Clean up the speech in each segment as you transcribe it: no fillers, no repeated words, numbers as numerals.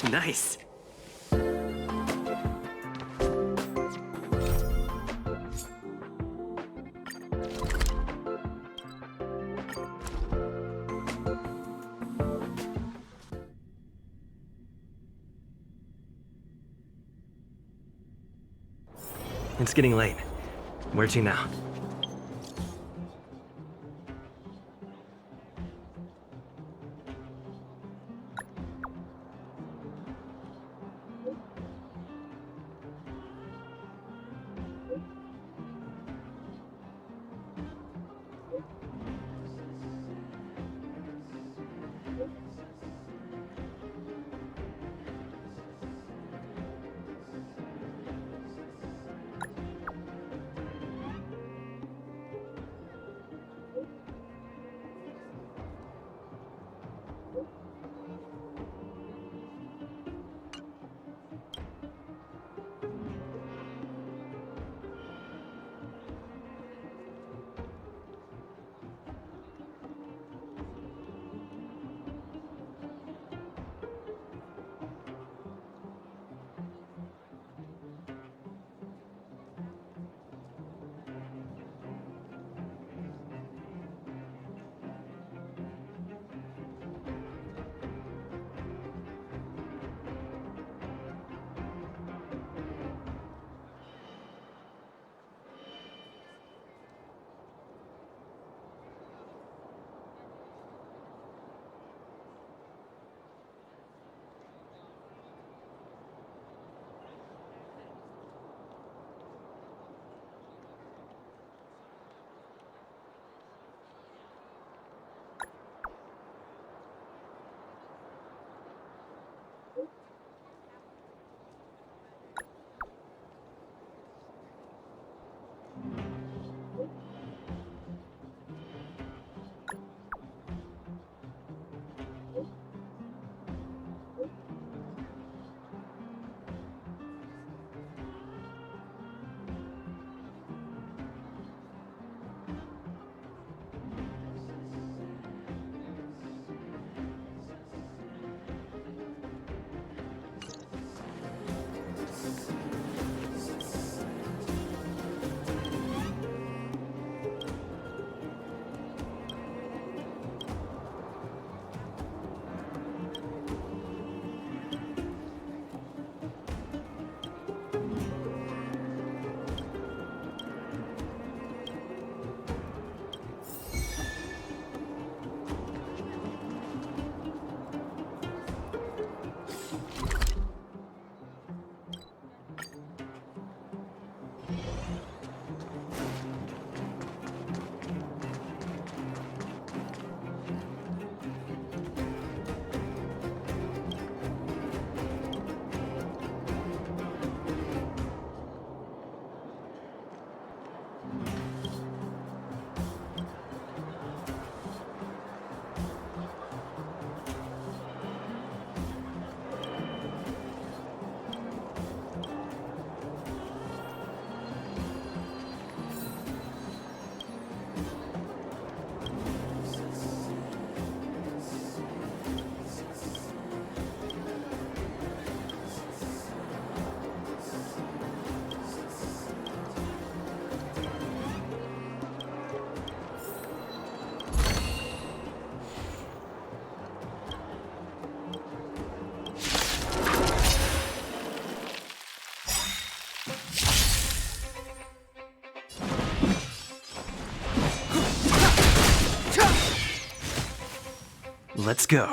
Nice. It's getting late. Where to now? Let's go.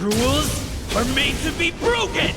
Rules are made to be broken!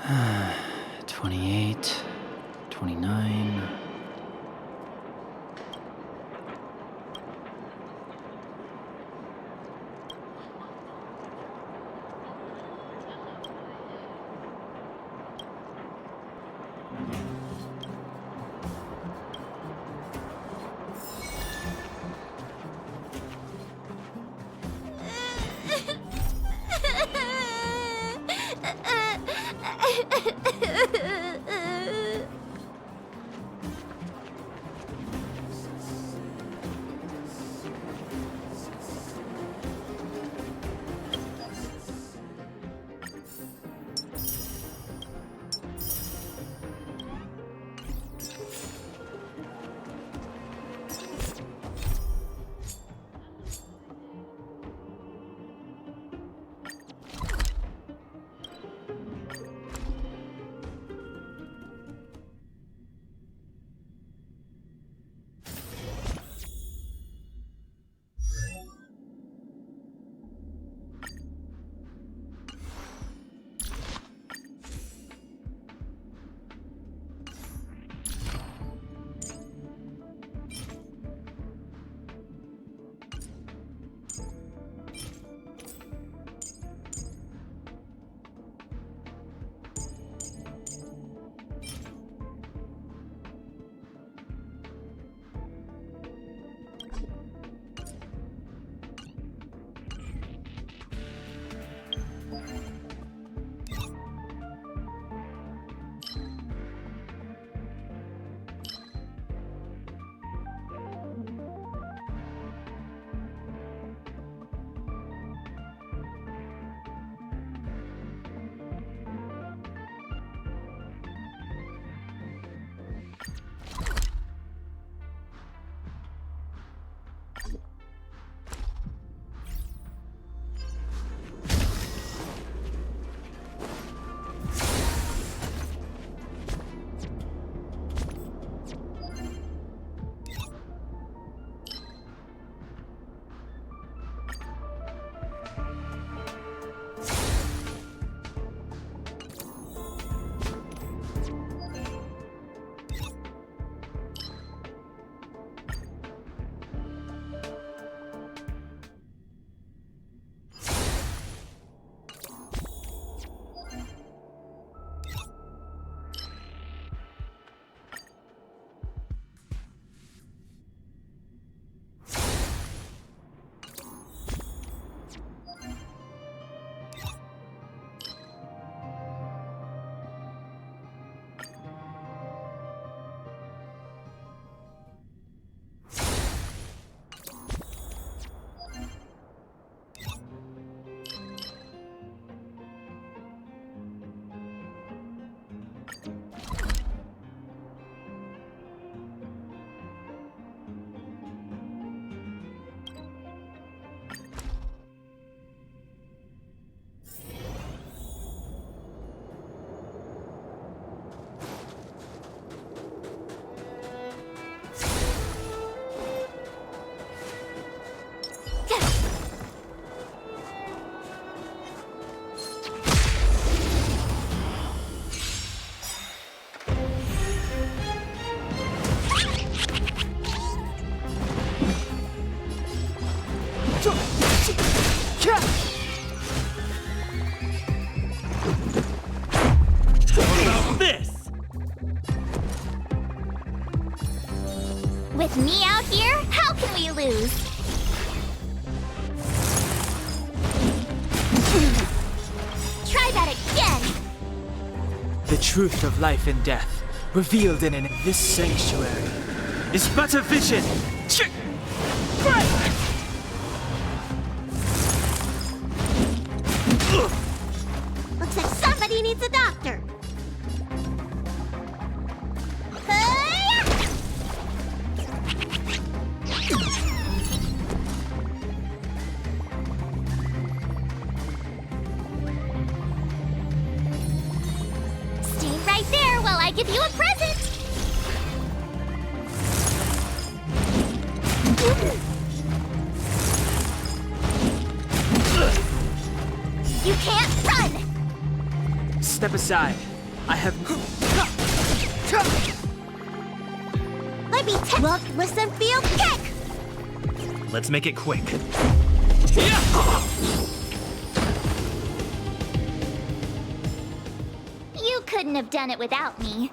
28, 29. With me out here, how can we lose? Try that again! The truth of life and death, revealed in this sanctuary, is but a vision. Looks like somebody needs a doctor. Stay right there while I give you a present. You can't run! Step aside. I have. Let me look, listen, feel, kick! Let's make it quick. You couldn't have done it without me.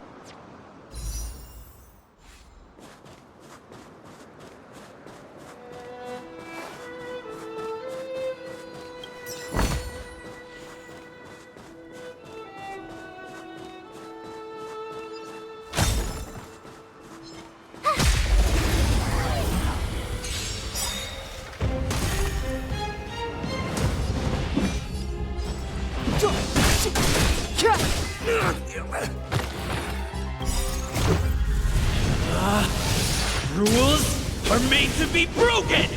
Rules are made to be broken!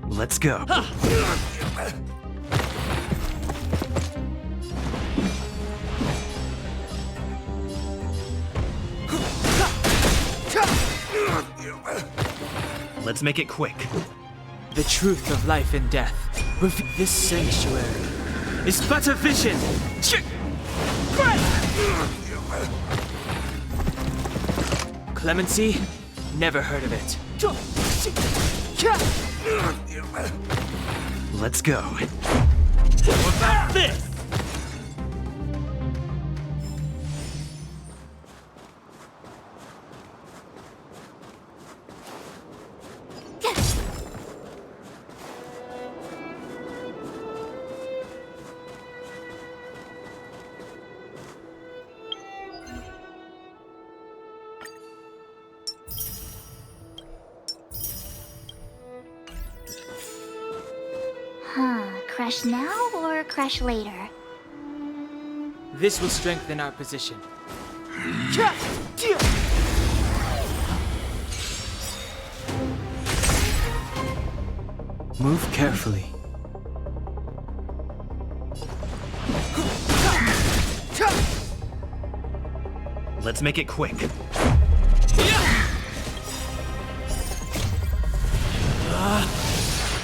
Let's go. Let's make it quick. The truth of life and death. This sanctuary is but a vision. Clemency? Never heard of it. Let's go. What about this? Crush now or crush later? This will strengthen our position. Move carefully. Let's make it quick.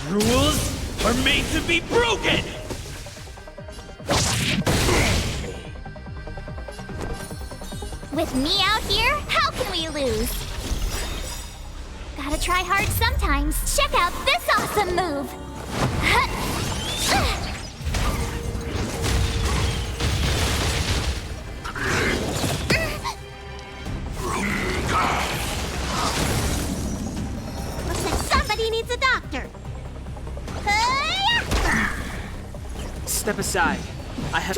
Rules are made to be broken! With me out here, how can we lose? Gotta try hard sometimes. Check out this awesome move! Looks like somebody needs a doctor. Step aside. I have.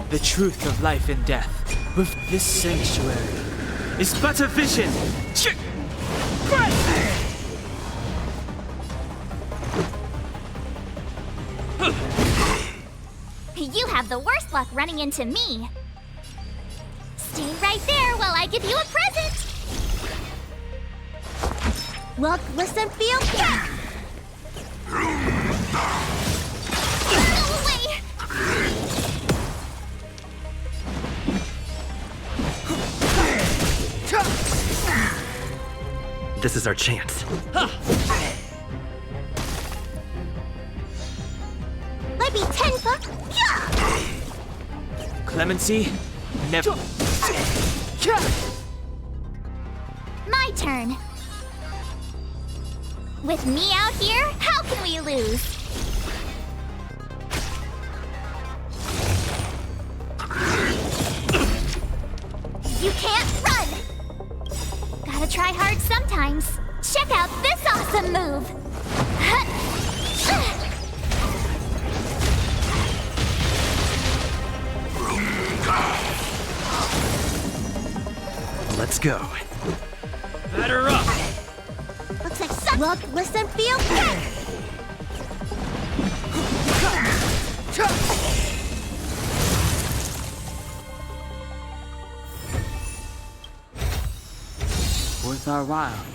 The truth of life and death. With this sanctuary is but a vision. You have the worst luck running into me. Stay right there while I give you a present. Look, listen, feel, kick! Go away! This is our chance. Let me tenka! Clemency? Never. My turn. With me out here, how can we lose? You can't run! Gotta try hard sometimes. Check out this awesome move! Let's go. Batter up! Looks like some. Look, listen, feel, kick! Worth our while.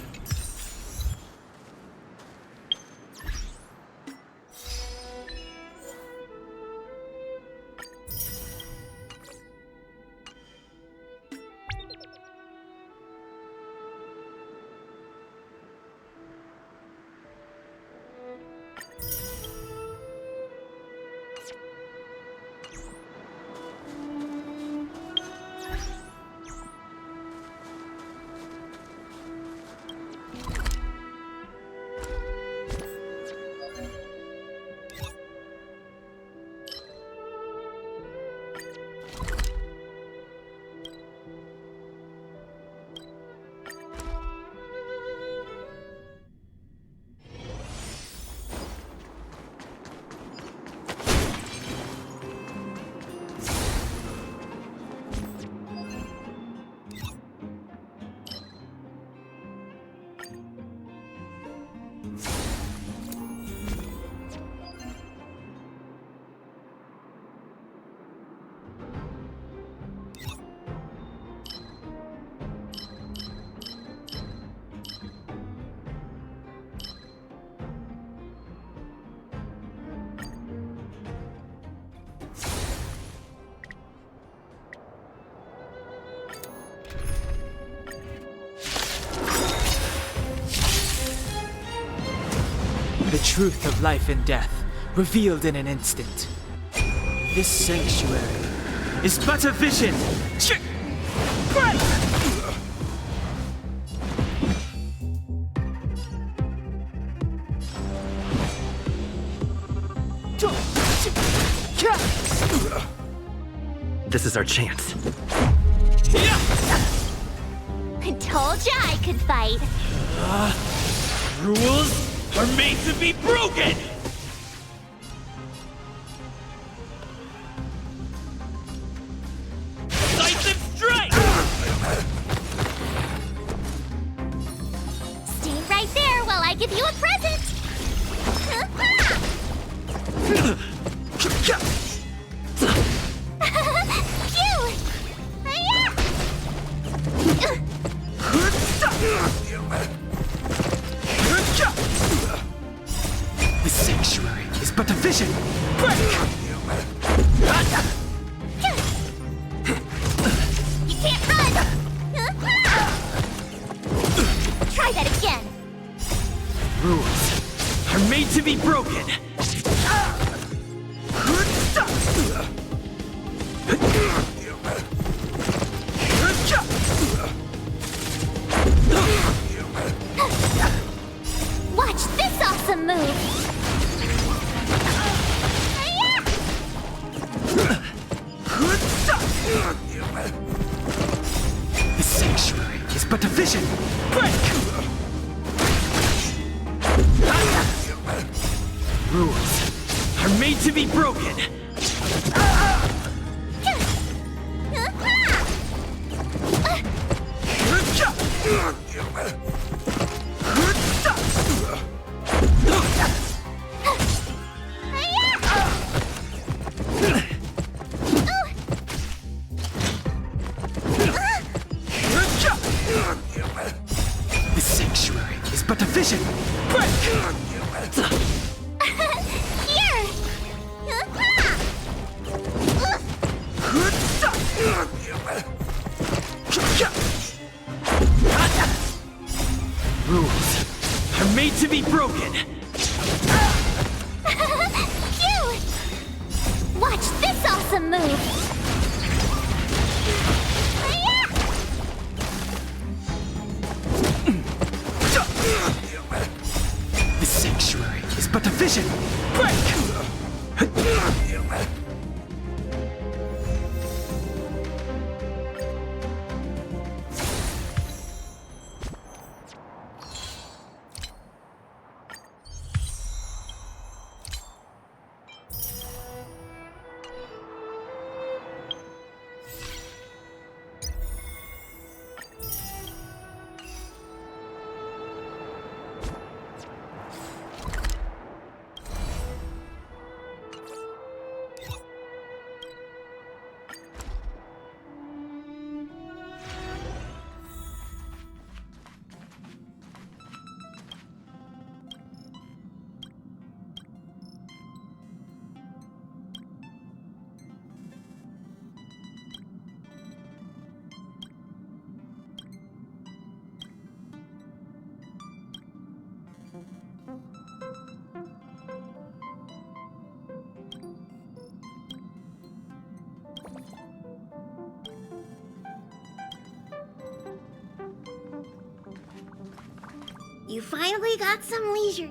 The truth of life and death, revealed in an instant. This sanctuary is but a vision. This is our chance. I told ya I could fight. Rules are made to be broken! Decisive strike! Stay right there while I give you a present. Phew! The sanctuary is but a vision. You can't run! Try that again. Rules are made to be broken! Watch this awesome move. The sanctuary is but a vision. Rules are made to be broken! The sanctuary is but a vision. Here! Rules are made to be broken! Phew! Watch this awesome move. The sanctuary is but a vision. You finally got some leisure.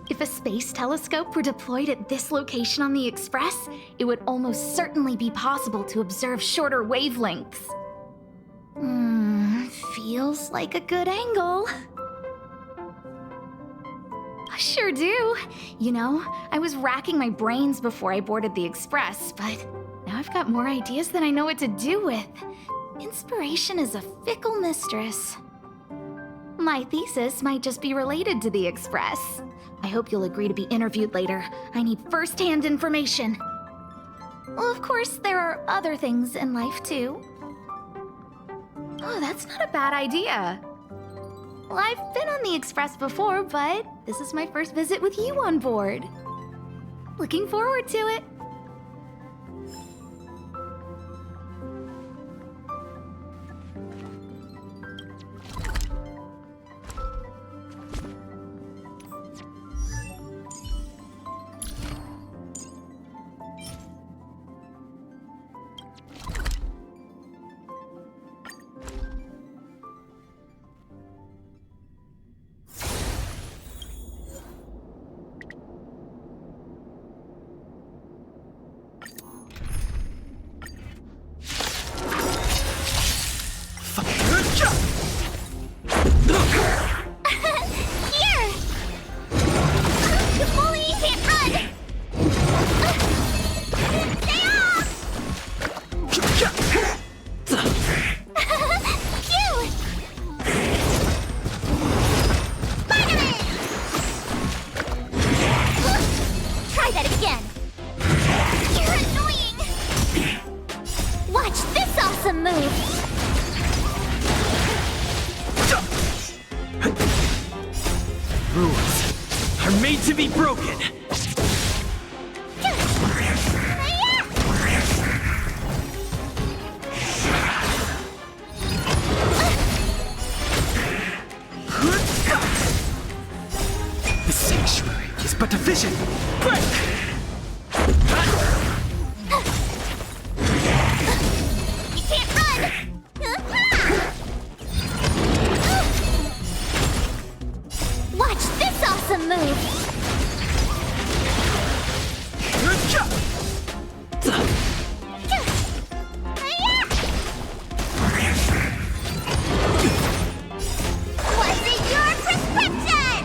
If a space telescope were deployed at this location on the Express, it would almost certainly be possible to observe shorter wavelengths. Feels like a good angle. I sure do. You know, I was racking my brains before I boarded the Express, but now I've got more ideas than I know what to do with. Inspiration is a fickle mistress. My thesis might just be related to the Express. I hope you'll agree to be interviewed later. I need first-hand information. Well, of course, there are other things in life, too. Oh, that's not a bad idea. Well, I've been on the Express before, but this is my first visit with you on board. Looking forward to it. Rules are made to be broken. The sanctuary is but a vision. Break! You can't run! Watch this awesome move! Was it your prescription?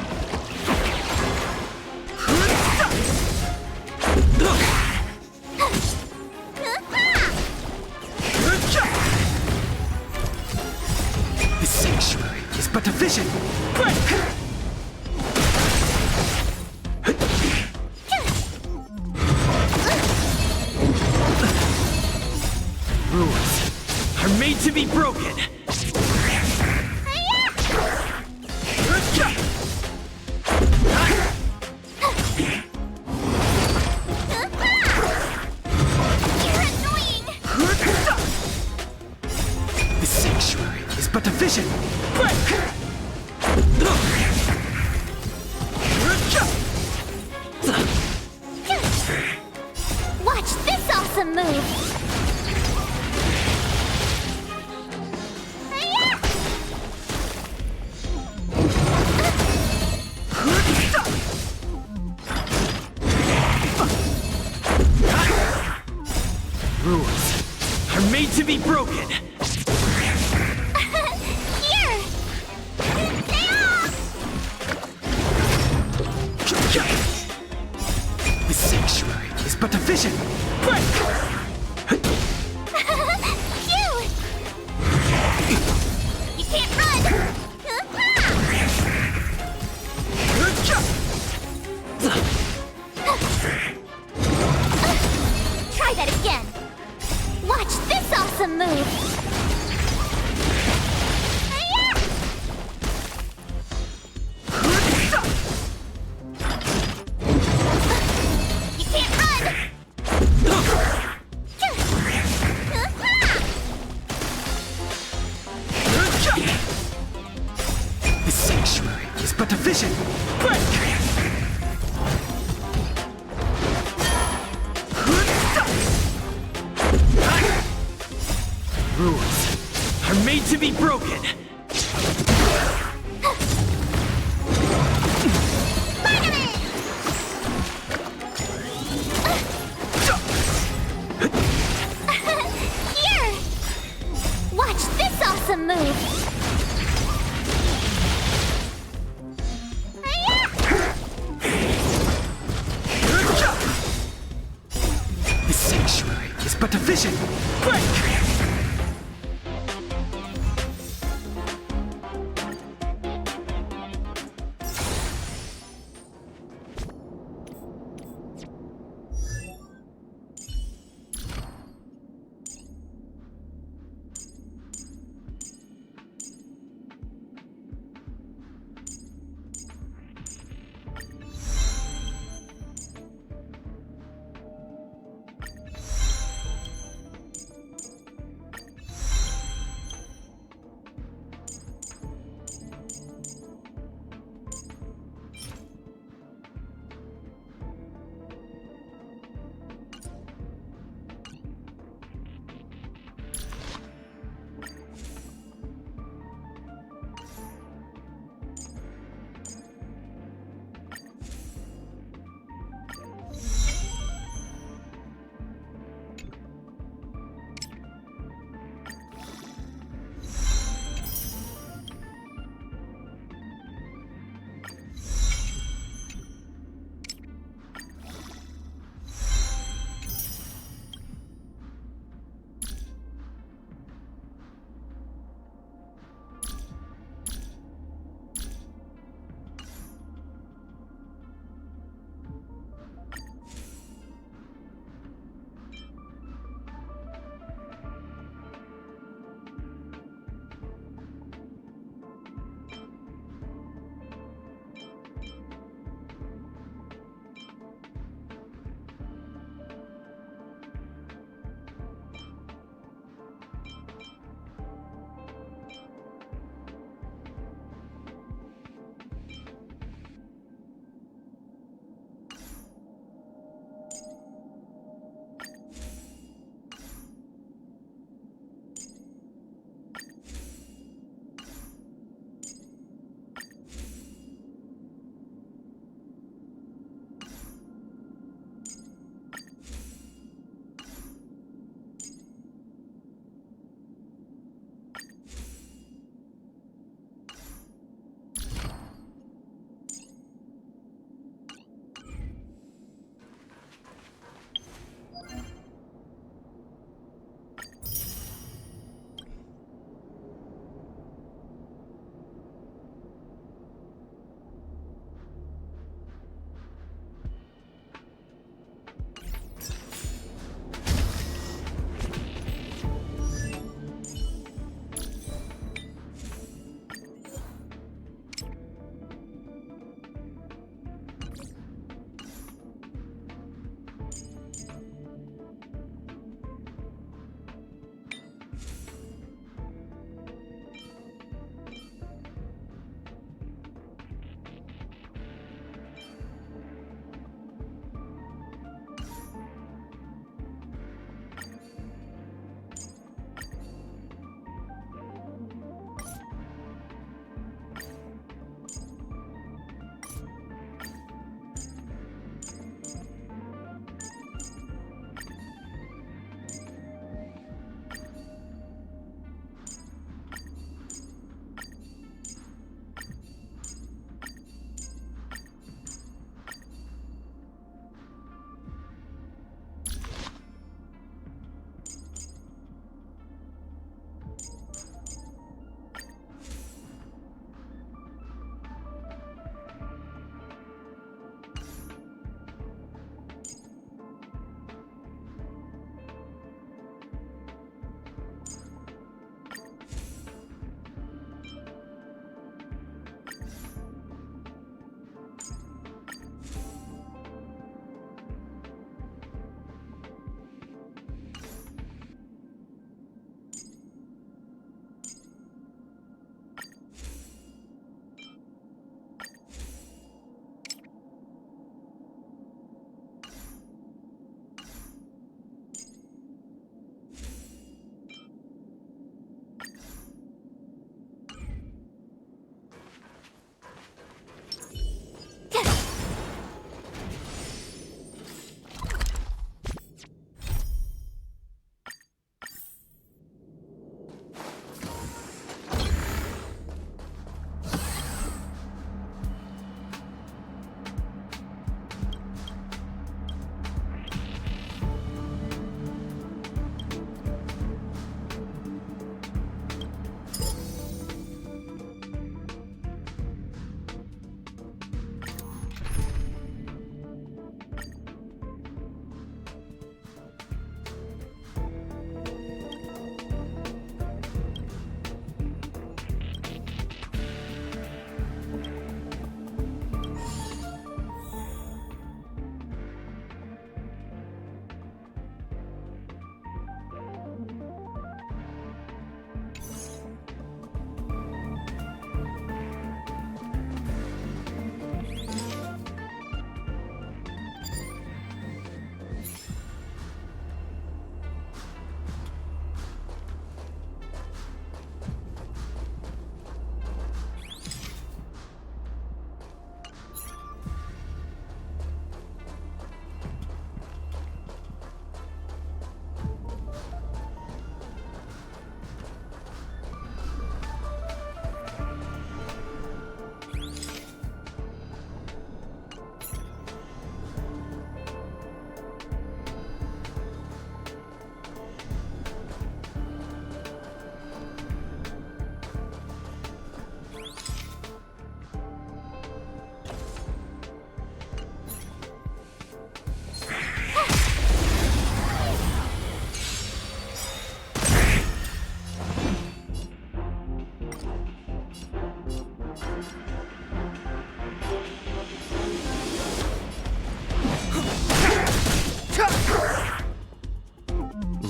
The sanctuary is but a vision. Break! Rules are made to be broken. You're annoying! The sanctuary is but a vision. Break! Watch this awesome move! Rules are made to be broken. Here! Stay off! The sanctuary is but a vision. Break! Phew! You can't run! Try that again! Watch this awesome move! You can't run! The sanctuary is but a vision. Break! Rules are made to be broken.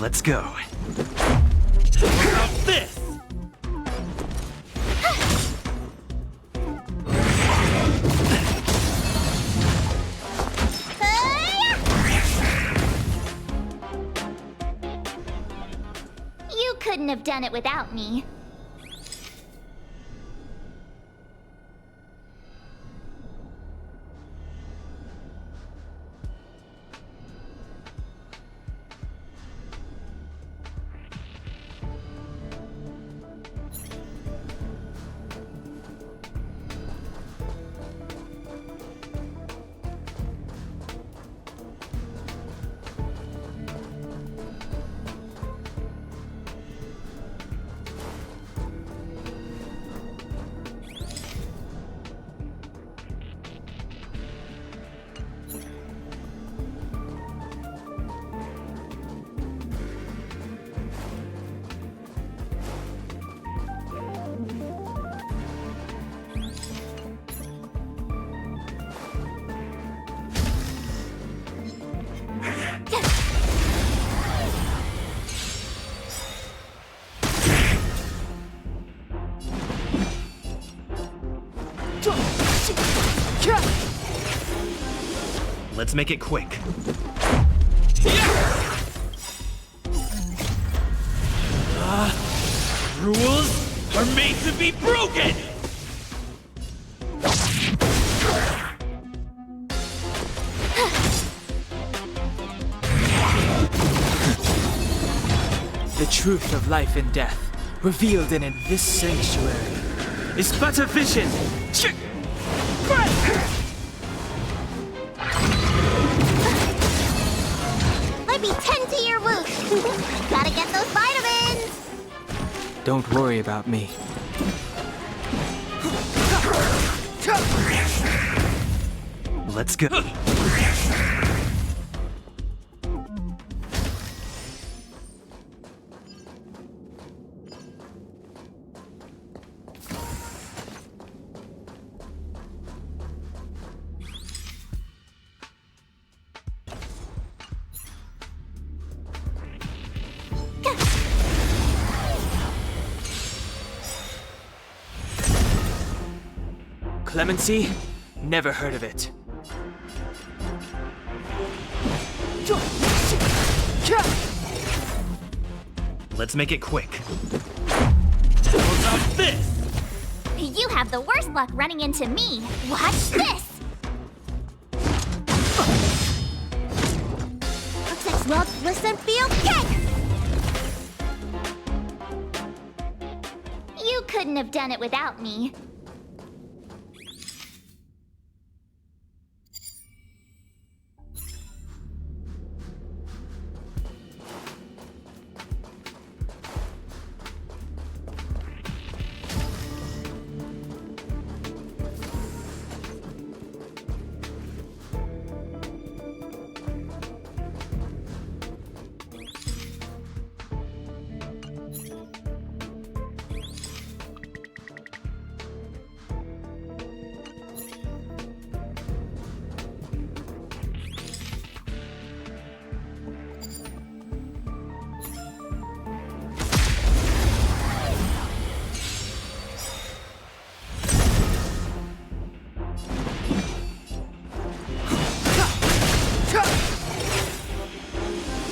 Let's go. How about this? You couldn't have done it without me. Let's make it quick. Rules are made to be broken! The truth of life and death, revealed in this sanctuary, is but a vision. Let me tend to your wounds. Gotta get those vitamins. Don't worry about me. Let's go. Clemency? Never heard of it. Let's make it quick. How about this? You have the worst luck running into me. Watch this! Looks like Slug, listen, feel, kick! You couldn't have done it without me.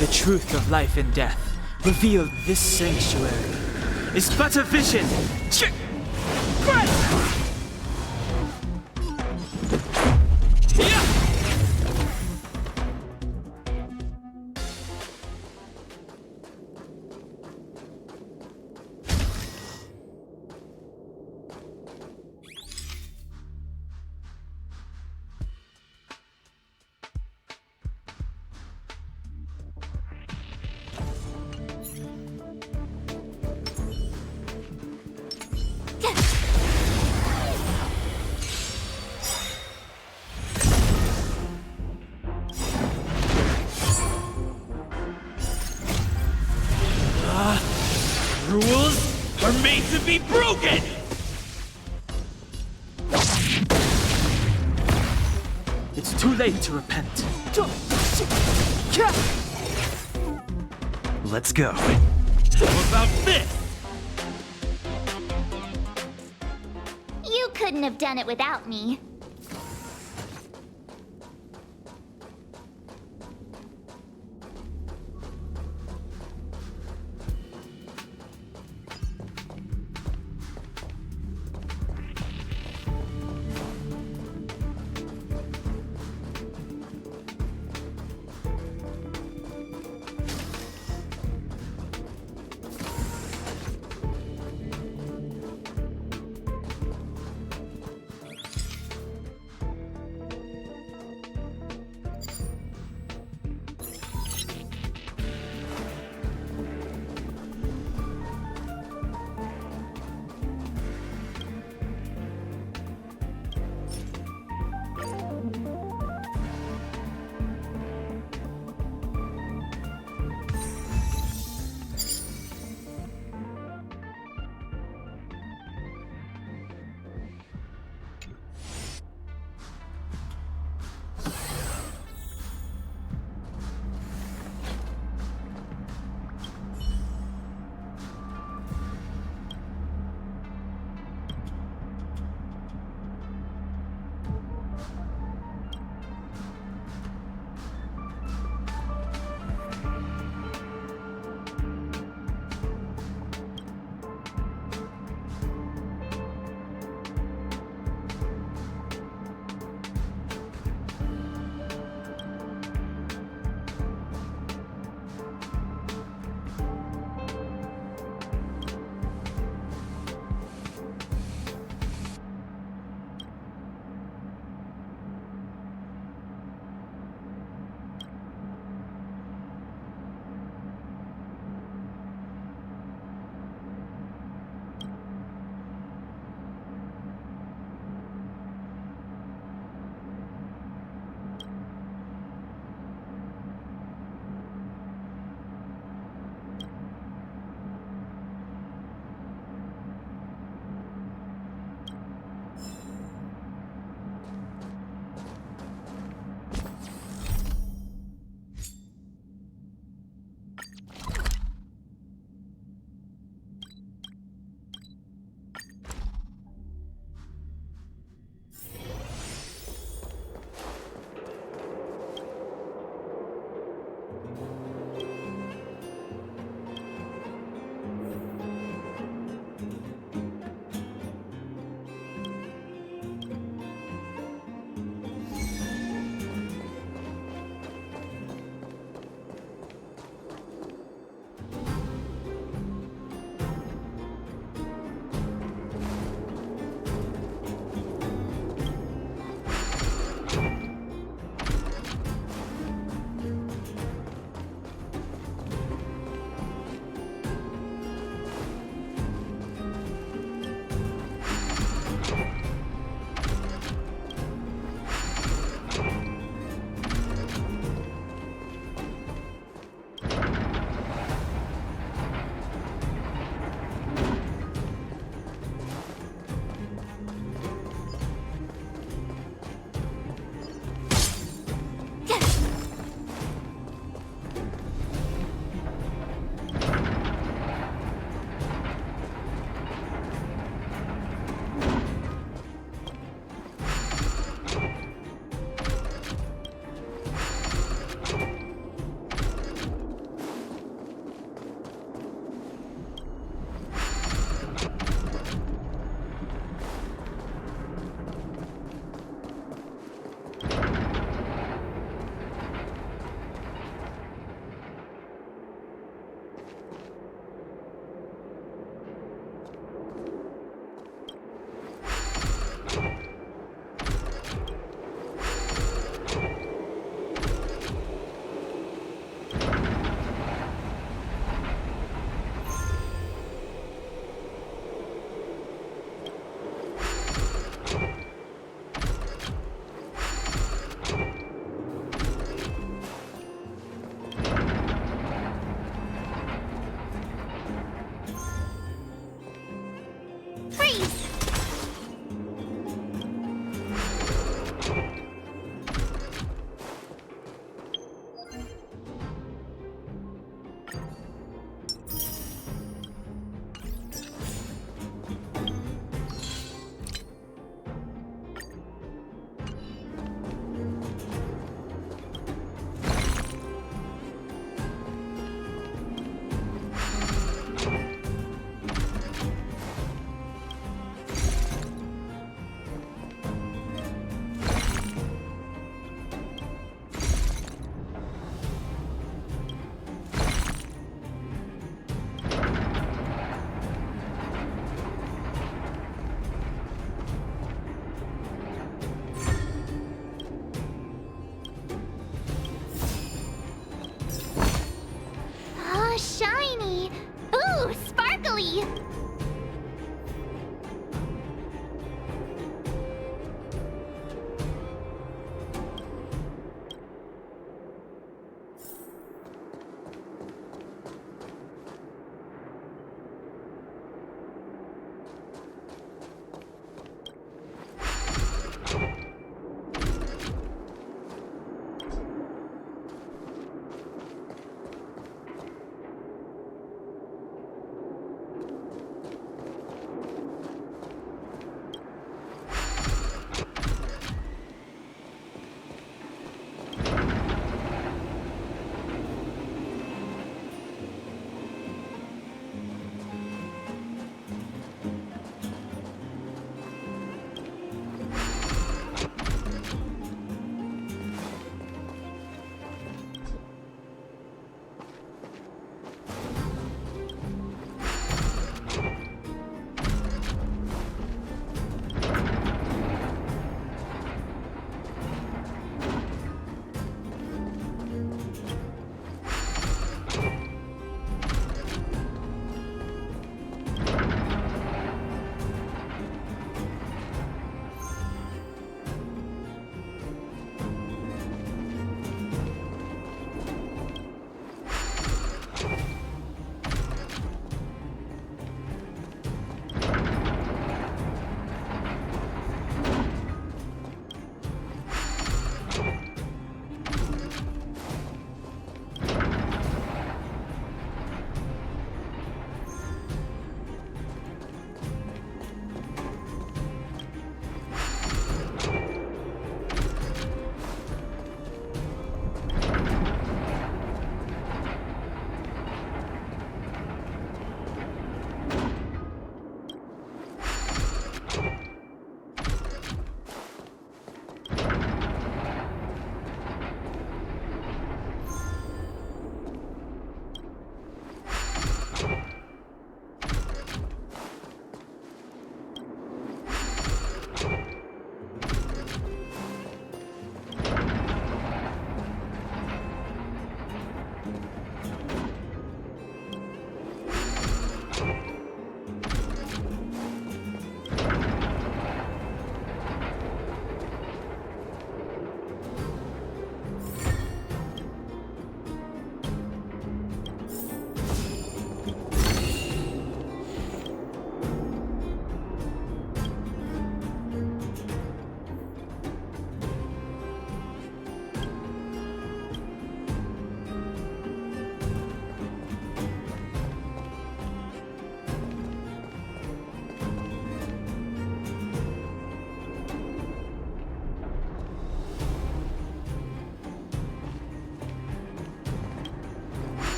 The truth of life and death, revealed this sanctuary, is but a vision. Rules are made to be broken! It's too late to repent. Let's go. How about this? You couldn't have done it without me.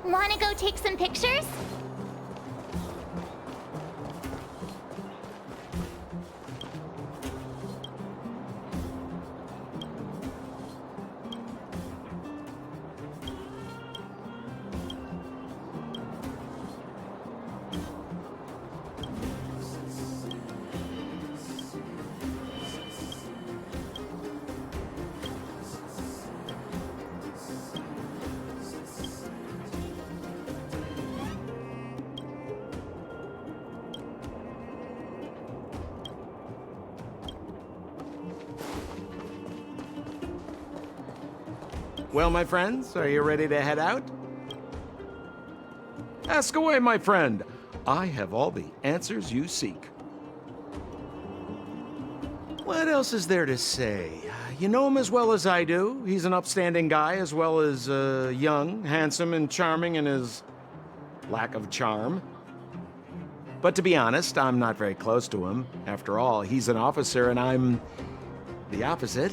Wanna go take some pictures? Well, my friends, are you ready to head out? Ask away, my friend. I have all the answers you seek. What else is there to say? You know him as well as I do. He's an upstanding guy, as well as young, handsome, and charming in his lack of charm. But to be honest, I'm not very close to him. After all, he's an officer and I'm the opposite.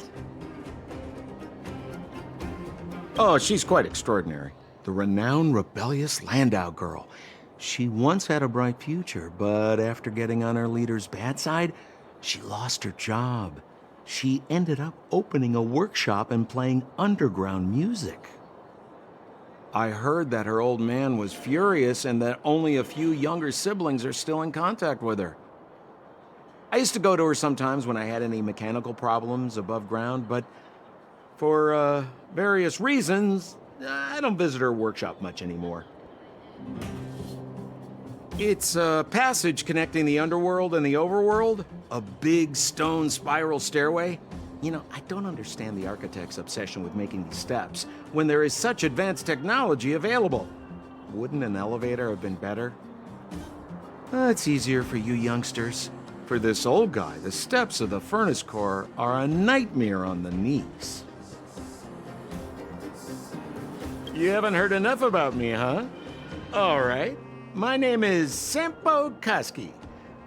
Oh, she's quite extraordinary. The renowned rebellious Landau girl. She once had a bright future, but after getting on her leader's bad side, she lost her job. She ended up opening a workshop and playing underground music. I heard that her old man was furious and that only a few younger siblings are still in contact with her. I used to go to her sometimes when I had any mechanical problems above ground, but for various reasons, I don't visit her workshop much anymore. It's a passage connecting the underworld and the overworld, a big stone spiral stairway. You know, I don't understand the architect's obsession with making these steps when there is such advanced technology available. Wouldn't an elevator have been better? It's easier for you youngsters. For this old guy, the steps of the furnace core are a nightmare on the knees. You haven't heard enough about me, huh? All right. My name is Sampo Kaski.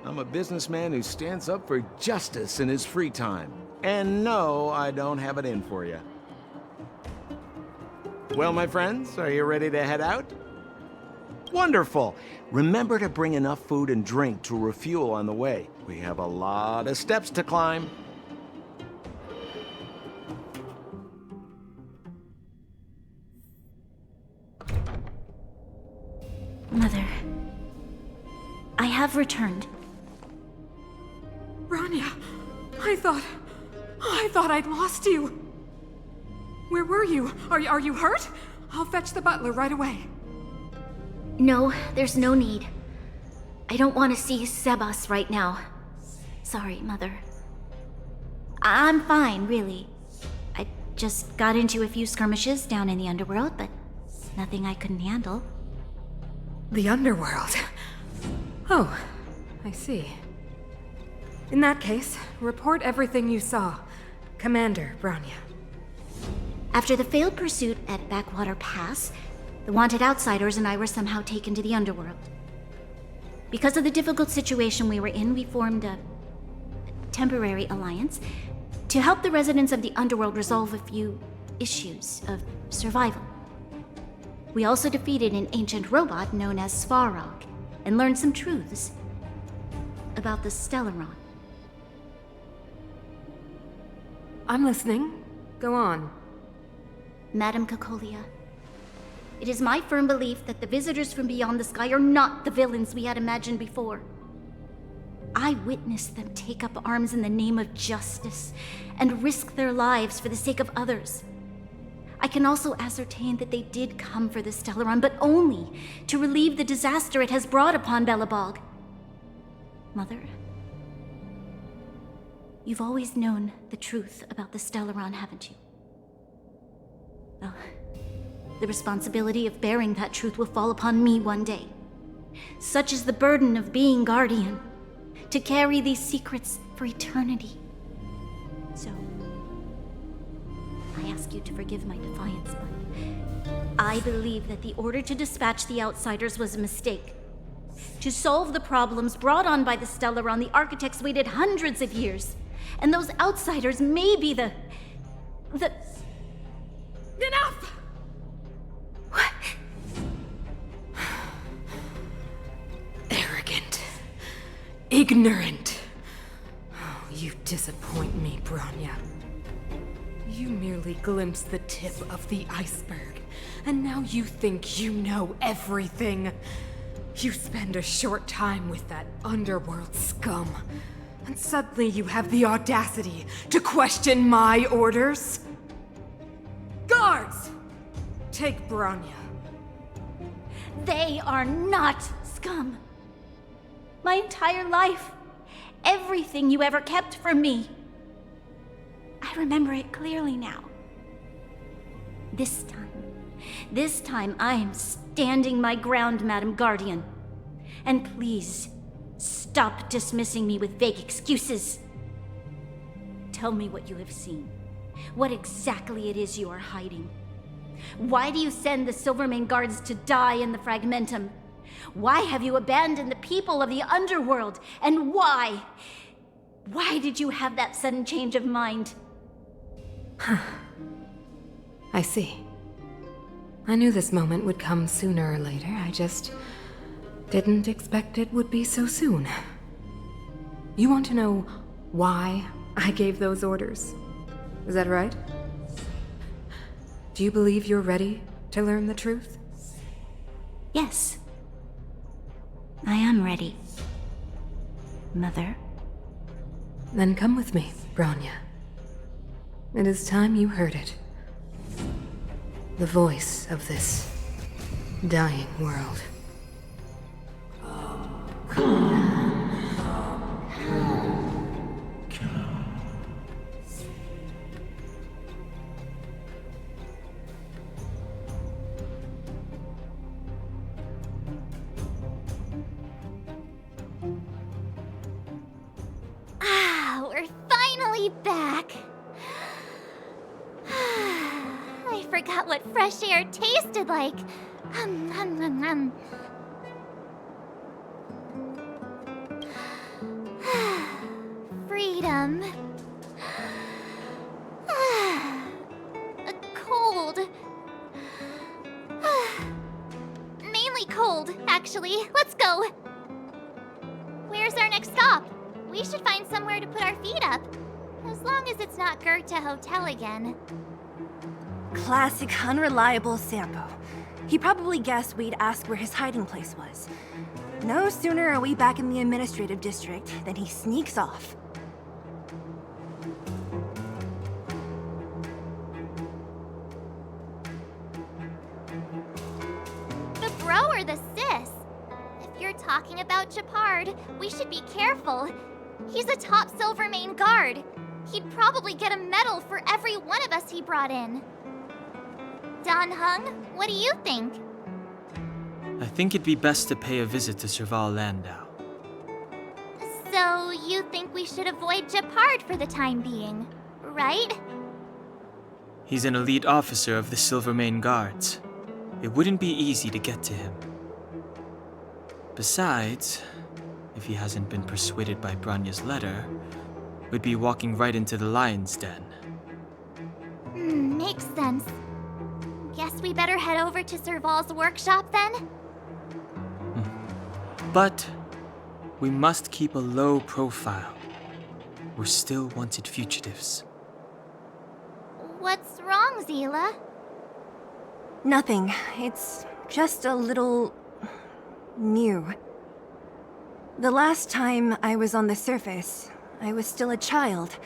I'm a businessman who stands up for justice in his free time. And no, I don't have it in for you. Well, my friends, are you ready to head out? Wonderful. Remember to bring enough food and drink to refuel on the way. We have a lot of steps to climb. Mother, I have returned. Rania, I thought I'd lost you. Where were you? Are you hurt? I'll fetch the butler right away. No, there's no need. I don't want to see Sebas right now. Sorry, Mother. I'm fine, really. I just got into a few skirmishes down in the underworld, but nothing I couldn't handle. The underworld. Oh, I see. In that case, report everything you saw. Commander Branya. After the failed pursuit at Backwater Pass, the wanted outsiders and I were somehow taken to the underworld. Because of the difficult situation we were in, we formed a temporary alliance to help the residents of the underworld resolve a few issues of survival. We also defeated an ancient robot known as Svarog and learned some truths about the Stellaron. I'm listening. Go on. Madam Kokolia, it is my firm belief that the visitors from beyond the sky are not the villains we had imagined before. I witnessed them take up arms in the name of justice and risk their lives for the sake of others. I can also ascertain that they did come for the Stellaron, but only to relieve the disaster it has brought upon Belobog. Mother, you've always known the truth about the Stellaron, haven't you? Well, the responsibility of bearing that truth will fall upon me one day. Such is the burden of being Guardian, to carry these secrets for eternity. So, I ask you to forgive my defiance, but I believe that the order to dispatch the outsiders was a mistake. To solve the problems brought on by the Stellaron, the architects waited hundreds of years. And those outsiders may be the... Enough! ignorant. Oh, you disappoint me, Bronya. You merely glimpsed the tip of the iceberg, and now you think you know everything. You spend a short time with that underworld scum, and suddenly you have the audacity to question my orders? Guards! Take Bronya. They are not scum. My entire life, everything you ever kept from me. I remember it clearly now. This time I am standing my ground, Madam Guardian. And please, stop dismissing me with vague excuses. Tell me what you have seen. What exactly it is you are hiding. Why do you send the Silvermane guards to die in the Fragmentum? Why have you abandoned the people of the underworld? And why? Why did you have that sudden change of mind? I see. I knew this moment would come sooner or later. I just didn't expect it would be so soon. You want to know why I gave those orders? Is that right? Do you believe you're ready to learn the truth? Yes. I am ready, Mother. Then come with me, Bronya. It is time you heard it. The voice of this dying world. We're finally back. I forgot what fresh air tasted like. Freedom. Cold. Mainly cold, actually. Let's go. Where's our next stop? We should find somewhere to put our feet up. As long as it's not Goethe Hotel again. Classic unreliable Sampo. He probably guessed we'd ask where his hiding place was. No sooner are we back in the administrative district than he sneaks off. The bro or the sis? If you're talking about Gepard, we should be careful. He's a top Silvermane guard. He'd probably get a medal for every one of us he brought in. Dan Hung, what do you think? I think it'd be best to pay a visit to Serval Landau. So you think we should avoid Gepard for the time being, right? He's an elite officer of the Silvermane Guards. It wouldn't be easy to get to him. Besides, if he hasn't been persuaded by Bronya's letter, we'd be walking right into the lion's den. Makes sense. Guess we better head over to Serval's workshop then? But we must keep a low profile. We're still wanted fugitives. What's wrong, Zila? Nothing. It's just a little... new. The last time I was on the surface, I was still a child.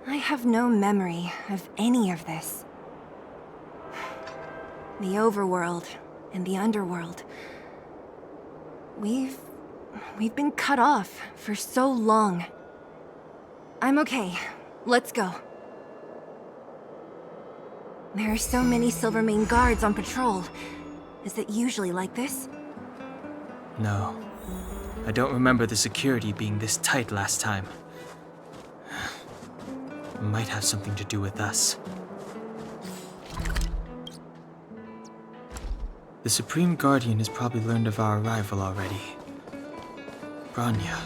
I have no memory of any of this. The overworld and the underworld. We've been cut off for so long. I'm okay. Let's go. There are so many Silvermane guards on patrol. Is it usually like this? No. I don't remember the security being this tight last time. It might have something to do with us. The Supreme Guardian has probably learned of our arrival already. Bronya.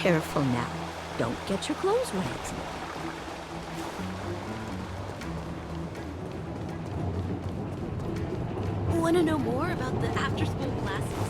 Careful now. Don't get your clothes wet. Want to know more about the after-school classes?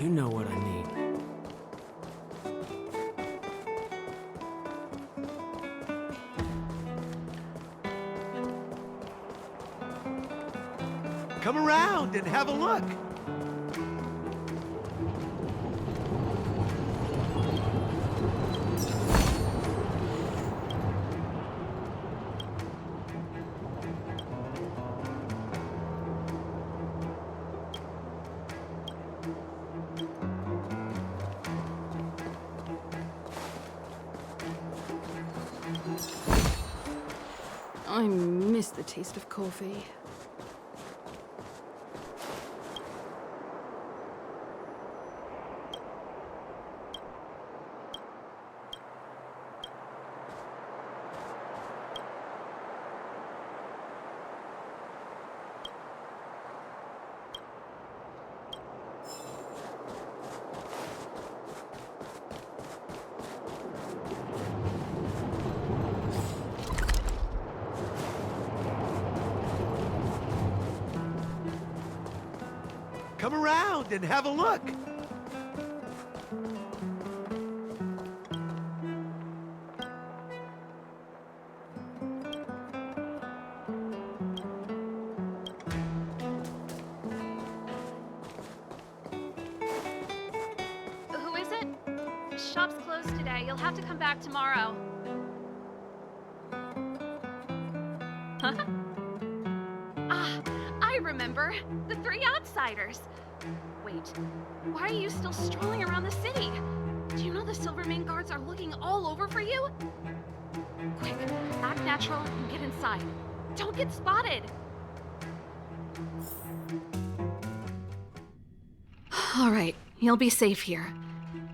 You know what I mean. Come around and have a look. I miss the taste of coffee. Come around and have a look. Who is it? Shop's closed today. You'll have to come back tomorrow. Huh? Ah, I remember. The three outsiders. Wait, why are you still strolling around the city? Do you know the Silvermane guards are looking all over for you? Quick, act natural and get inside. Don't get spotted. All right, you'll be safe here.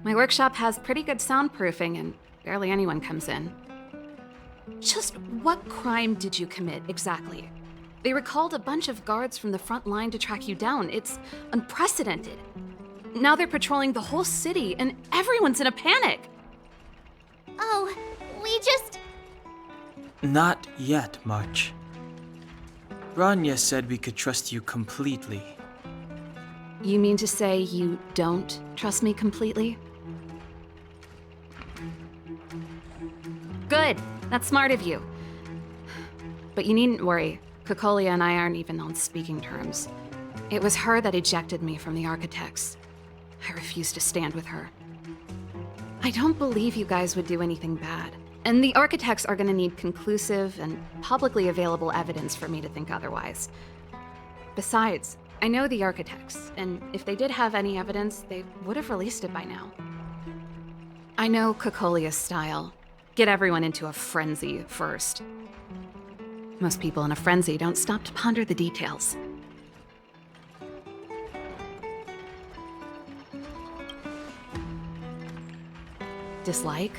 My workshop has pretty good soundproofing and barely anyone comes in. Just what crime did you commit exactly? They recalled a bunch of guards from the front line to track you down. It's unprecedented. Now they're patrolling the whole city and everyone's in a panic. Oh, we just... Not yet, March. Rania said we could trust you completely. You mean to say you don't trust me completely? Good. That's smart of you. But you needn't worry. Kokolia and I aren't even on speaking terms. It was her that ejected me from the Architects. I refused to stand with her. I don't believe you guys would do anything bad. And the Architects are gonna need conclusive and publicly available evidence for me to think otherwise. Besides, I know the Architects, and if they did have any evidence, they would have released it by now. I know Kokolia's style. Get everyone into a frenzy first. Most people in a frenzy don't stop to ponder the details. Dislike?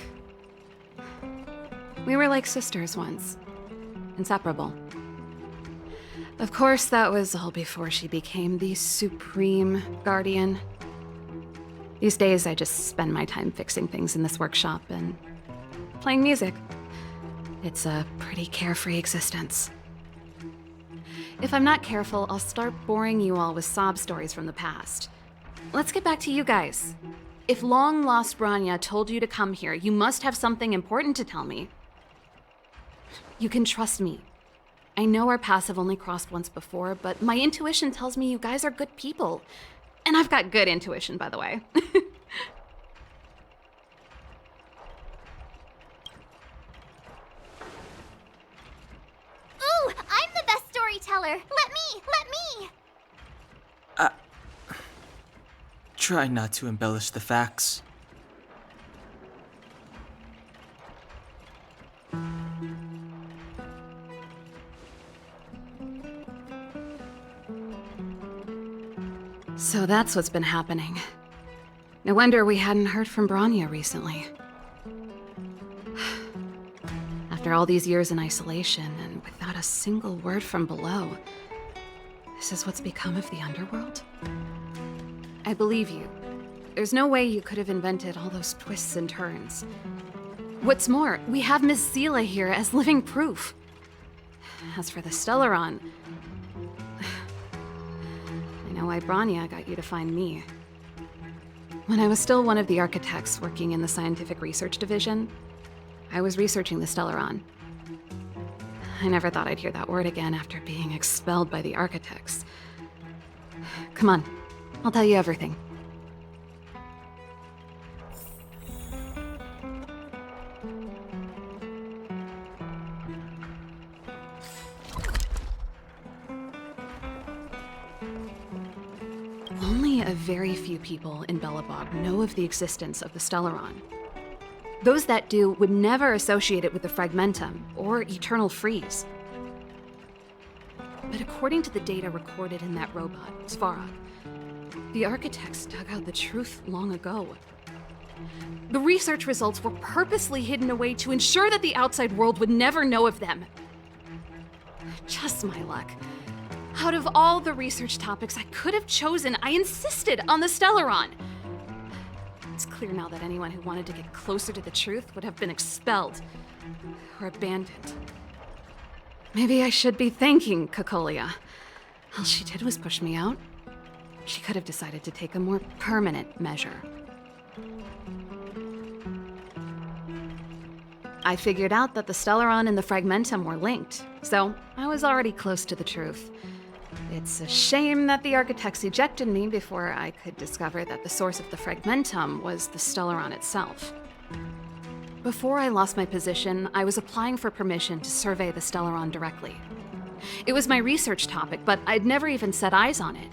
We were like sisters once. Inseparable. Of course, that was all before she became the supreme guardian. These days, I just spend my time fixing things in this workshop and playing music. It's a pretty carefree existence. If I'm not careful, I'll start boring you all with sob stories from the past. Let's get back to you guys. If long-lost Rania told you to come here, you must have something important to tell me. You can trust me. I know our paths have only crossed once before, but my intuition tells me you guys are good people. And I've got good intuition, by the way. Ooh, I'm the best storyteller. Let me! Try not to embellish the facts. So that's what's been happening. No wonder we hadn't heard from Branya recently. After all these years in isolation and without a single word from below, this is what's become of the underworld? I believe you. There's no way you could have invented all those twists and turns. What's more, we have Miss Seela here as living proof. As for the Stellaron, I know why Branya got you to find me. When I was still one of the architects working in the scientific research division, I was researching the Stellaron. I never thought I'd hear that word again after being expelled by the architects. Come on, I'll tell you everything. Only a very few people in Belobog know of the existence of the Stellaron. Those that do would never associate it with the Fragmentum or Eternal Freeze. But according to the data recorded in that robot, Svarog, the architects dug out the truth long ago. The research results were purposely hidden away to ensure that the outside world would never know of them. Just my luck. Out of all the research topics I could have chosen, I insisted on the Stellaron. It's clear now that anyone who wanted to get closer to the truth would have been expelled or abandoned. Maybe I should be thanking Cocolia. All she did was push me out. She could have decided to take a more permanent measure. I figured out that the Stellaron and the Fragmentum were linked, so I was already close to the truth. It's a shame that the architects ejected me before I could discover that the source of the Fragmentum was the Stellaron itself. Before I lost my position, I was applying for permission to survey the Stellaron directly. It was my research topic, but I'd never even set eyes on it.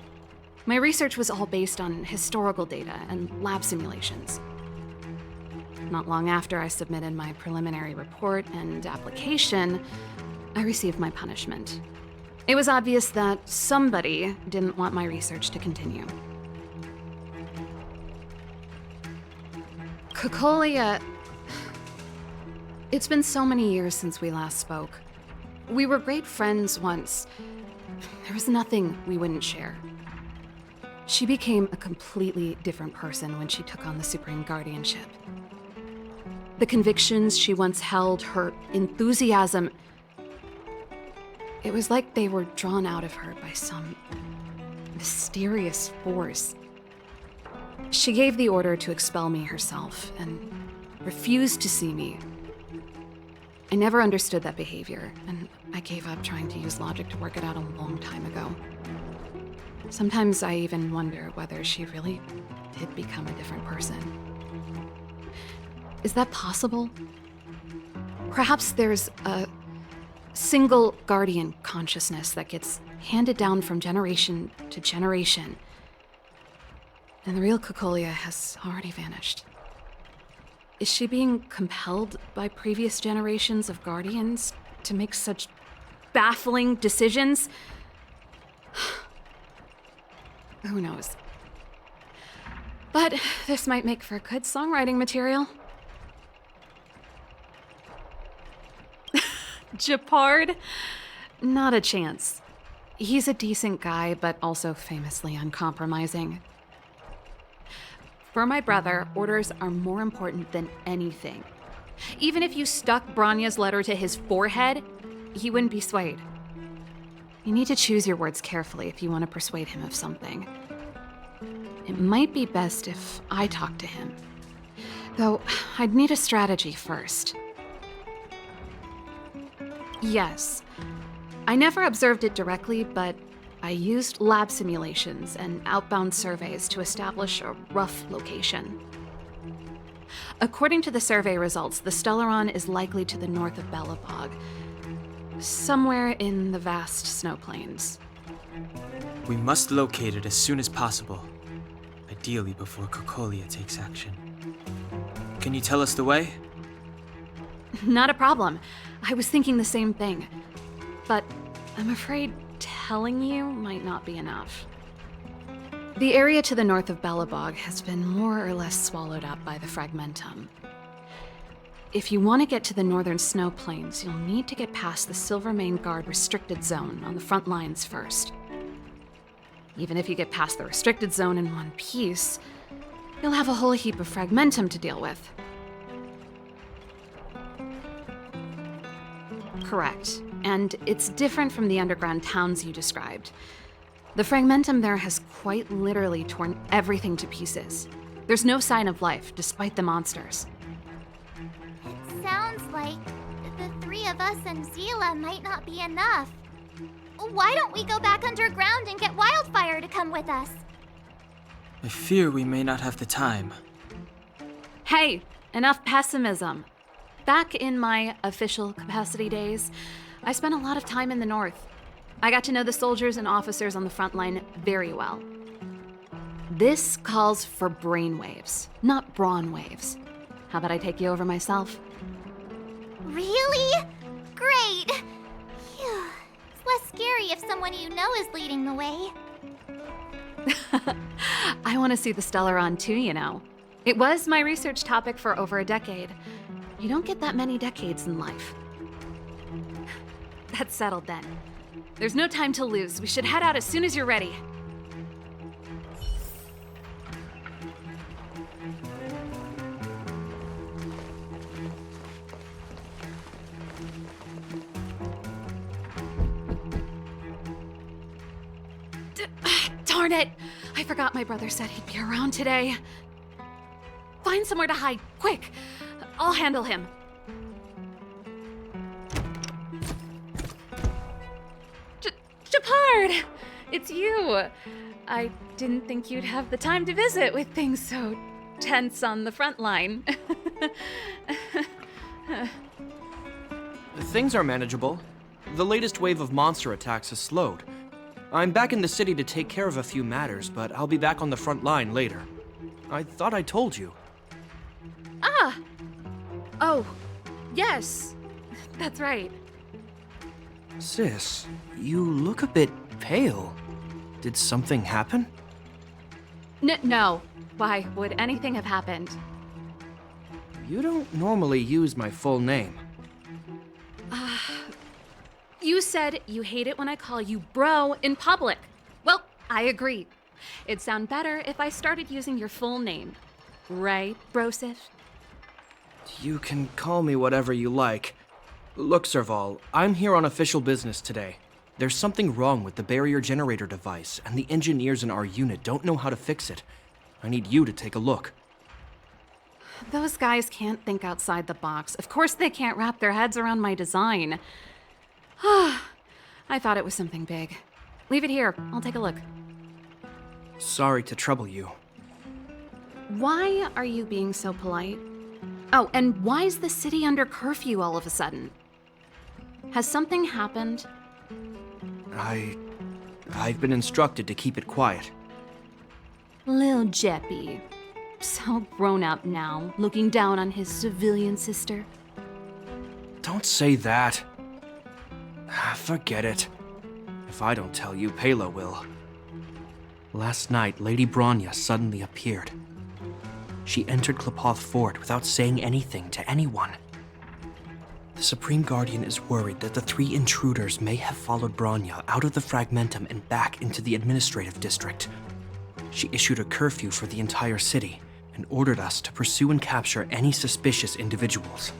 My research was all based on historical data and lab simulations. Not long after I submitted my preliminary report and application, I received my punishment. It was obvious that somebody didn't want my research to continue. Cocolia... It's been so many years since we last spoke. We were great friends once. There was nothing we wouldn't share. She became a completely different person when she took on the Supreme Guardianship. The convictions she once held, her enthusiasm... It was like they were drawn out of her by some mysterious force. She gave the order to expel me herself and refused to see me. I never understood that behavior, and I gave up trying to use logic to work it out a long time ago. Sometimes I even wonder whether she really did become a different person. Is that possible? Perhaps there's a single guardian consciousness that gets handed down from generation to generation, and the real Cocolia has already vanished. Is she being compelled by previous generations of guardians to make such baffling decisions? Who knows? But this might make for good songwriting material. Japard? Not a chance. He's a decent guy, but also famously uncompromising. For my brother, orders are more important than anything. Even if you stuck Bronya's letter to his forehead, he wouldn't be swayed. You need to choose your words carefully if you want to persuade him of something. It might be best if I talk to him. Though, I'd need a strategy first. Yes. I never observed it directly, but I used lab simulations and outbound surveys to establish a rough location. According to the survey results, the Stellaron is likely to the north of Belobog, somewhere in the vast snow plains. We must locate it as soon as possible, ideally before Cocolia takes action. Can you tell us the way? Not a problem. I was thinking the same thing. But I'm afraid telling you might not be enough. The area to the north of Belobog has been more or less swallowed up by the Fragmentum. If you want to get to the northern snow plains, you'll need to get past the Silvermane Guard restricted zone on the front lines first. Even if you get past the restricted zone in one piece, you'll have a whole heap of Fragmentum to deal with. Correct. And it's different from the underground towns you described. The Fragmentum there has quite literally torn everything to pieces. There's no sign of life, despite the monsters. It sounds like the three of us and Zila might not be enough. Why don't we go back underground and get Wildfire to come with us? I fear we may not have the time. Hey, enough pessimism. Back in my official capacity days, I spent a lot of time in the north. I got to know the soldiers and officers on the front line very well. This calls for brainwaves, not brawn waves. How about I take you over myself? Really? Great! Phew. It's less scary if someone you know is leading the way. I want to see the Stellaron too, you know. It was my research topic for over a decade. You don't get that many decades in life. That's settled then. There's no time to lose. We should head out as soon as you're ready. Darn it! I forgot my brother said he'd be around today. Find somewhere to hide, quick! I'll handle him. Shepard! It's you! I didn't think you'd have the time to visit with things so tense on the front line. Things are manageable. The latest wave of monster attacks has slowed. I'm back in the city to take care of a few matters, but I'll be back on the front line later. I thought I told you. Ah! Oh, yes. That's right. Sis, you look a bit pale. Did something happen? No. Why would anything have happened? You don't normally use my full name. You said you hate it when I call you bro in public. Well, I agree. It'd sound better if I started using your full name. Right, Brosif? You can call me whatever you like. Look, Serval, I'm here on official business today. There's something wrong with the barrier generator device, and the engineers in our unit don't know how to fix it. I need you to take a look. Those guys can't think outside the box. Of course they can't wrap their heads around my design. I thought it was something big. Leave it here. I'll take a look. Sorry to trouble you. Why are you being so polite? Oh, and why is the city under curfew all of a sudden? Has something happened? I've been instructed to keep it quiet. Lil Jeppy. So grown up now, looking down on his civilian sister. Don't say that. Forget it. If I don't tell you, Pela will. Last night, Lady Bronya suddenly appeared. She entered Klepoth Fort without saying anything to anyone. The Supreme Guardian is worried that the three intruders may have followed Bronya out of the Fragmentum and back into the administrative district. She issued a curfew for the entire city and ordered us to pursue and capture any suspicious individuals.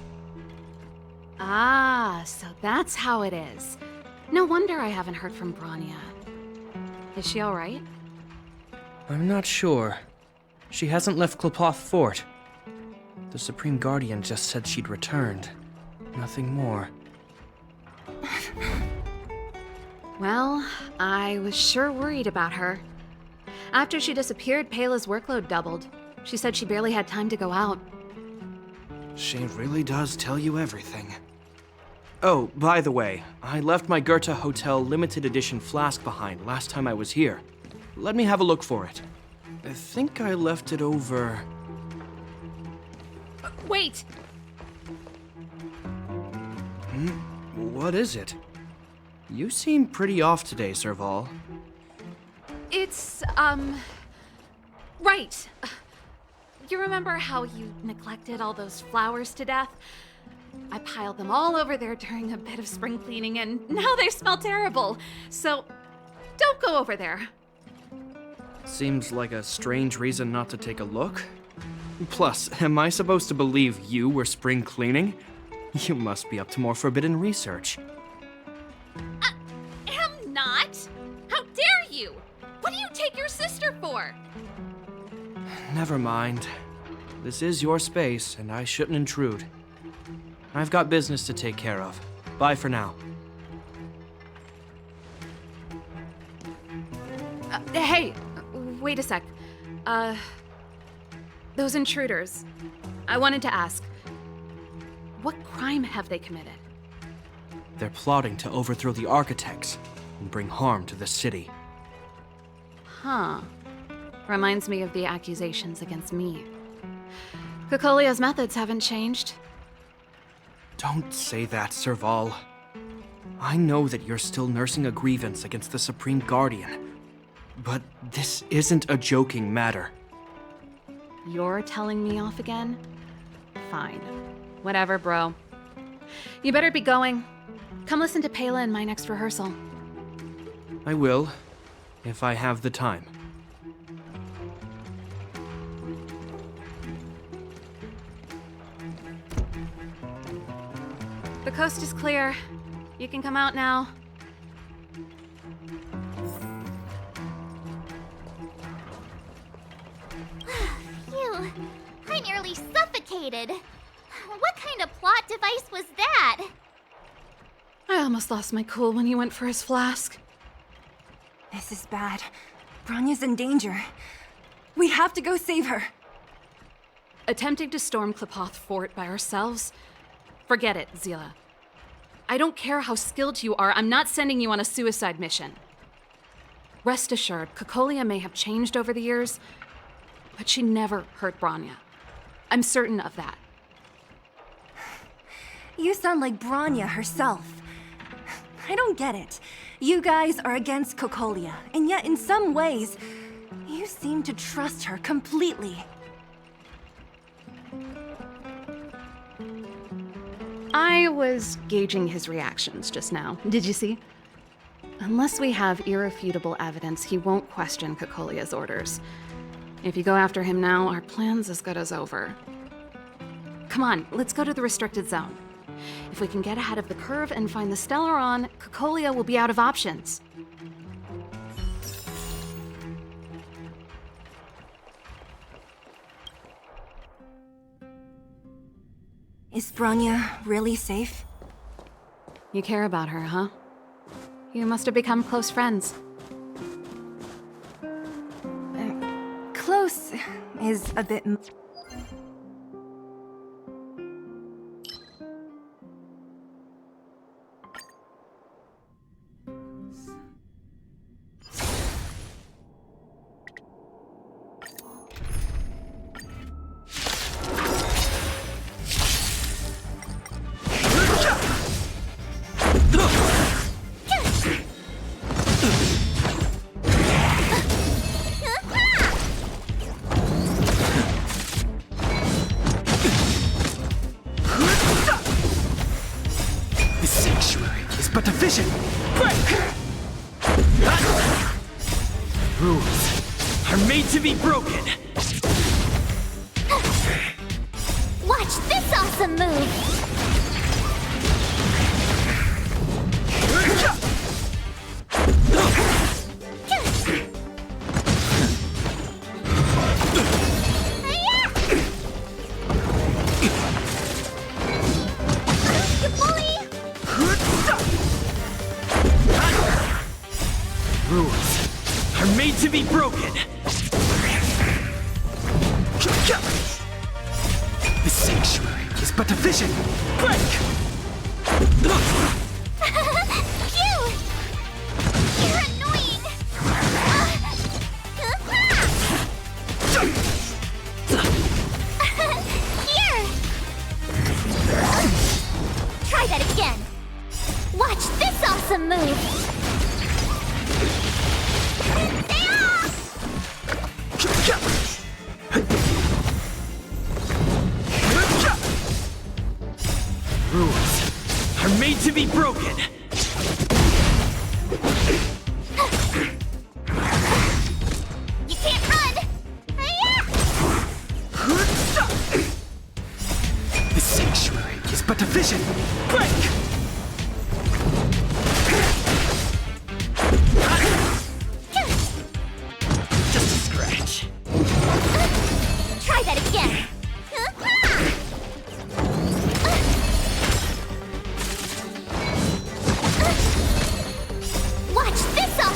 Ah, so that's how it is. No wonder I haven't heard from Bronya. Is she all right? I'm not sure. She hasn't left Klepoth Fort. The Supreme Guardian just said she'd returned. Nothing more. Well, I was sure worried about her. After she disappeared, Pela's workload doubled. She said she barely had time to go out. She really does tell you everything. Oh, by the way, I left my Goethe Hotel limited edition flask behind last time I was here. Let me have a look for it. I think I left it over... Wait! What is it? You seem pretty off today, Serval. It's, right. You remember how you neglected all those flowers to death? I piled them all over there during a bit of spring cleaning, and now they smell terrible. So, don't go over there. Seems like a strange reason not to take a look. Plus, am I supposed to believe you were spring cleaning? You must be up to more forbidden research. Am not! How dare you! What do you take your sister for? Never mind. This is your space, and I shouldn't intrude. I've got business to take care of. Bye for now. Hey! Wait a sec. Those intruders. I wanted to ask, what crime have they committed? They're plotting to overthrow the architects and bring harm to the city. Huh. Reminds me of the accusations against me. Kokolia's methods haven't changed. Don't say that, Serval. I know that you're still nursing a grievance against the Supreme Guardian, but this isn't a joking matter. You're telling me off again? Fine. Whatever, bro. You better be going. Come listen to Pela in my next rehearsal. I will, if I have the time. The coast is clear. You can come out now. Phew, I nearly suffocated. What kind of plot device was that? I almost lost my cool when he went for his flask. This is bad. Bronya's in danger. We have to go save her. Attempting to storm Klipoth Fort by ourselves? Forget it, Zila. I don't care how skilled you are, I'm not sending you on a suicide mission. Rest assured, Kokolia may have changed over the years, but she never hurt Bronya. I'm certain of that. You sound like Bronya herself. I don't get it. You guys are against Kokolia, and yet in some ways, you seem to trust her completely. I was gauging his reactions just now. Did you see? Unless we have irrefutable evidence, he won't question Kokolia's orders. If you go after him now, our plan's as good as over. Come on, let's go to the restricted zone. If we can get ahead of the curve and find the Stellaron, Kokolia will be out of options. Is Bronya really safe? You care about her, huh? You must have become close friends. Close is a bit... But the vision! Rules are made to be broken! Watch this awesome move! Rules are made to be broken! The sanctuary is but a vision! Break! Phew! You're annoying! Here! Try that again! Watch this awesome move! Rules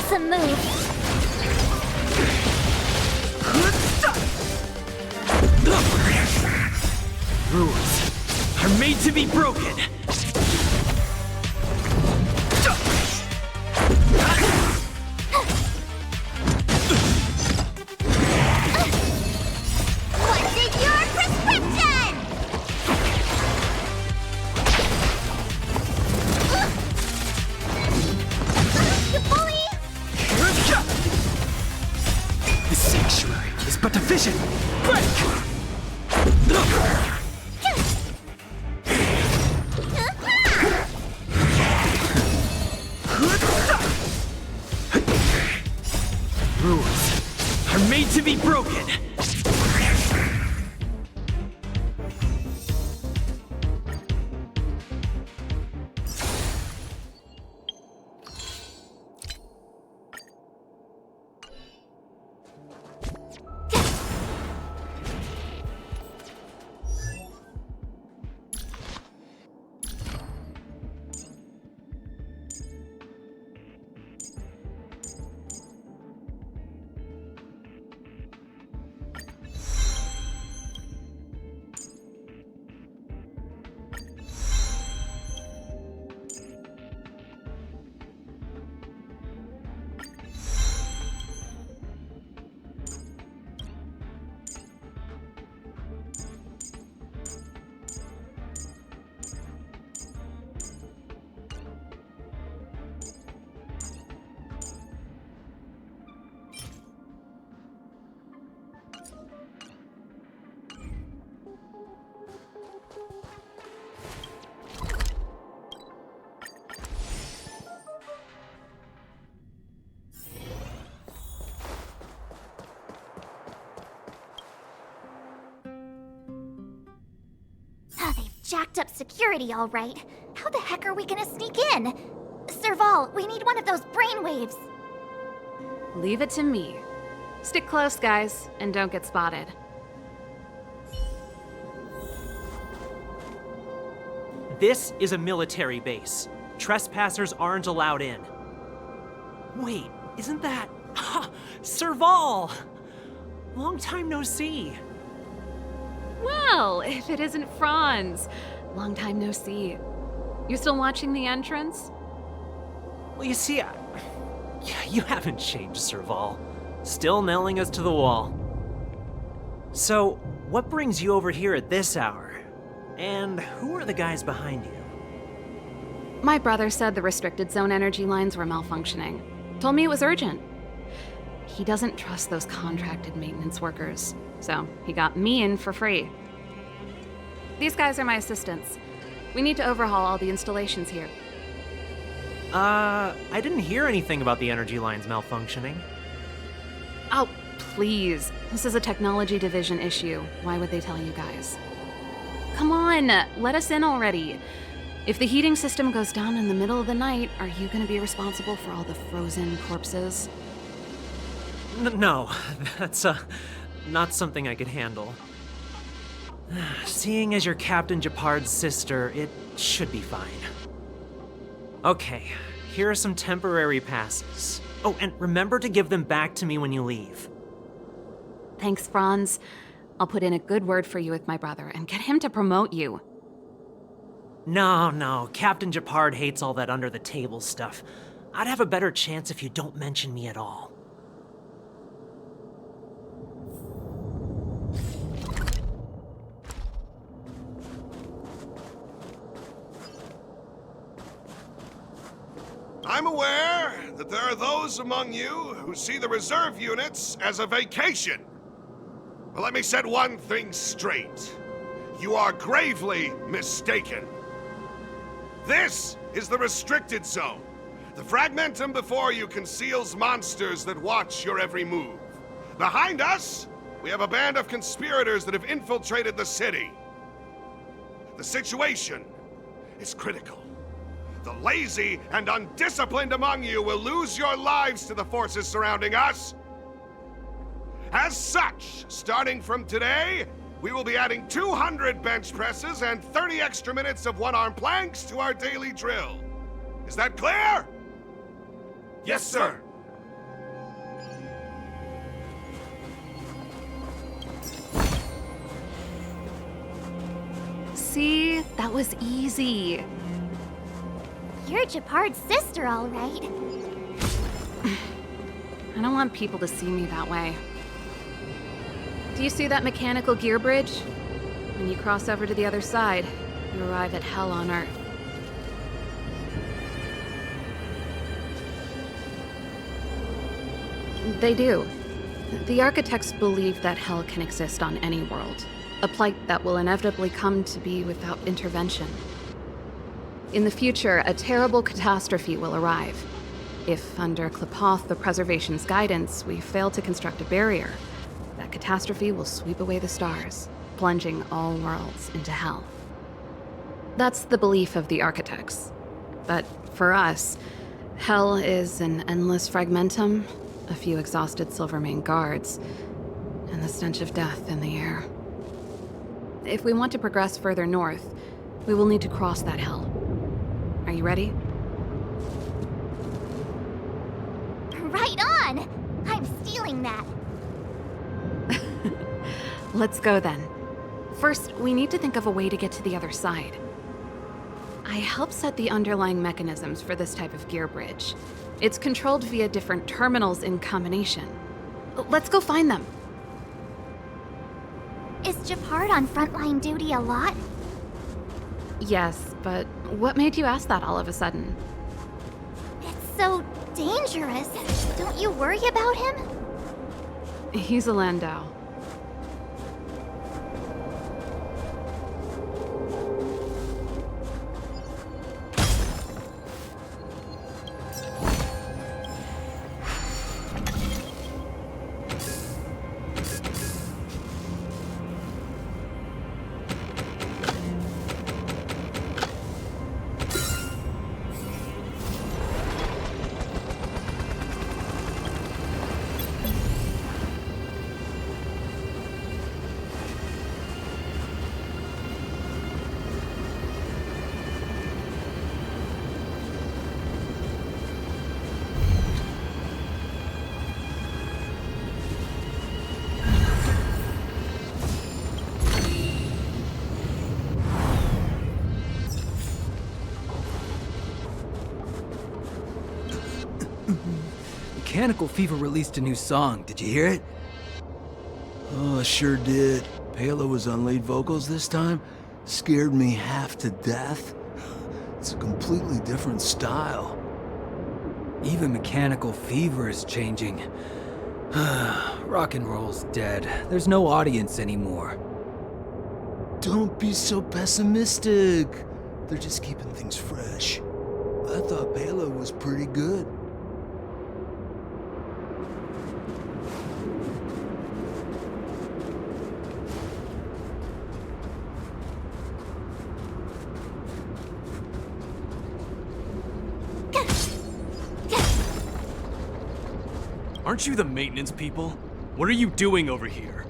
Awesome move! Rules are made to be broken. What's in your prescription? You bully! The sanctuary is but a vision. Break! Rules are made to be broken. Jacked up security, all right. How the heck are we gonna sneak in? Serval, we need one of those brainwaves. Leave it to me. Stick close, guys, and don't get spotted. This is a military base. Trespassers aren't allowed in. Wait, isn't that... Serval! Long time no see. Well, if it isn't Franz. Long time no see. You still watching the entrance? Well, you see, you haven't changed, Serval. Still nailing us to the wall. So, what brings you over here at this hour? And who are the guys behind you? My brother said the restricted zone energy lines were malfunctioning. Told me it was urgent. He doesn't trust those contracted maintenance workers, so he got me in for free. These guys are my assistants. We need to overhaul all the installations here. I didn't hear anything about the energy lines malfunctioning. Oh, please. This is a technology division issue. Why would they tell you guys? Come on, let us in already. If the heating system goes down in the middle of the night, are you gonna be responsible for all the frozen corpses? No, that's not something I could handle. Seeing as you're Captain Japard's sister, it should be fine. Okay, here are some temporary passes. Oh, and remember to give them back to me when you leave. Thanks, Franz. I'll put in a good word for you with my brother and get him to promote you. No, Captain Japard hates all that under-the-table stuff. I'd have a better chance if you don't mention me at all. I'm aware that there are those among you who see the reserve units as a vacation. But let me set one thing straight. You are gravely mistaken. This is the restricted zone. The fragmentum before you conceals monsters that watch your every move. Behind us, we have a band of conspirators that have infiltrated the city. The situation is critical. The lazy and undisciplined among you will lose your lives to the forces surrounding us. As such, starting from today, we will be adding 200 bench presses and 30 extra minutes of one-arm planks to our daily drill. Is that clear? Yes, sir. was easy. You're Japard's sister, all right. I don't want people to see me that way. Do you see that mechanical gear bridge? When you cross over to the other side, you arrive at Hell on Earth. They do. The architects believe that Hell can exist on any world, a plight that will inevitably come to be without intervention. In the future, a terrible catastrophe will arrive. If, under Klapoth, the Preservation's guidance, we fail to construct a barrier, that catastrophe will sweep away the stars, plunging all worlds into Hell. That's the belief of the architects. But for us, Hell is an endless fragmentum, a few exhausted Silvermane guards, and the stench of death in the air. If we want to progress further north, we will need to cross that Hell. Are you ready? Right on! I'm stealing that. Let's go then. First, we need to think of a way to get to the other side. I helped set the underlying mechanisms for this type of gear bridge. It's controlled via different terminals in combination. Let's go find them. Is Japard on frontline duty a lot? Yes, but what made you ask that all of a sudden? It's so dangerous. Don't you worry about him? He's a Landau. Mechanical Fever released a new song. Did you hear it? Oh, sure did. Palo was on lead vocals this time. Scared me half to death. It's a completely different style. Even Mechanical Fever is changing. Rock and roll's dead. There's no audience anymore. Don't be so pessimistic. They're just keeping things fresh. I thought Palo was pretty good. Aren't you the maintenance people? What are you doing over here?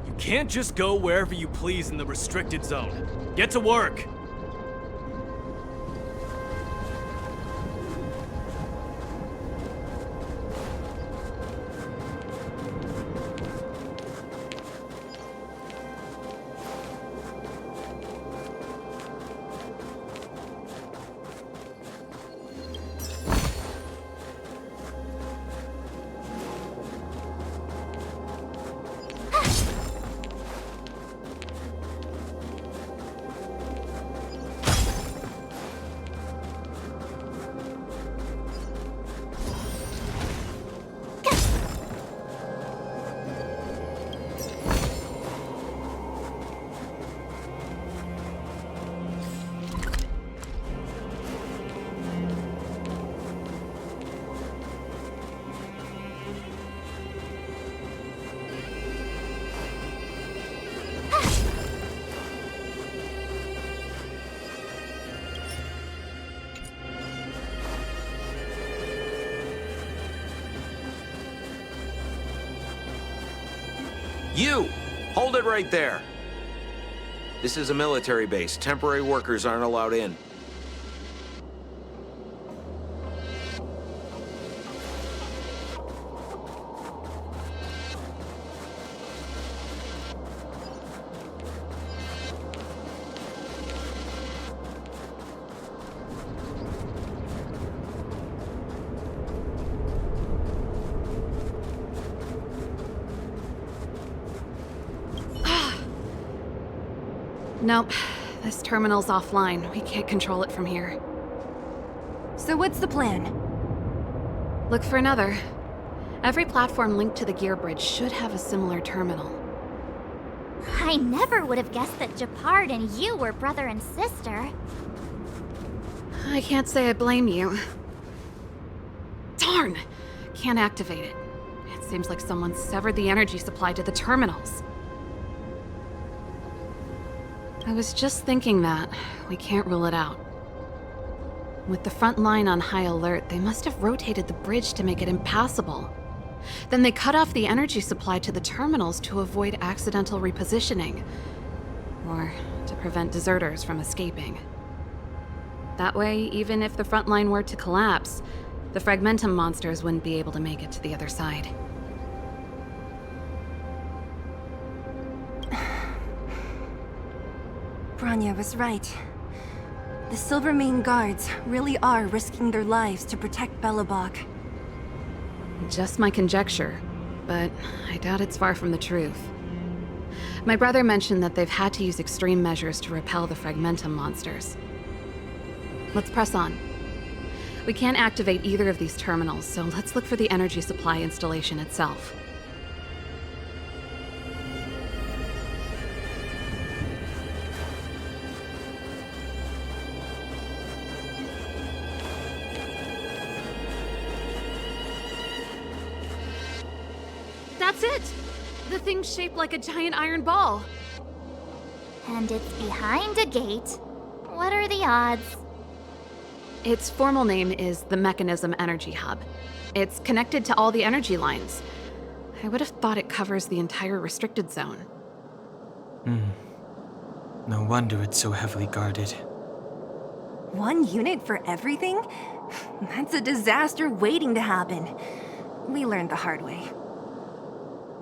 You can't just go wherever you please in the restricted zone. Get to work! You! Hold it right there! This is a military base. Temporary workers aren't allowed in. Nope. This terminal's offline. We can't control it from here. So what's the plan? Look for another. Every platform linked to the gear bridge should have a similar terminal. I never would have guessed that Japard and you were brother and sister. I can't say I blame you. Darn! Can't activate it. It seems like someone severed the energy supply to the terminals. I was just thinking that. We can't rule it out. With the front line on high alert, they must have rotated the bridge to make it impassable. Then they cut off the energy supply to the terminals to avoid accidental repositioning. Or to prevent deserters from escaping. That way, even if the front line were to collapse, the Fragmentum monsters wouldn't be able to make it to the other side. Bronya was right. The Silvermane guards really are risking their lives to protect Belobog. Just my conjecture, but I doubt it's far from the truth. My brother mentioned that they've had to use extreme measures to repel the Fragmentum monsters. Let's press on. We can't activate either of these terminals, so let's look for the energy supply installation itself. That's it! The thing's shaped like a giant iron ball. And it's behind a gate. What are the odds? Its formal name is the Mechanism Energy Hub. It's connected to all the energy lines. I would have thought it covers the entire restricted zone. No wonder it's so heavily guarded. One unit for everything? That's a disaster waiting to happen. We learned the hard way.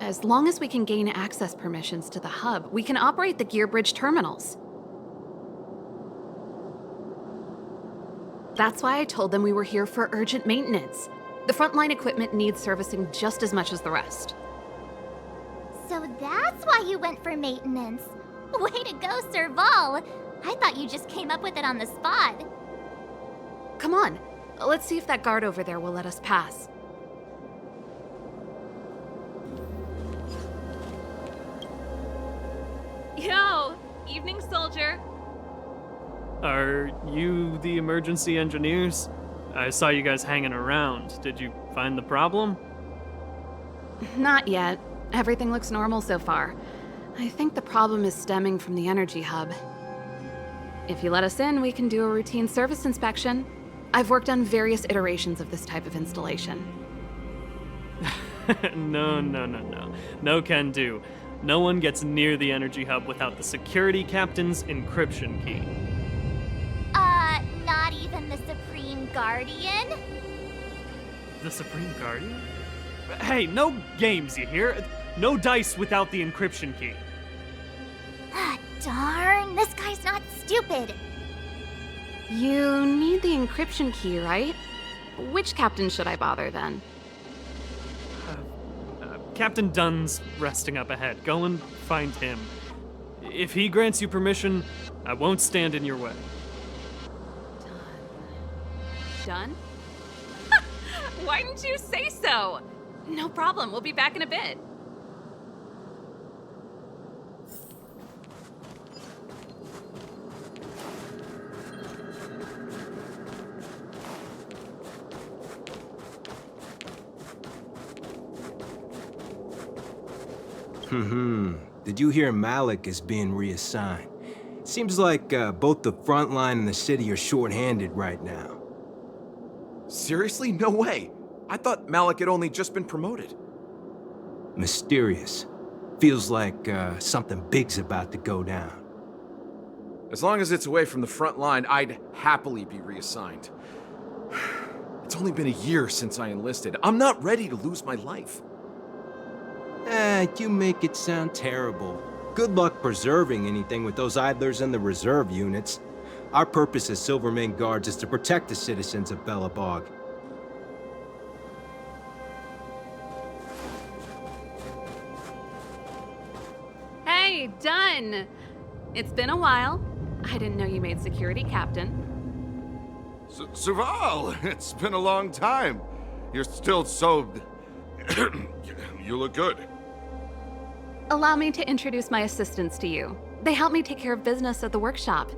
As long as we can gain access permissions to the hub, we can operate the gear bridge terminals. That's why I told them we were here for urgent maintenance. The frontline equipment needs servicing just as much as the rest. So that's why you went for maintenance. Way to go, Serval! I thought you just came up with it on the spot. Come on, let's see if that guard over there will let us pass. Yo! Evening, soldier. Are you the emergency engineers? I saw you guys hanging around. Did you find the problem? Not yet. Everything looks normal so far. I think the problem is stemming from the energy hub. If you let us in, we can do a routine service inspection. I've worked on various iterations of this type of installation. No. No can do. No one gets near the energy hub without the security captain's encryption key. Not even the Supreme Guardian? The Supreme Guardian? Hey, no games, you hear? No dice without the encryption key. Ah, darn, this guy's not stupid. You need the encryption key, right? Which captain should I bother then? Captain Dunn's resting up ahead. Go and find him. If he grants you permission, I won't stand in your way. Done? Why didn't you say so? No problem, we'll be back in a bit. Did you hear Malik is being reassigned? Seems like both the front line and the city are short-handed right now. Seriously? No way. I thought Malik had only just been promoted. Mysterious. Feels like something big's about to go down. As long as it's away from the front line, I'd happily be reassigned. It's only been a year since I enlisted. I'm not ready to lose my life. You make it sound terrible. Good luck preserving anything with those idlers and the reserve units. Our purpose as Silvermane Guards is to protect the citizens of Belobog. Hey, Dunn! It's been a while. I didn't know you made security captain. Serval, it's been a long time. You're still so... You look good. Allow me to introduce my assistants to you. They help me take care of business at the workshop.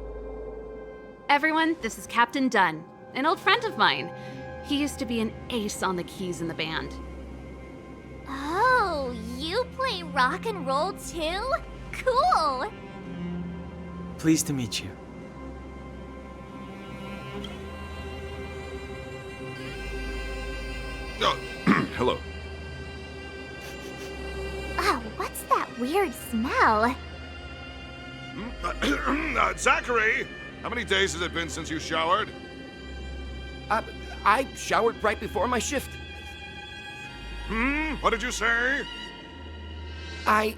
Everyone, this is Captain Dunn, an old friend of mine. He used to be an ace on the keys in the band. Oh, you play rock and roll too? Cool! Pleased to meet you. Oh, hello. Oh, what's that weird smell? Zachary! How many days has it been since you showered? I showered right before my shift. What did you say? I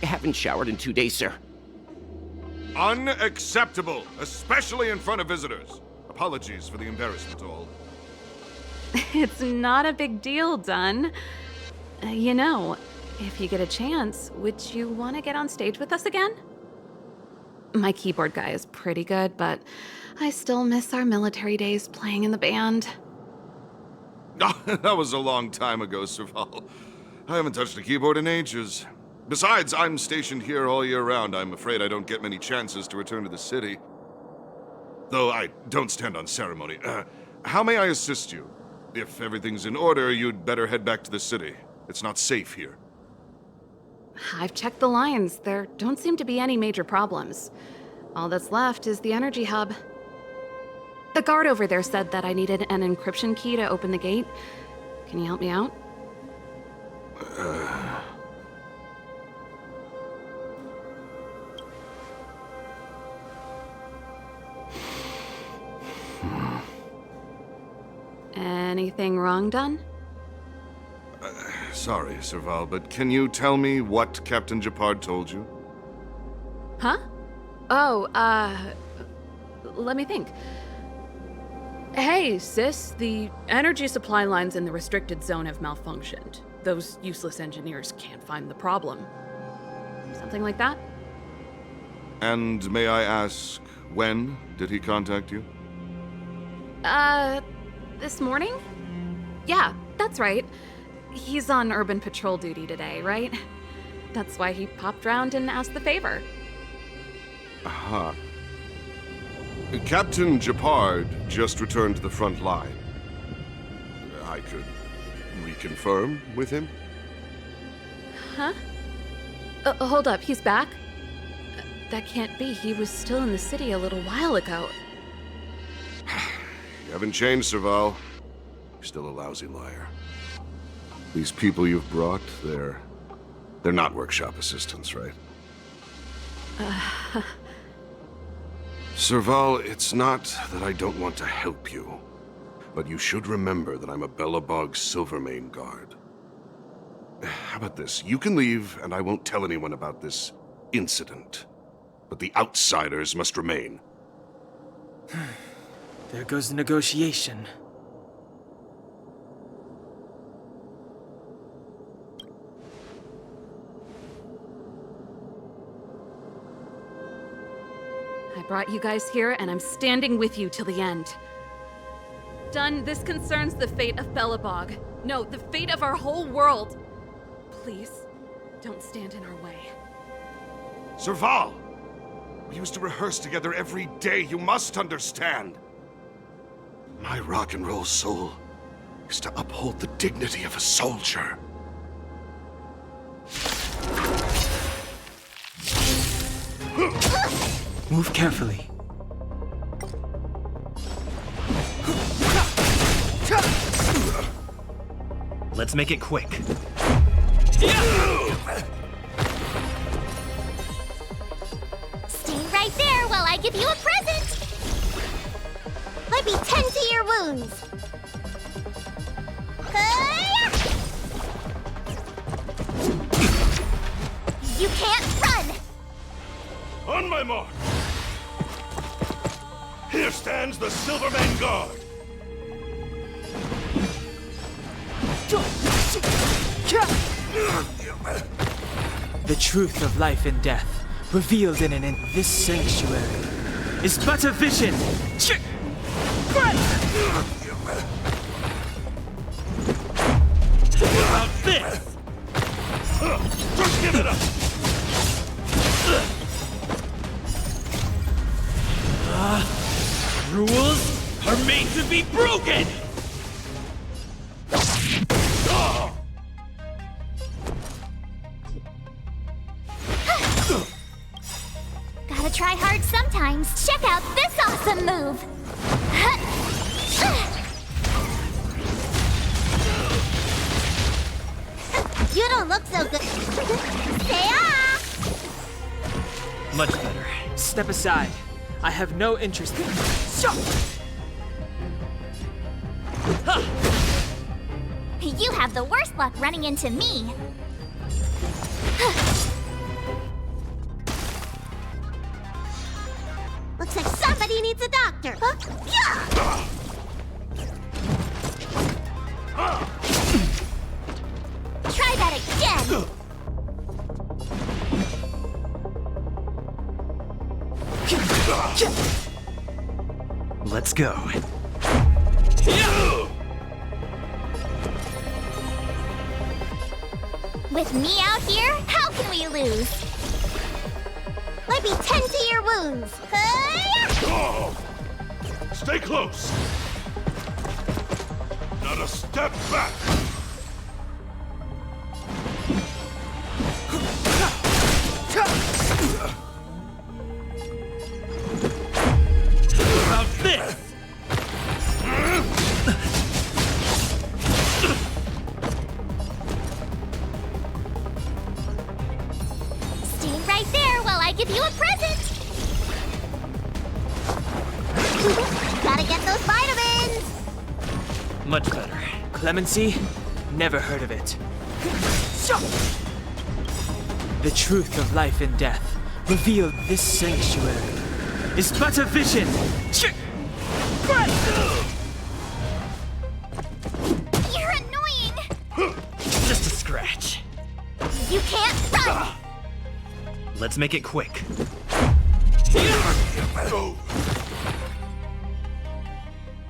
haven't showered in 2 days, sir. Unacceptable, especially in front of visitors. Apologies for the embarrassment, all. It's not a big deal, Dunn. You know, if you get a chance, would you want to get on stage with us again? My keyboard guy is pretty good, but I still miss our military days playing in the band. That was a long time ago, Serval. I haven't touched a keyboard in ages. Besides, I'm stationed here all year round. I'm afraid I don't get many chances to return to the city. Though I don't stand on ceremony. How may I assist you? If everything's in order, you'd better head back to the city. It's not safe here. I've checked the lines. There don't seem to be any major problems. All that's left is the energy hub. The guard over there said that I needed an encryption key to open the gate. Can you help me out? Anything wrong, Dunn? Sorry, Serval, but can you tell me what Captain Japard told you? Huh? Oh, let me think. Hey, sis, the energy supply lines in the restricted zone have malfunctioned. Those useless engineers can't find the problem. Something like that? And may I ask, when did he contact you? This morning? Yeah, that's right. He's on urban patrol duty today, right? That's why he popped round and asked the favor. Aha. Captain Japard just returned to the front line. I could reconfirm with him? Huh? Hold up, he's back? That can't be. He was still in the city a little while ago. You haven't changed, Serval. You're still a lousy liar. These people you've brought, they're not workshop assistants, right? Serval, it's not that I don't want to help you, but you should remember that I'm a Belobog Silvermane guard. How about this? You can leave, and I won't tell anyone about this incident. But the outsiders must remain. There goes the negotiation. I brought you guys here, and I'm standing with you till the end. Dunn, this concerns the fate of Belobog. No, the fate of our whole world. Please, don't stand in our way. Serval! We used to rehearse together every day, you must understand. My rock and roll soul is to uphold the dignity of a soldier. Move carefully. Let's make it quick. Stay right there while I give you a present! Let me tend to your wounds! Hi-ya! You can't run! On my mark! Here stands the Silvermane Guard! The truth of life and death revealed in this sanctuary is but a vision. About this! Just give it up! Rules are made to be broken! Gotta try hard sometimes. Check out this awesome move! You don't look so good. Say ah! Much better. Step aside. I have no interest in. You have the worst luck running into me. Looks like somebody needs a doctor. Yeah! Try that again. Let's go. With me out here, how can we lose? Let me tend to your wounds. Oh. Stay close. Not a step back. About this! Stay right there while I give you a present. Gotta get those vitamins. Much better. Clemency? Never heard of it. The truth of life and death, revealed this sanctuary, is but a vision. You're annoying. Just a scratch. You can't run. Let's make it quick.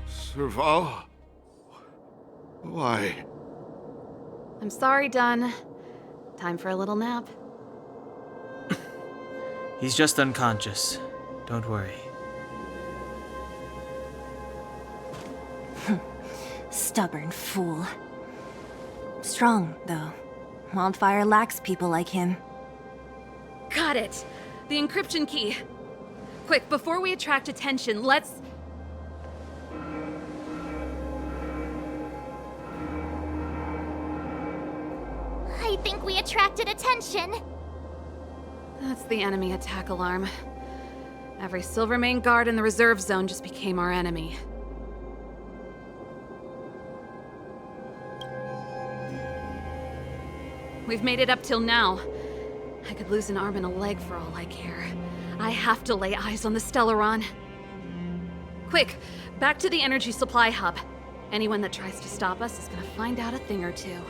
Serval? Why? I'm sorry, Dunn. Time for a little nap. He's just unconscious. Don't worry. Stubborn fool. Strong, though. Wildfire lacks people like him. Got it! The encryption key. Quick, before we attract attention, let's... I think we attracted attention. That's the enemy attack alarm. Every Silvermane guard in the reserve zone just became our enemy. We've made it up till now. I could lose an arm and a leg for all I care. I have to lay eyes on the Stellaron. Quick, back to the energy supply hub. Anyone that tries to stop us is gonna find out a thing or two.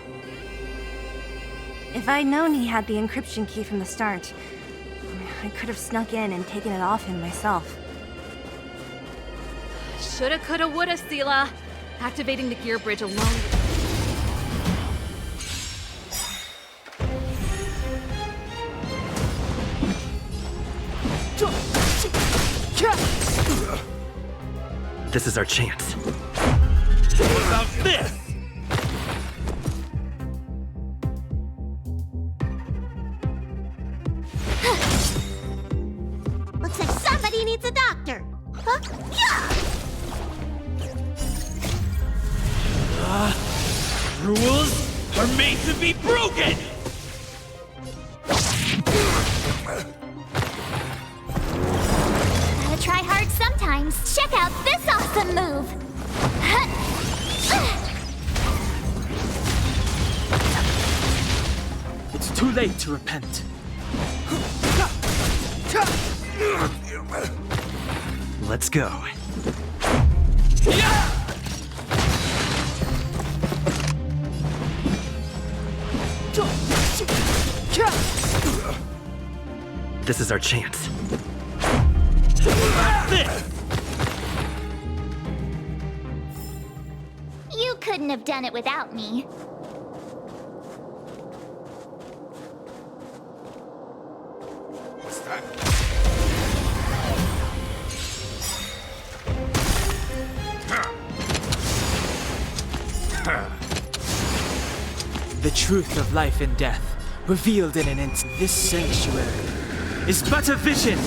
If I'd known he had the encryption key from the start, I could have snuck in and taken it off him myself. Shoulda, coulda, woulda, Sela. Activating the gear bridge alone. This is our chance. About this! Looks like somebody needs a doctor. Huh? Yeah! Rules are made to be broken! Gotta try hard sometimes. Check out this awesome move. It's too late to repent. Let's go. This is our chance. You couldn't have done it without me. What's that? The truth of life and death, revealed in an instant. This sanctuary is but a vision.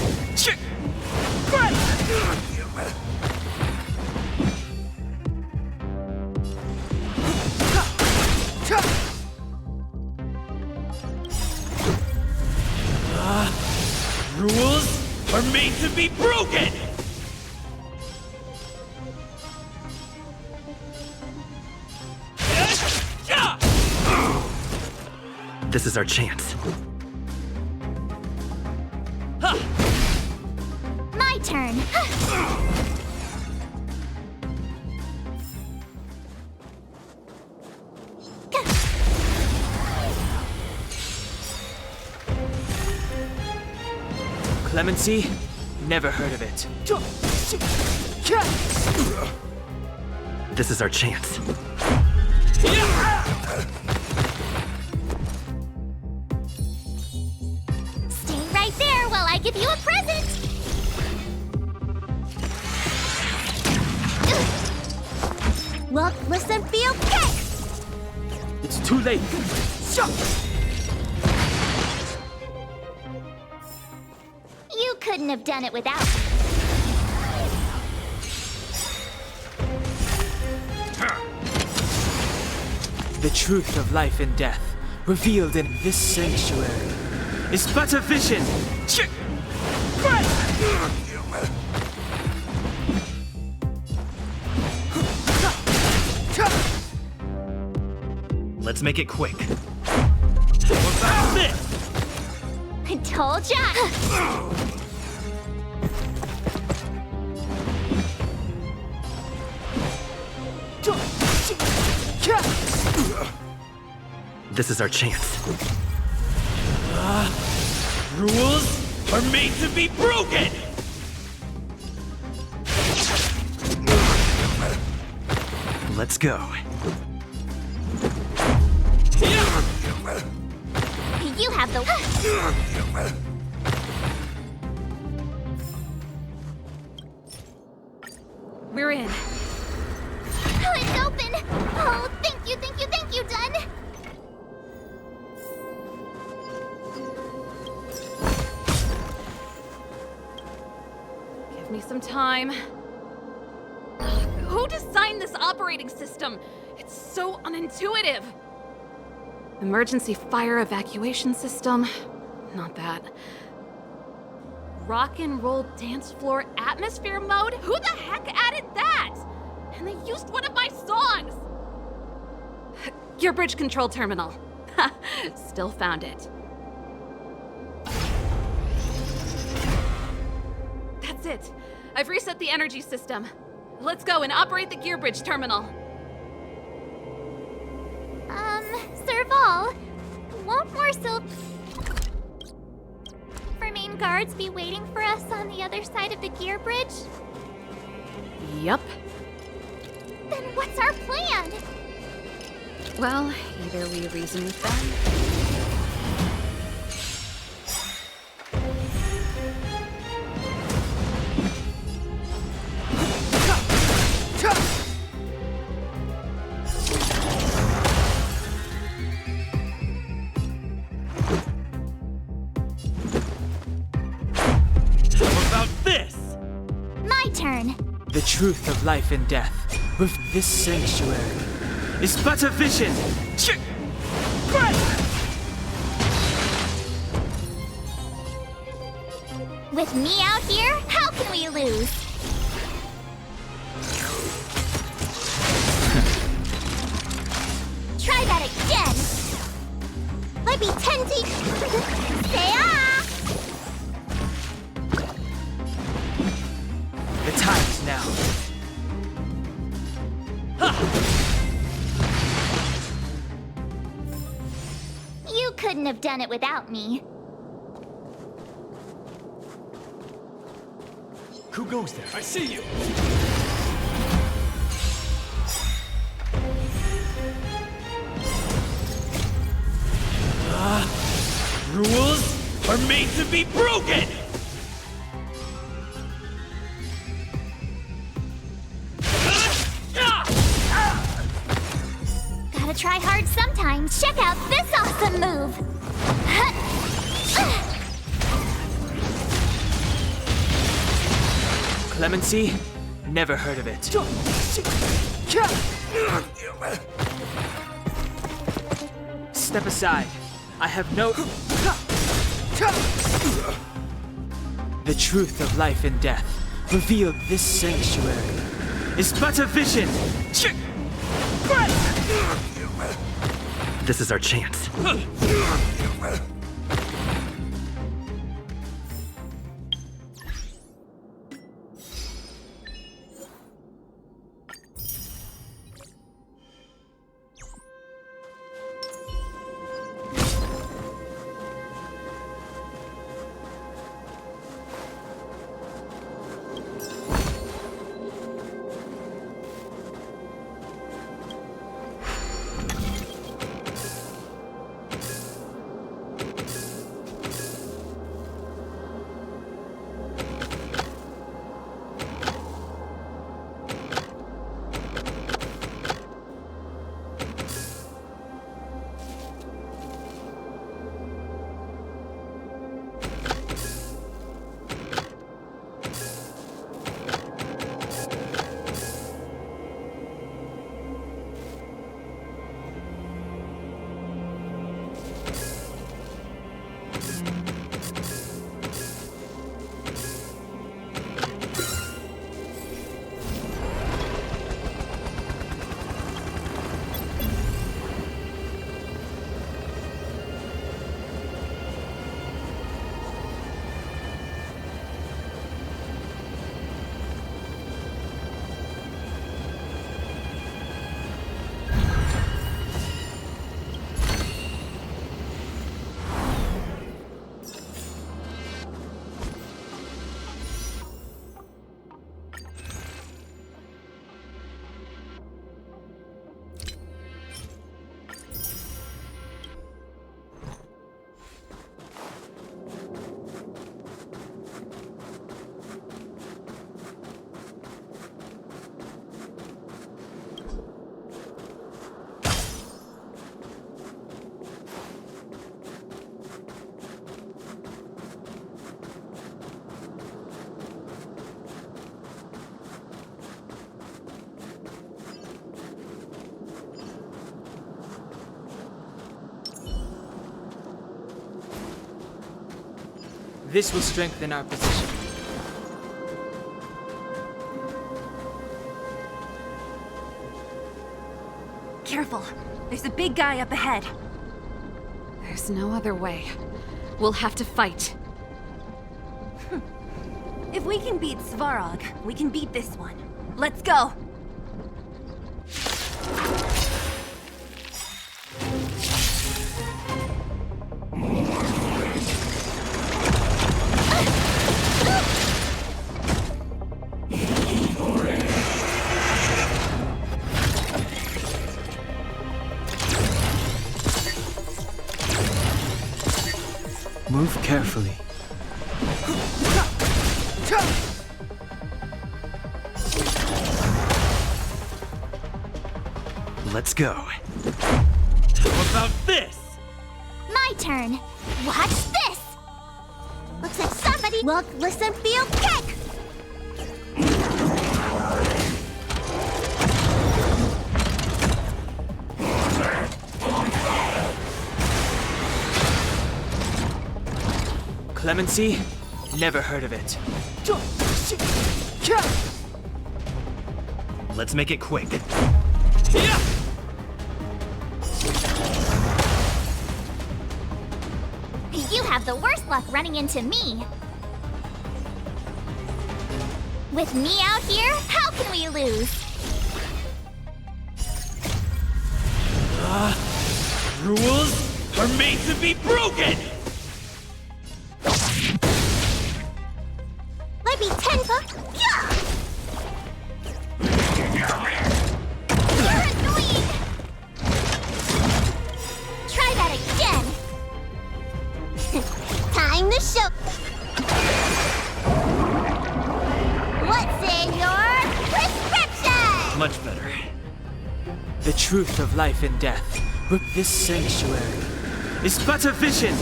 Rules are made to be broken! This is our chance. My turn. Clemency? Never heard of it. This is our chance. Stay right there while I give you a present. Look, listen, feel, kick! It's too late. You couldn't have done it without me. The truth of life and death, revealed in this sanctuary, is but a vision. Let's make it quick. I told ya! This is our chance. Rules are made to be broken! Let's go. You have the... We're in. Oh, it's open! Oh, thank you, thank you, thank you, Dun! Give me some time. Who designed this operating system? It's so unintuitive. Emergency fire evacuation system? Not that. Rock and roll dance floor atmosphere mode? Who the heck added that? And they used one of my songs! Gear bridge control terminal. Still found it. That's it. I've reset the energy system. Let's go and operate the gear bridge terminal. Serval, won't more Silvermane guards be waiting for us on the other side of the gear bridge? Yup. Then what's our plan? Well, either we reason with them. The truth of life and death, with this sanctuary, is but a vision. With me out here, how can we lose? Try that again. Let me tempting. Say ah! The time is now. You couldn't have done it without me. Who goes there? I see you! Rules are made to be broken! Gotta try hard sometimes. Check out this awesome move! Clemency? Never heard of it. Step aside. I have no... The truth of life and death, revealed this sanctuary, is but a vision! This is our chance. This will strengthen our position. Careful. There's a big guy up ahead. There's no other way. We'll have to fight. If we can beat Svarog, we can beat this one. Let's go! Move carefully. Let's go. How about this? My turn. Watch this! Looks like somebody... Look, listen, feel, kick! Clemency? Never heard of it. Let's make it quick. You have the worst luck running into me. With me out here, how can we lose? Rules are made to be broken! Let me 10 bucks. The truth of life and death. This sanctuary is but a vision.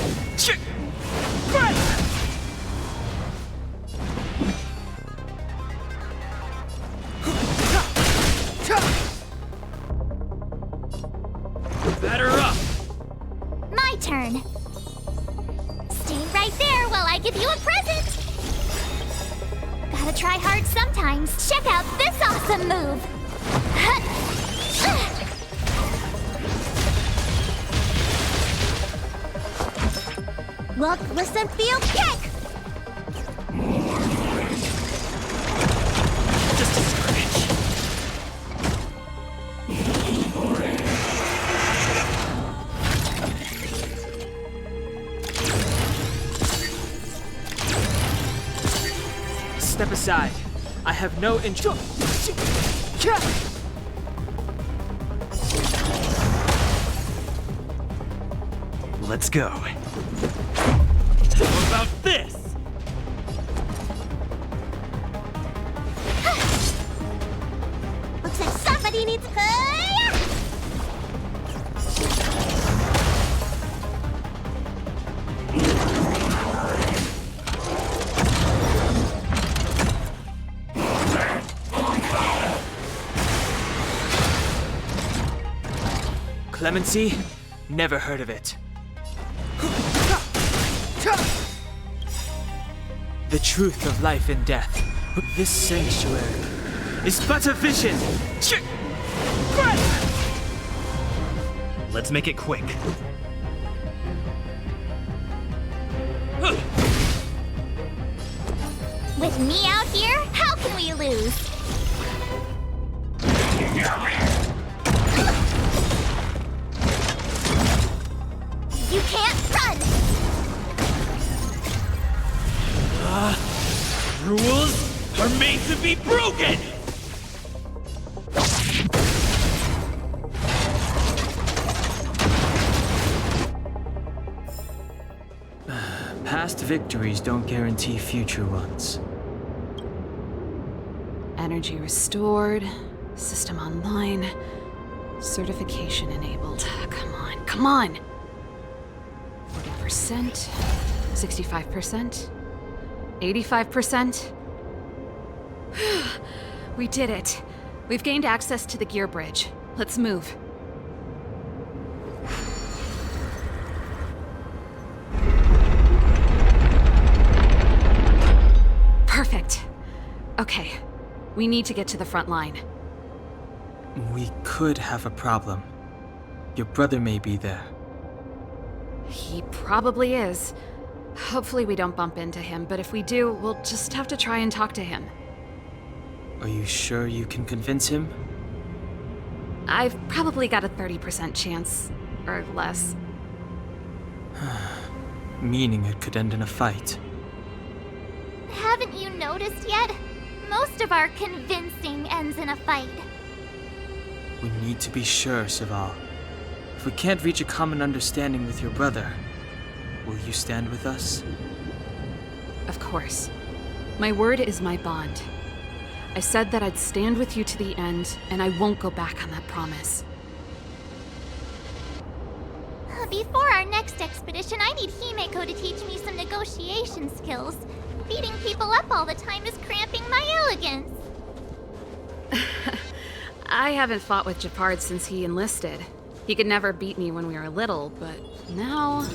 Batter up! My turn. Stay right there while I give you a present. Gotta try hard sometimes. Check out this awesome move. Look, listen, feel, kick! Just a scratch. Step aside. I have no interest. Let's go. How about this? Looks like somebody needs a Clemency? Never heard of it. The truth of life and death. This sanctuary is but a vision. Let's make it quick. With me out here, how can we lose? You can't run! Rules are made to be broken! Past victories don't guarantee future ones. Energy restored, system online, certification enabled. Come on, come on! 40%, 65%, 85%. We did it. We've gained access to the gear bridge. Let's move. Perfect. Okay, we need to get to the front line. We could have a problem. Your brother may be there. He probably is. Hopefully we don't bump into him, but if we do, we'll just have to try and talk to him. Are you sure you can convince him? I've probably got a 30% chance, or less. Meaning it could end in a fight. Haven't you noticed yet? Most of our convincing ends in a fight. We need to be sure, Saval. If we can't reach a common understanding with your brother, will you stand with us? Of course. My word is my bond. I said that I'd stand with you to the end, and I won't go back on that promise. Before our next expedition, I need Himeko to teach me some negotiation skills. Beating people up all the time is cramping my elegance. I haven't fought with Japard since he enlisted. He could never beat me when we were little, but now...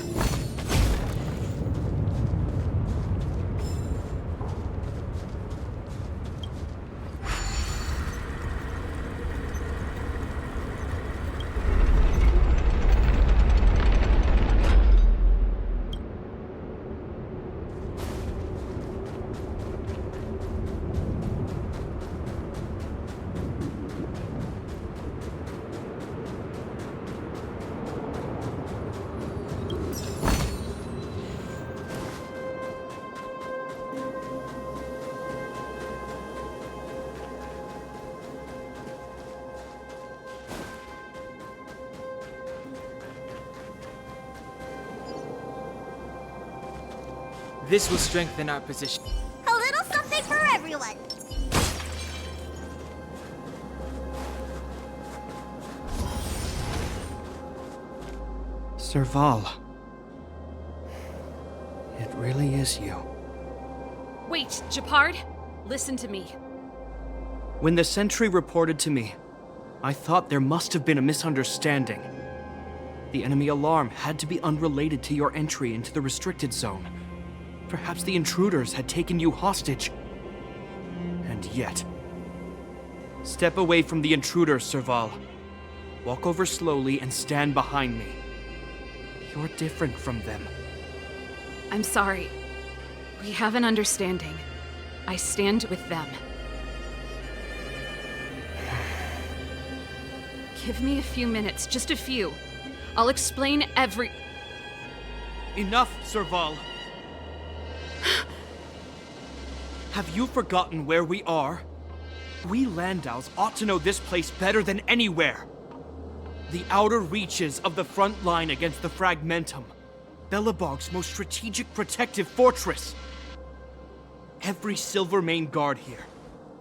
This will strengthen our position. A little something for everyone. Serval. It really is you. Wait, Japard, listen to me. When the sentry reported to me, I thought there must have been a misunderstanding. The enemy alarm had to be unrelated to your entry into the restricted zone. Perhaps the intruders had taken you hostage. And yet... Step away from the intruders, Serval. Walk over slowly and stand behind me. You're different from them. I'm sorry. We have an understanding. I stand with them. Give me a few minutes, just a few. I'll explain every... Enough, Serval. Have you forgotten where we are? We Landaus ought to know this place better than anywhere. The outer reaches of the front line against the Fragmentum. Belobog's most strategic protective fortress. Every Silvermane guard here,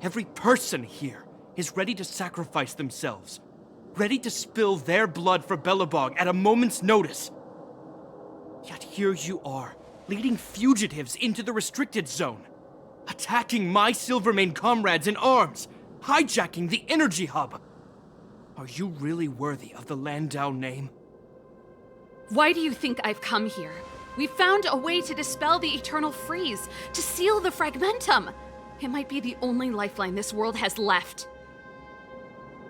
every person here, is ready to sacrifice themselves. Ready to spill their blood for Belobog at a moment's notice. Yet here you are, leading fugitives into the restricted zone. Attacking my Silvermane comrades in arms. Hijacking the energy hub. Are you really worthy of the Landau name? Why do you think I've come here? We found a way to dispel the eternal freeze, to seal the Fragmentum. It might be the only lifeline this world has left.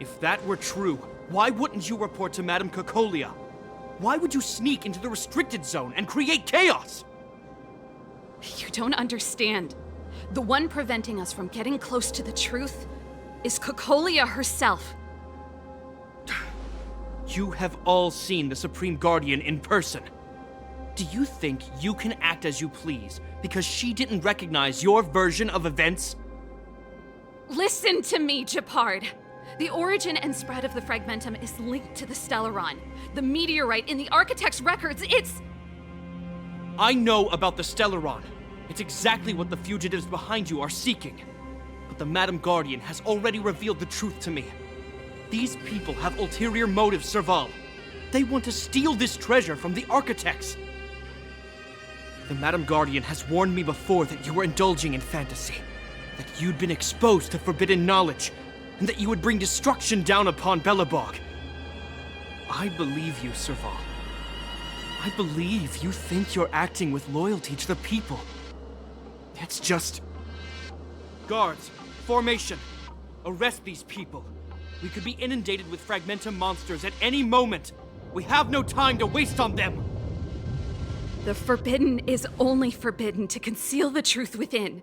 If that were true, why wouldn't you report to Madame Cocolia? Why would you sneak into the restricted zone and create chaos? You don't understand. The one preventing us from getting close to the truth is Cocolia herself. You have all seen the Supreme Guardian in person. Do you think you can act as you please because she didn't recognize your version of events? Listen to me, Japard. The origin and spread of the Fragmentum is linked to the Stellaron. The meteorite in the Architect's records, it's... I know about the Stellaron. It's exactly what the fugitives behind you are seeking. But the Madam Guardian has already revealed the truth to me. These people have ulterior motives, Serval. They want to steal this treasure from the Architects. The Madam Guardian has warned me before that you were indulging in fantasy. That you'd been exposed to forbidden knowledge. And that you would bring destruction down upon Belobog. I believe you, Serval. I believe you think you're acting with loyalty to the people. It's just... Guards, formation. Arrest these people. We could be inundated with Fragmentum monsters at any moment. We have no time to waste on them. The forbidden is only forbidden to conceal the truth within.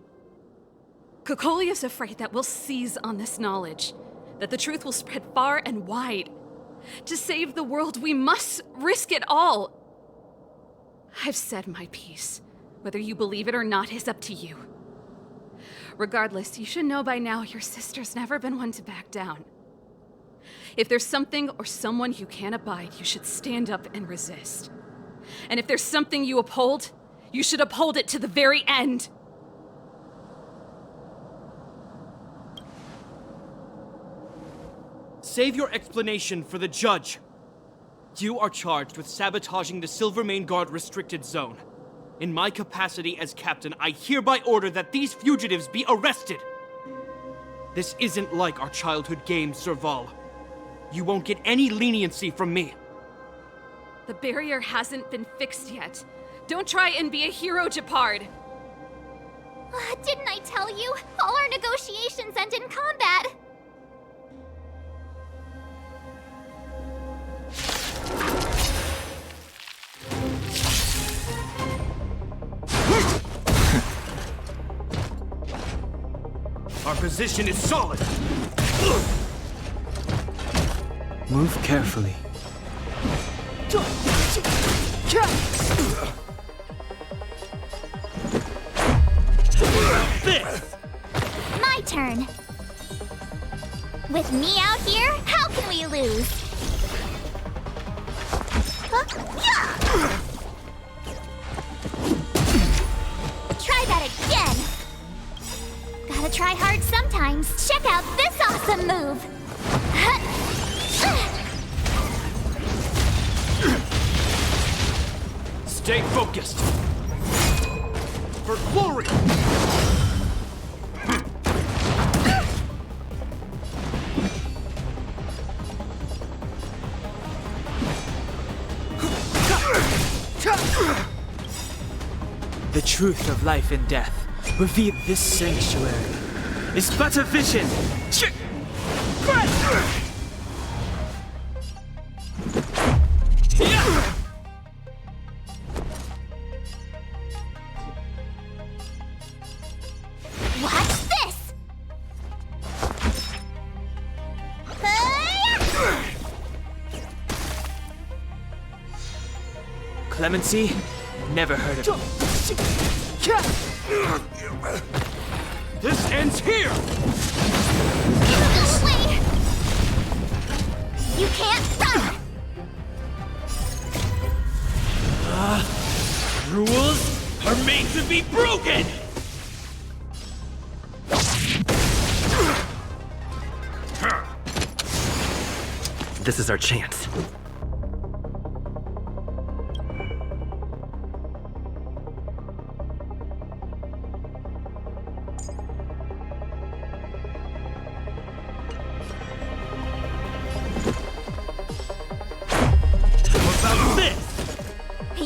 Cocolia's afraid that we'll seize on this knowledge, that the truth will spread far and wide. To save the world, we must risk it all. I've said my piece. Whether you believe it or not is up to you. Regardless, you should know by now your sister's never been one to back down. If there's something or someone you can't abide, you should stand up and resist. And if there's something you uphold, you should uphold it to the very end. Save your explanation for the judge. You are charged with sabotaging the Silvermane Guard restricted zone. In my capacity as captain, I hereby order that these fugitives be arrested. This isn't like our childhood games, Serval. You won't get any leniency from me. The barrier hasn't been fixed yet. Don't try and be a hero, Japard. Didn't I tell you? All our negotiations end in combat. Our position is solid. Move carefully. This! My turn. With me out here, how can we lose? Try that again. Gotta try hard sometimes. Check out this awesome move. Stay focused! For glory! The truth of life and death revealed this sanctuary is but a vision. Watch this! Clemency? Never heard of it. This ends here! Go away! You can't run! Rules are made to be broken! This is our chance.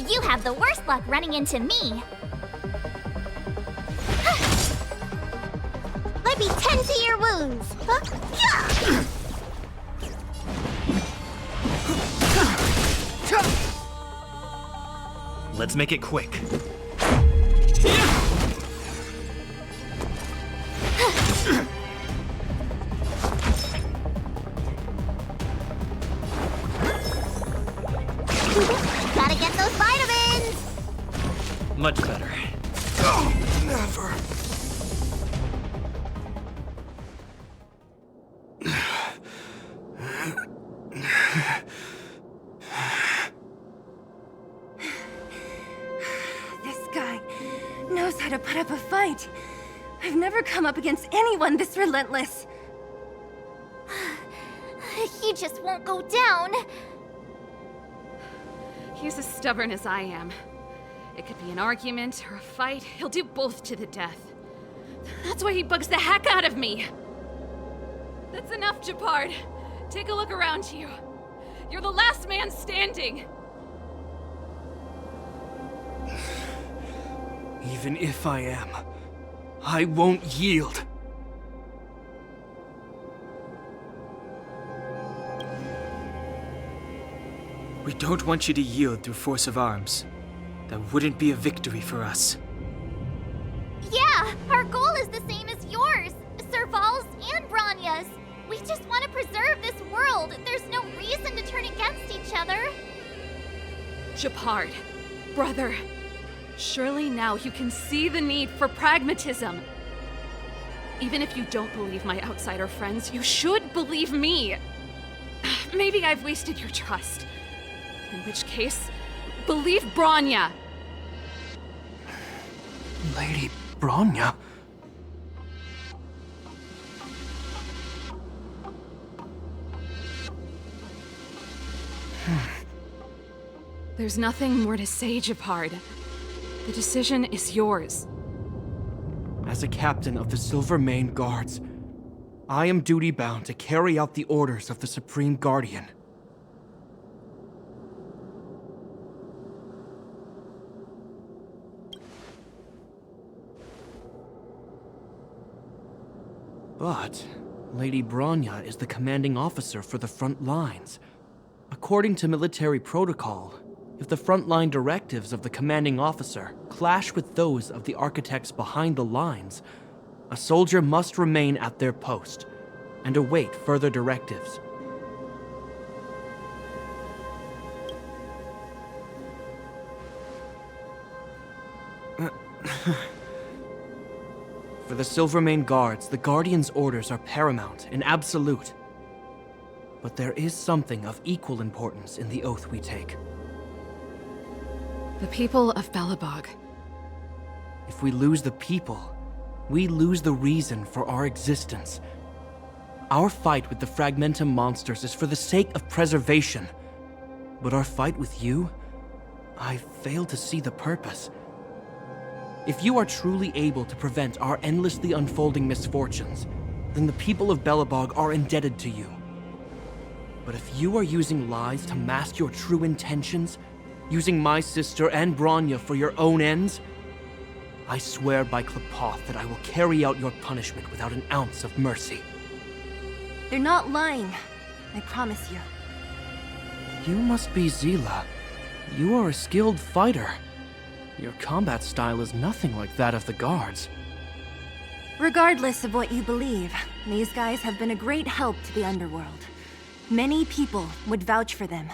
You have the worst luck running into me. Let me tend to your wounds. Let's make it quick. Gotta get those vitamins! Much better. Never. This guy knows how to put up a fight. I've never come up against anyone this relentless. He just won't go down. He's as stubborn as I am. It could be an argument or a fight. He'll do both to the death. That's why he bugs the heck out of me. That's enough, Japard. Take a look around you. You're the last man standing. Even if I am, I won't yield. We don't want you to yield through force of arms. That wouldn't be a victory for us. Yeah, our goal is the same as yours, Serval's and Branya's. We just want to preserve this world. There's no reason to turn against each other. Japard, brother, surely now you can see the need for pragmatism. Even if you don't believe my outsider friends, you should believe me. Maybe I've wasted your trust. In which case, believe Branya. Lady Branya? There's nothing more to say, Japard. The decision is yours. As a captain of the Silvermane Guards, I am duty-bound to carry out the orders of the Supreme Guardian. But Lady Branya is the commanding officer for the front lines. According to military protocol, if the frontline directives of the commanding officer clash with those of the architects behind the lines, a soldier must remain at their post and await further directives. For the Silvermane Guards, the Guardian's orders are paramount and absolute. But there is something of equal importance in the oath we take. The people of Belobog. If we lose the people, we lose the reason for our existence. Our fight with the Fragmentum monsters is for the sake of preservation. But our fight with you I fail to see the purpose. If you are truly able to prevent our endlessly unfolding misfortunes, then the people of Belobog are indebted to you. But if you are using lies to mask your true intentions, using my sister and Bronya for your own ends, I swear by Klepoth that I will carry out your punishment without an ounce of mercy. They're not lying. I promise you. You must be Zila. You are a skilled fighter. Your combat style is nothing like that of the guards. Regardless of what you believe, these guys have been a great help to the underworld. Many people would vouch for them.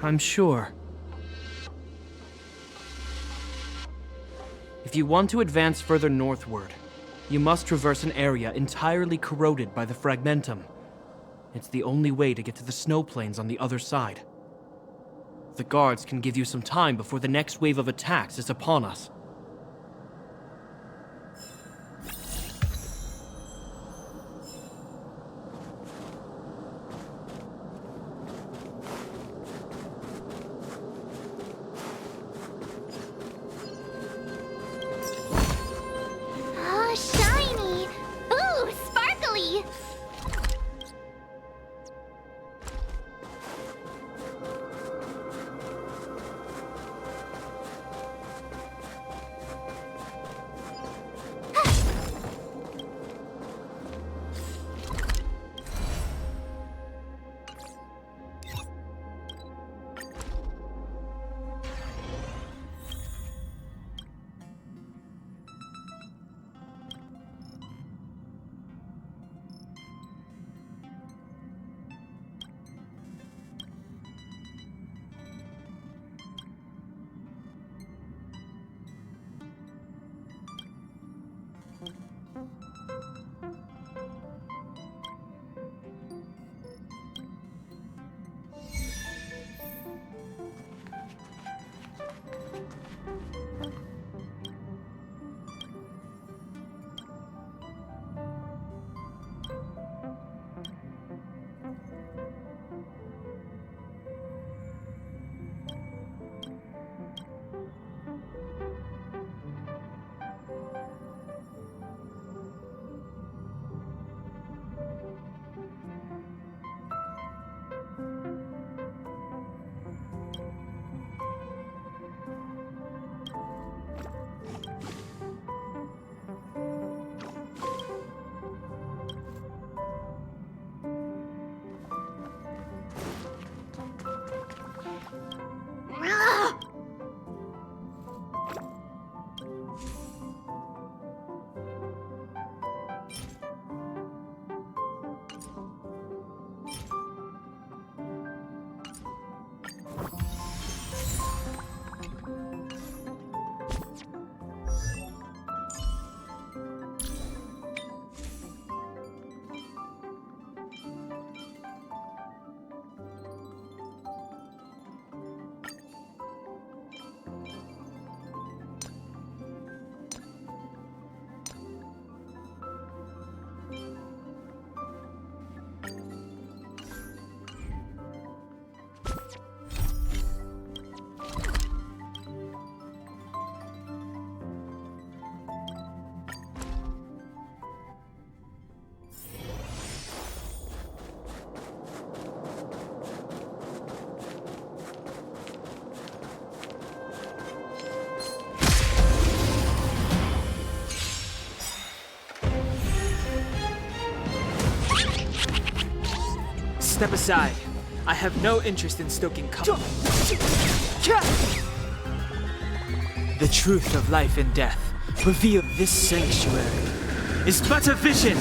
I'm sure. If you want to advance further northward, you must traverse an area entirely corroded by the Fragmentum. It's the only way to get to the snow plains on the other side. The guards can give you some time before the next wave of attacks is upon us. Ah, shiny! Ooh, sparkly! Step aside. I have no interest in stoking The truth of life and death revealed this sanctuary is but a vision.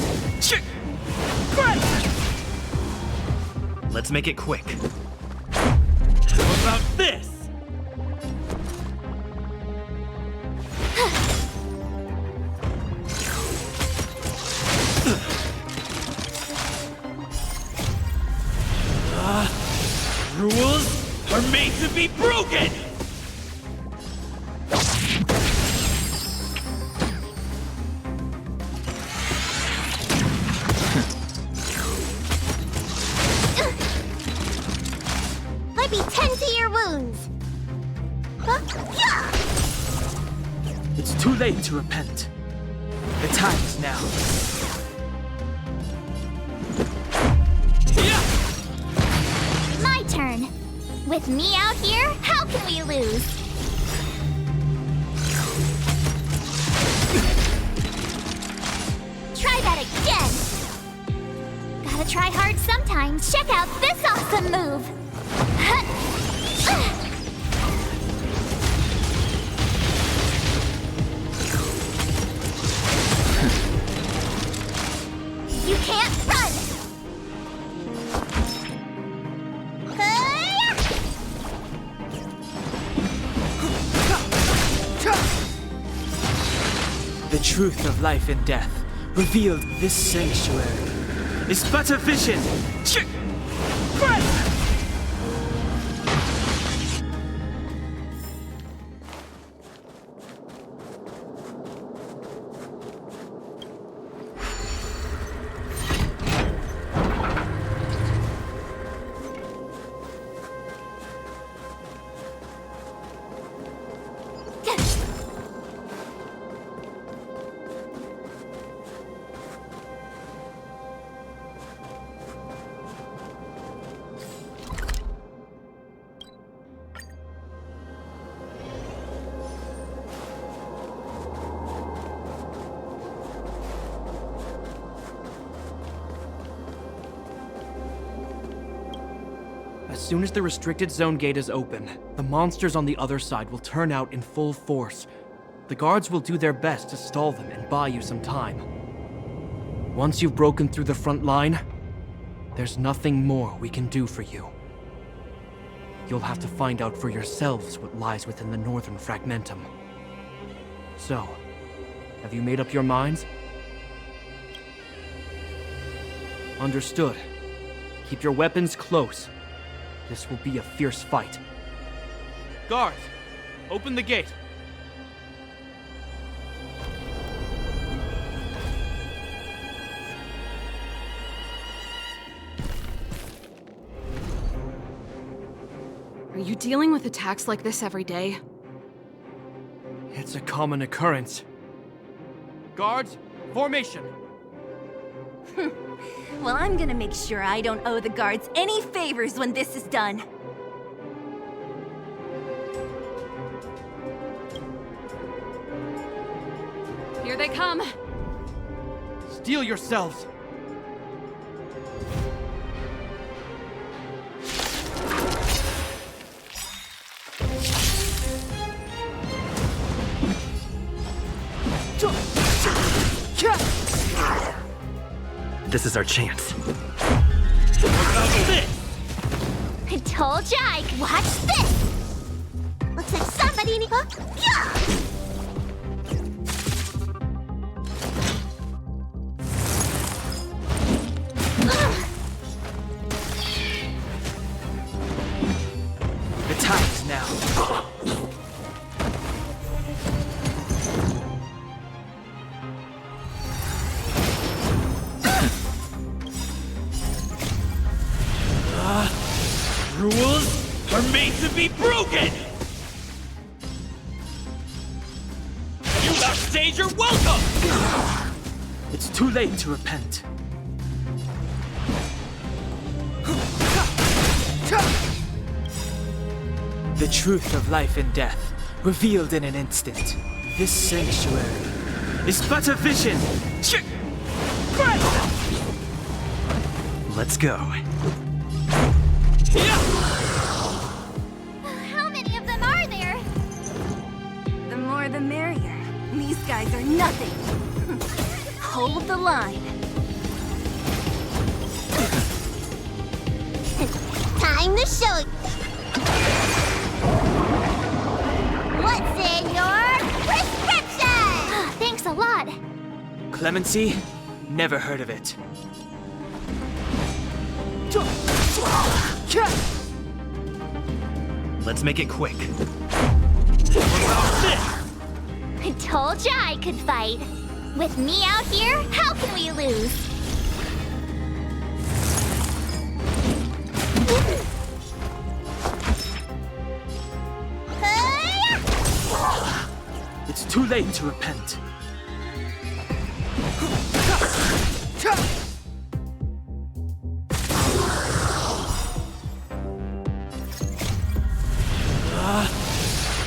Let's make it quick. How about this? Rules are made to be broken! Maybe tend to your wounds. Huh? Yeah! It's too late to repent. The time is now. My turn. With me out here, how can we lose? Try that again. Gotta try hard sometimes. Check out this awesome move. You can't run! The truth of life and death, revealed this sanctuary, is but a vision. As soon as the restricted zone gate is open, the monsters on the other side will turn out in full force. The guards will do their best to stall them and buy you some time. Once you've broken through the front line, there's nothing more we can do for you. You'll have to find out for yourselves what lies within the northern fragmentum. So, have you made up your minds? Understood. Keep your weapons close. This will be a fierce fight. Guards, open the gate. Are you dealing with attacks like this every day? It's a common occurrence. Guards, formation. Well, I'm gonna make sure I don't owe the guards any favors when this is done. Here they come. Steel yourselves. This is our chance. I told ya I could watch this! Looks like somebody need... Huh? Yeah! The time is now. Rules are made to be broken! You upstage your welcome! It's too late to repent. The truth of life and death, revealed in an instant. This sanctuary is but a vision. Let's go. How many of them are there? The more the merrier. These guys are nothing. Hold the line. Time to show it. What's in your prescription? Thanks a lot. Clemency? Never heard of it. Let's make it quick. I told ya I could fight. With me out here, how can we lose? too late to repent.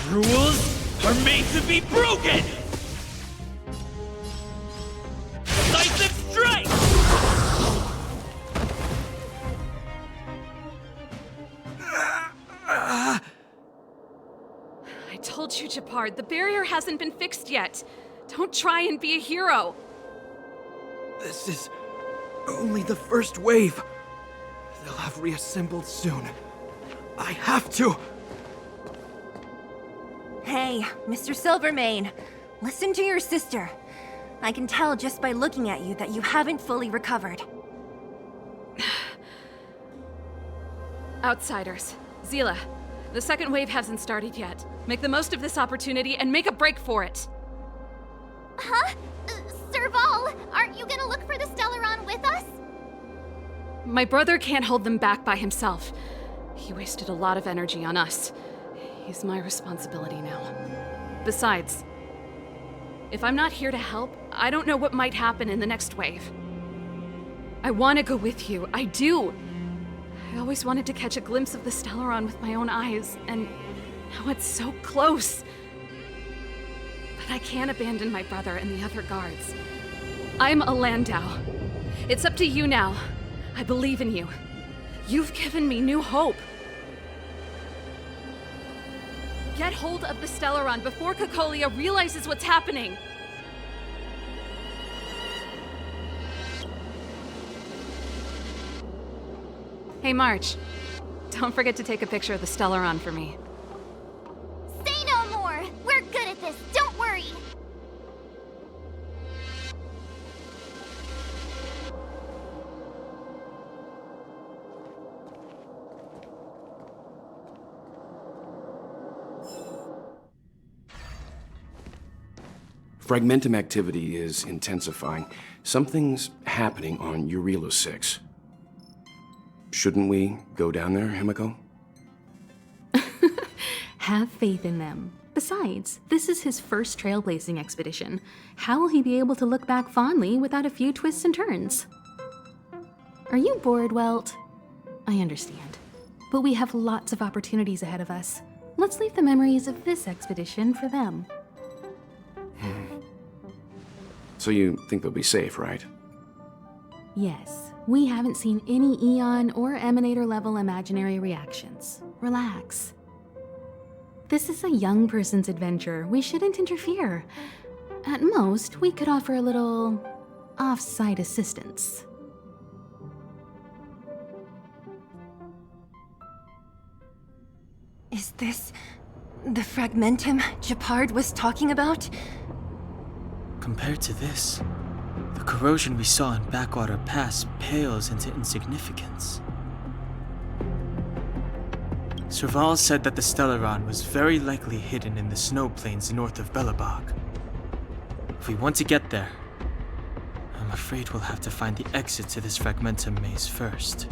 Rules are made to be broken! Decisive strike! I told you, Japard, the barrier hasn't been fixed yet. Don't try and be a hero. This is only the first wave. They'll have reassembled soon. I have to. Hey, Mr. Silvermane, listen to your sister. I can tell just by looking at you that you haven't fully recovered. Outsiders. Zila, the second wave hasn't started yet. Make the most of this opportunity and make a break for it. Huh? Serval, aren't you gonna look for the Stellaron with us? My brother can't hold them back by himself. He wasted a lot of energy on us. He's my responsibility now. Besides, if I'm not here to help, I don't know what might happen in the next wave. I want to go with you. I do. I always wanted to catch a glimpse of the Stellaron with my own eyes, and now it's so close. But I can't abandon my brother and the other guards. I'm a Landau. It's up to you now. I believe in you. You've given me new hope. Get hold of the Stellaron before Cocolia realizes what's happening. Hey, March. Don't forget to take a picture of the Stellaron for me. Say no more! We're good at this, don't worry! Fragmentum activity is intensifying. Something's happening on Eurilo 6. Shouldn't we go down there, Himiko? Have faith in them. Besides, this is his first trailblazing expedition. How will he be able to look back fondly without a few twists and turns? Are you bored, Welt? I understand. But we have lots of opportunities ahead of us. Let's leave the memories of this expedition for them. So you think they'll be safe, right? Yes, we haven't seen any Eon or Emanator level imaginary reactions. Relax. This is a young person's adventure. We shouldn't interfere. At most, we could offer a little off-site assistance. Is this the Fragmentum Japard was talking about? Compared to this, the corrosion we saw in Backwater Pass pales into insignificance. Serval said that the Stellaron was very likely hidden in the snow plains north of Belobog. If we want to get there, I'm afraid we'll have to find the exit to this Fragmentum maze first.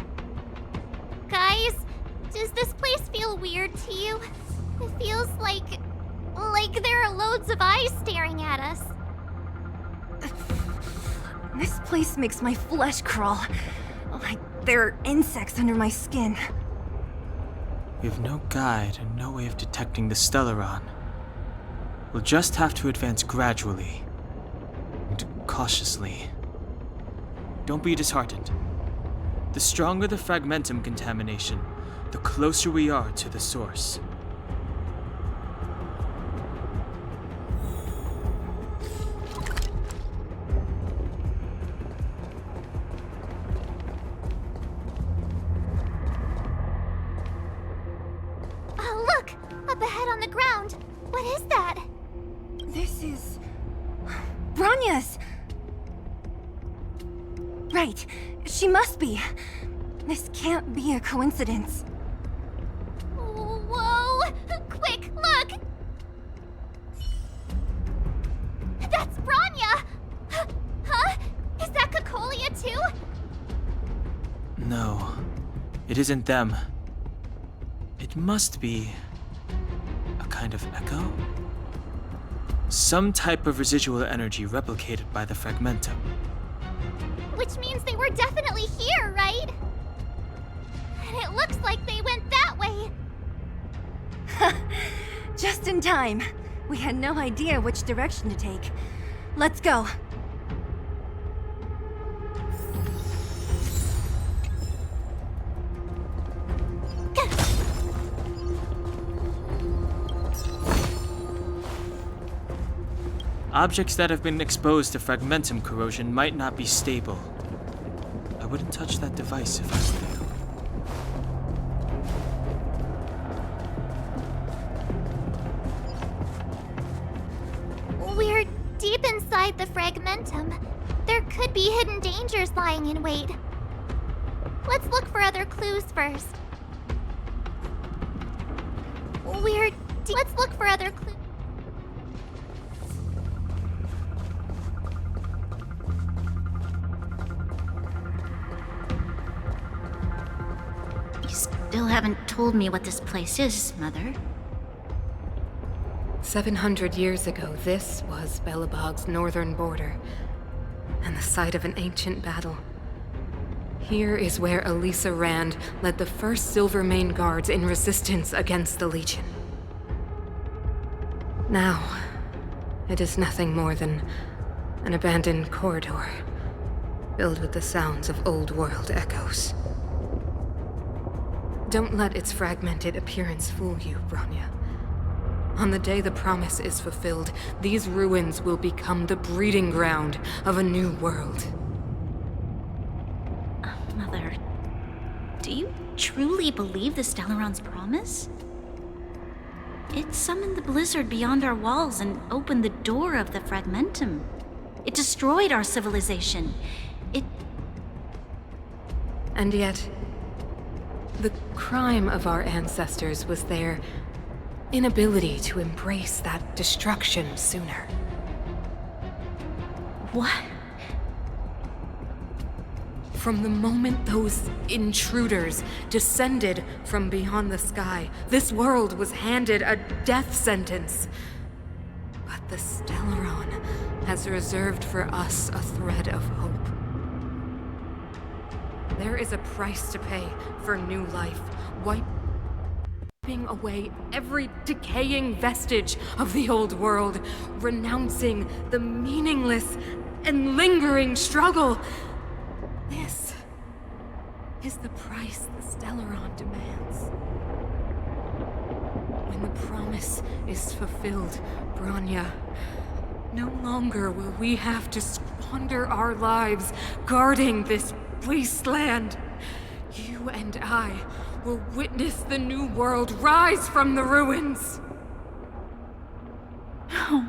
Guys, does this place feel weird to you? It feels like there are loads of eyes staring at us. This place makes my flesh crawl. Like there are insects under my skin. We have no guide and no way of detecting the Stellaron. We'll just have to advance gradually and cautiously. Don't be disheartened. The stronger the Fragmentum contamination, the closer we are to the source. Look! Up ahead on the ground! What is that? This is... Bronya's! Right. She must be. This can't be a coincidence. Whoa! Quick, look! That's Bronya! Huh? Is that Cocolia too? No, it isn't them. It must be a kind of echo? Some type of residual energy replicated by the fragmentum. Which means they were definitely here, right? And it looks like they went that way. Just in time. We had no idea which direction to take. Let's go. Objects that have been exposed to fragmentum corrosion might not be stable. I wouldn't touch that device if I were you. We're deep inside the fragmentum. There could be hidden dangers lying in wait. Let's look for other clues first. Let's look for other clues. Still haven't told me what this place is, Mother. 700 years ago, this was Belobog's northern border, and the site of an ancient battle. Here is where Elisa Rand led the first Silvermane Guards in resistance against the Legion. Now, it is nothing more than an abandoned corridor, filled with the sounds of old-world echoes. Don't let its fragmented appearance fool you, Bronya. On the day the promise is fulfilled, these ruins will become the breeding ground of a new world. Mother, do you truly believe the Stellaron's promise? It summoned the blizzard beyond our walls and opened the door of the fragmentum. It destroyed our civilization. And yet, the crime of our ancestors was their inability to embrace that destruction sooner. What? From the moment those intruders descended from beyond the sky, this world was handed a death sentence. But the Stellaron has reserved for us a thread of hope. There is a price to pay for new life, wiping away every decaying vestige of the old world, renouncing the meaningless and lingering struggle. This is the price the Stellaron demands. When the promise is fulfilled, Bronya, no longer will we have to squander our lives guarding this wasteland. You and I will witness the new world rise from the ruins. No.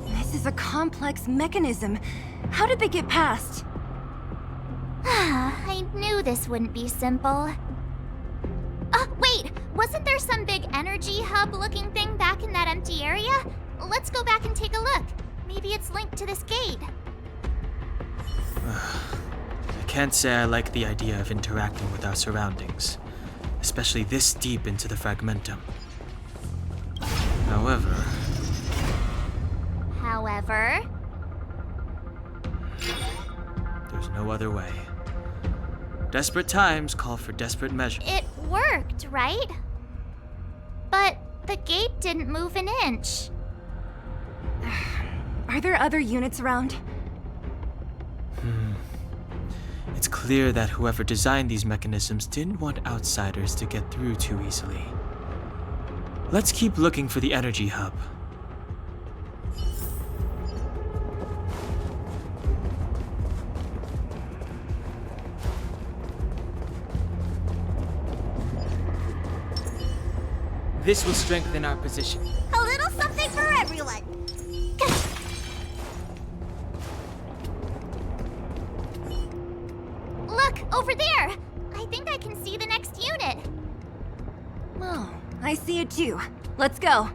This is a complex mechanism. How did they get past? I knew this wouldn't be simple. Wait! Wasn't there some big energy hub-looking thing back in that empty area? Let's go back and take a look. Maybe it's linked to this gate. I can't say I like the idea of interacting with our surroundings, especially this deep into the fragmentum. However, there's no other way. Desperate times call for desperate measures. It worked, right? But the gate didn't move an inch. Are there other units around? It's clear that whoever designed these mechanisms didn't want outsiders to get through too easily. Let's keep looking for the energy hub. This will strengthen our position. A little something for everyone. Look, over there! I think I can see the next unit. Oh, I see it too. Let's go.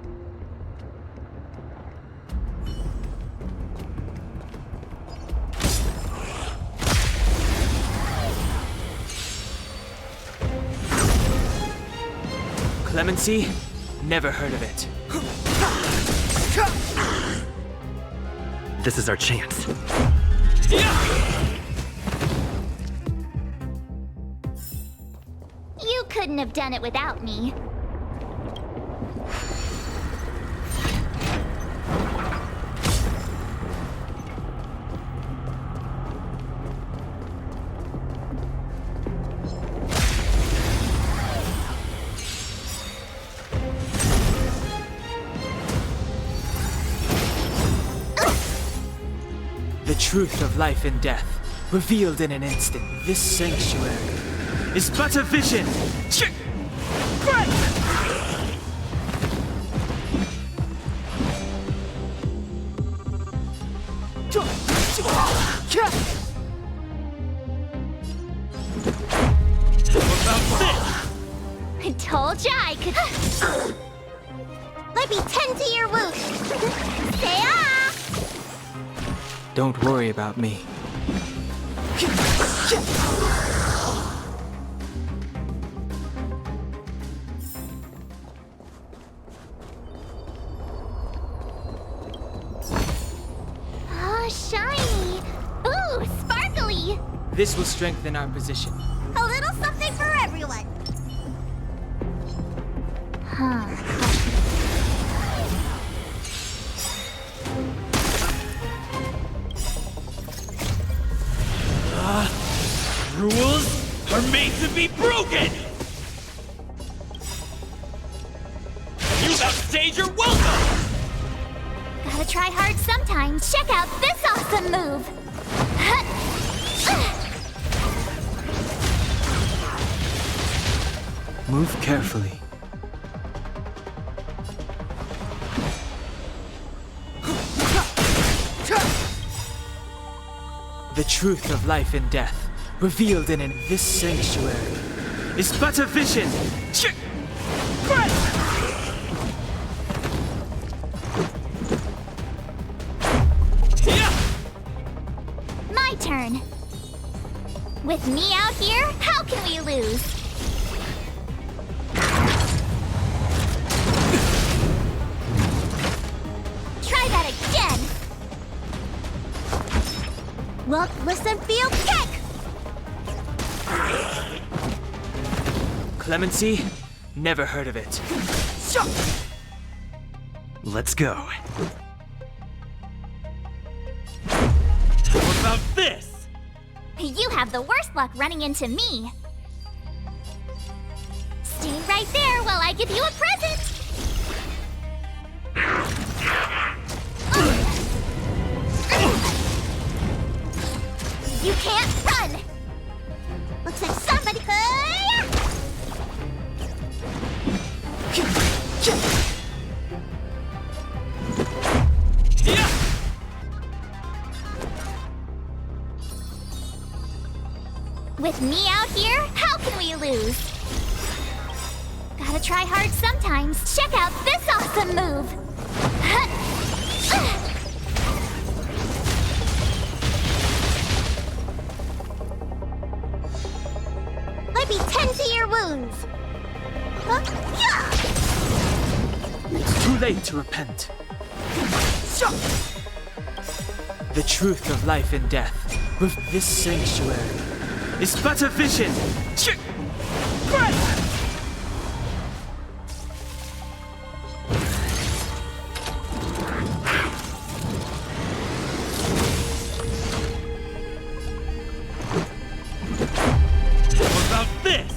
Clemency? Never heard of it. This is our chance. You couldn't have done it without me. The truth of life and death, revealed in an instant. This sanctuary is but a vision. I told ya I could. Let me tend to your wound. Say ah! Don't worry about me. Oh, shiny! Ooh, sparkly! This will strengthen our position. A little something for everyone. Huh. Rules are made to be broken! You outstage your welcome! Gotta try hard sometimes. Check out this awesome move! Move carefully. The truth of life and death, revealed in this sanctuary, is but a vision. My turn. With me out here, how can we lose? Try that again. Look, listen, feel, kick! Clemency? Never heard of it. Let's go. How about this? You have the worst luck running into me. Stay right there while I give you a present. You can't run! Looks like somebody could... With me out here, how can we lose? Gotta try hard sometimes. Check out this awesome move! Let me tend to your wounds! It's too late to repent. The truth of life and death, with this sanctuary, is but a vision. How about this?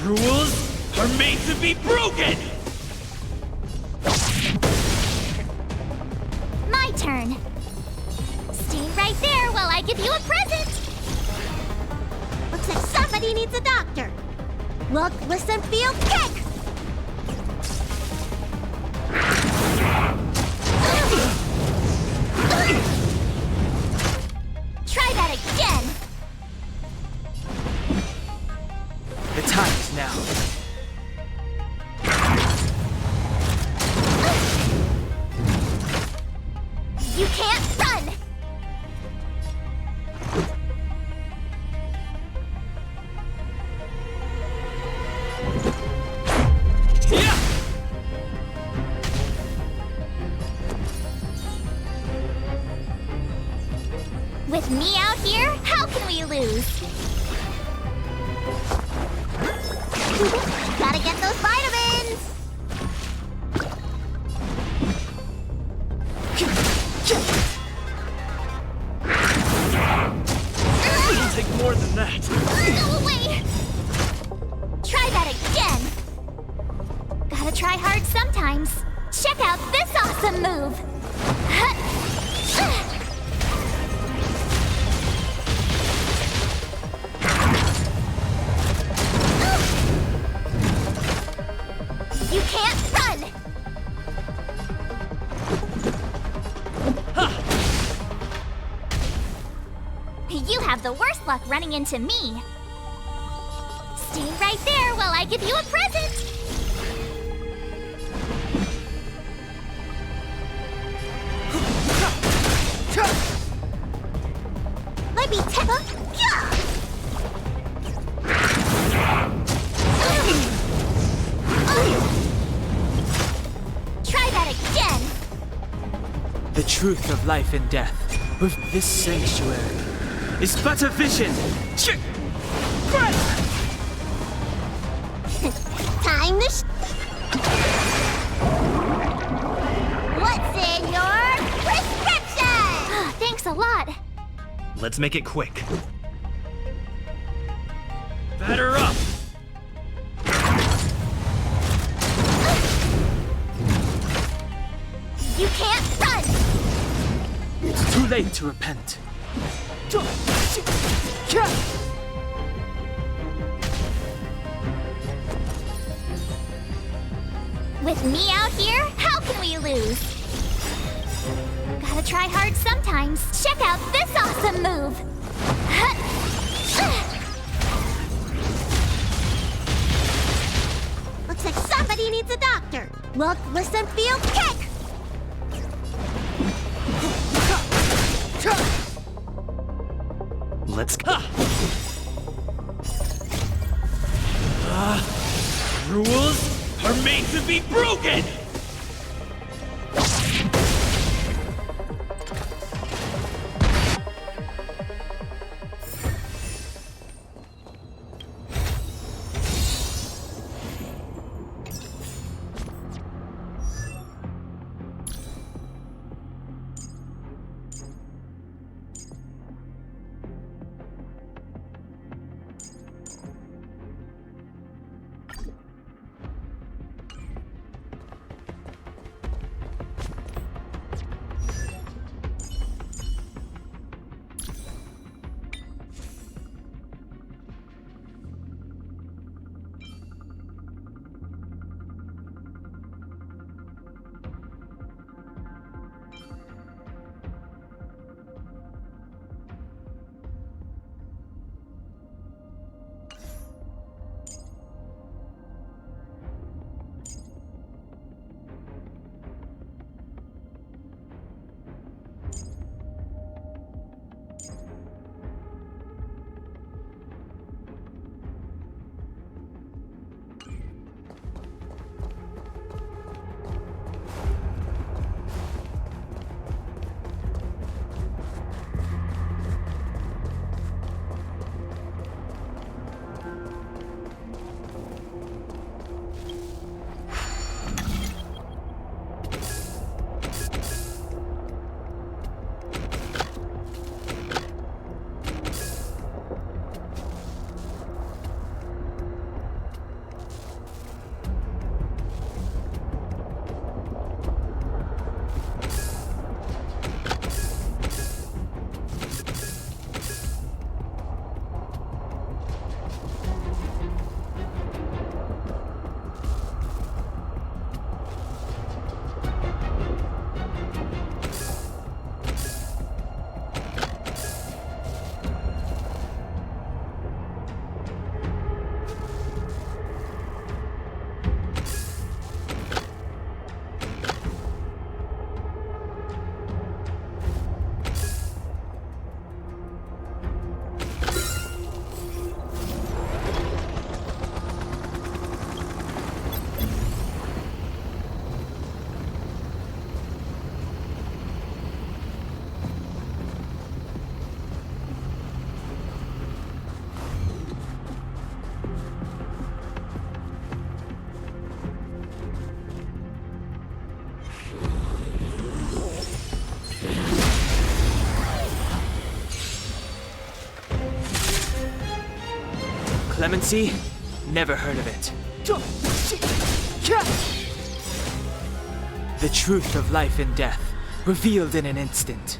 Rules are made to be broken! My turn. Stay right there while I give you a present. Looks like somebody needs a doctor. Look, listen, feel, kick! Try that again. The time is now. You can't run! With me out here, how can we lose? Gotta get those vitamins! It'll take more than that. Go away! Try that again! Gotta try hard sometimes. Check out this awesome move! You can't run! You have the worst luck running into me. Stay right there while I give you a present! Let me Try that again! The truth of life and death with this sanctuary is but a vision. Time to What's in your prescription? Thanks a lot. Let's make it quick. Batter up! You can't run! It's too late to repent. With me out here, how can we lose? Gotta try hard sometimes. Check out this awesome move! Looks like somebody needs a doctor. Look, listen, feel, kick! Let's go. Rules are made to be broken! Clemency? Never heard of it. The truth of life and death, revealed in an instant.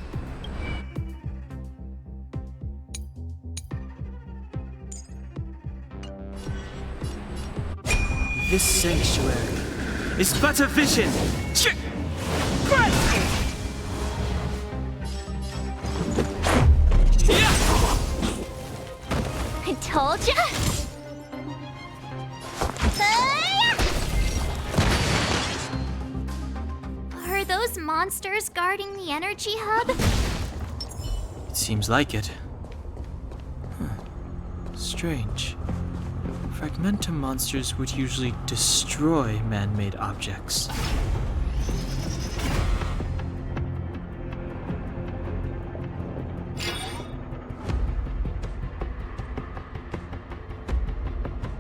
This sanctuary is but a vision! I told ya! Are those monsters guarding the energy hub? It seems like it. Strange. Fragmentum monsters would usually destroy man-made objects.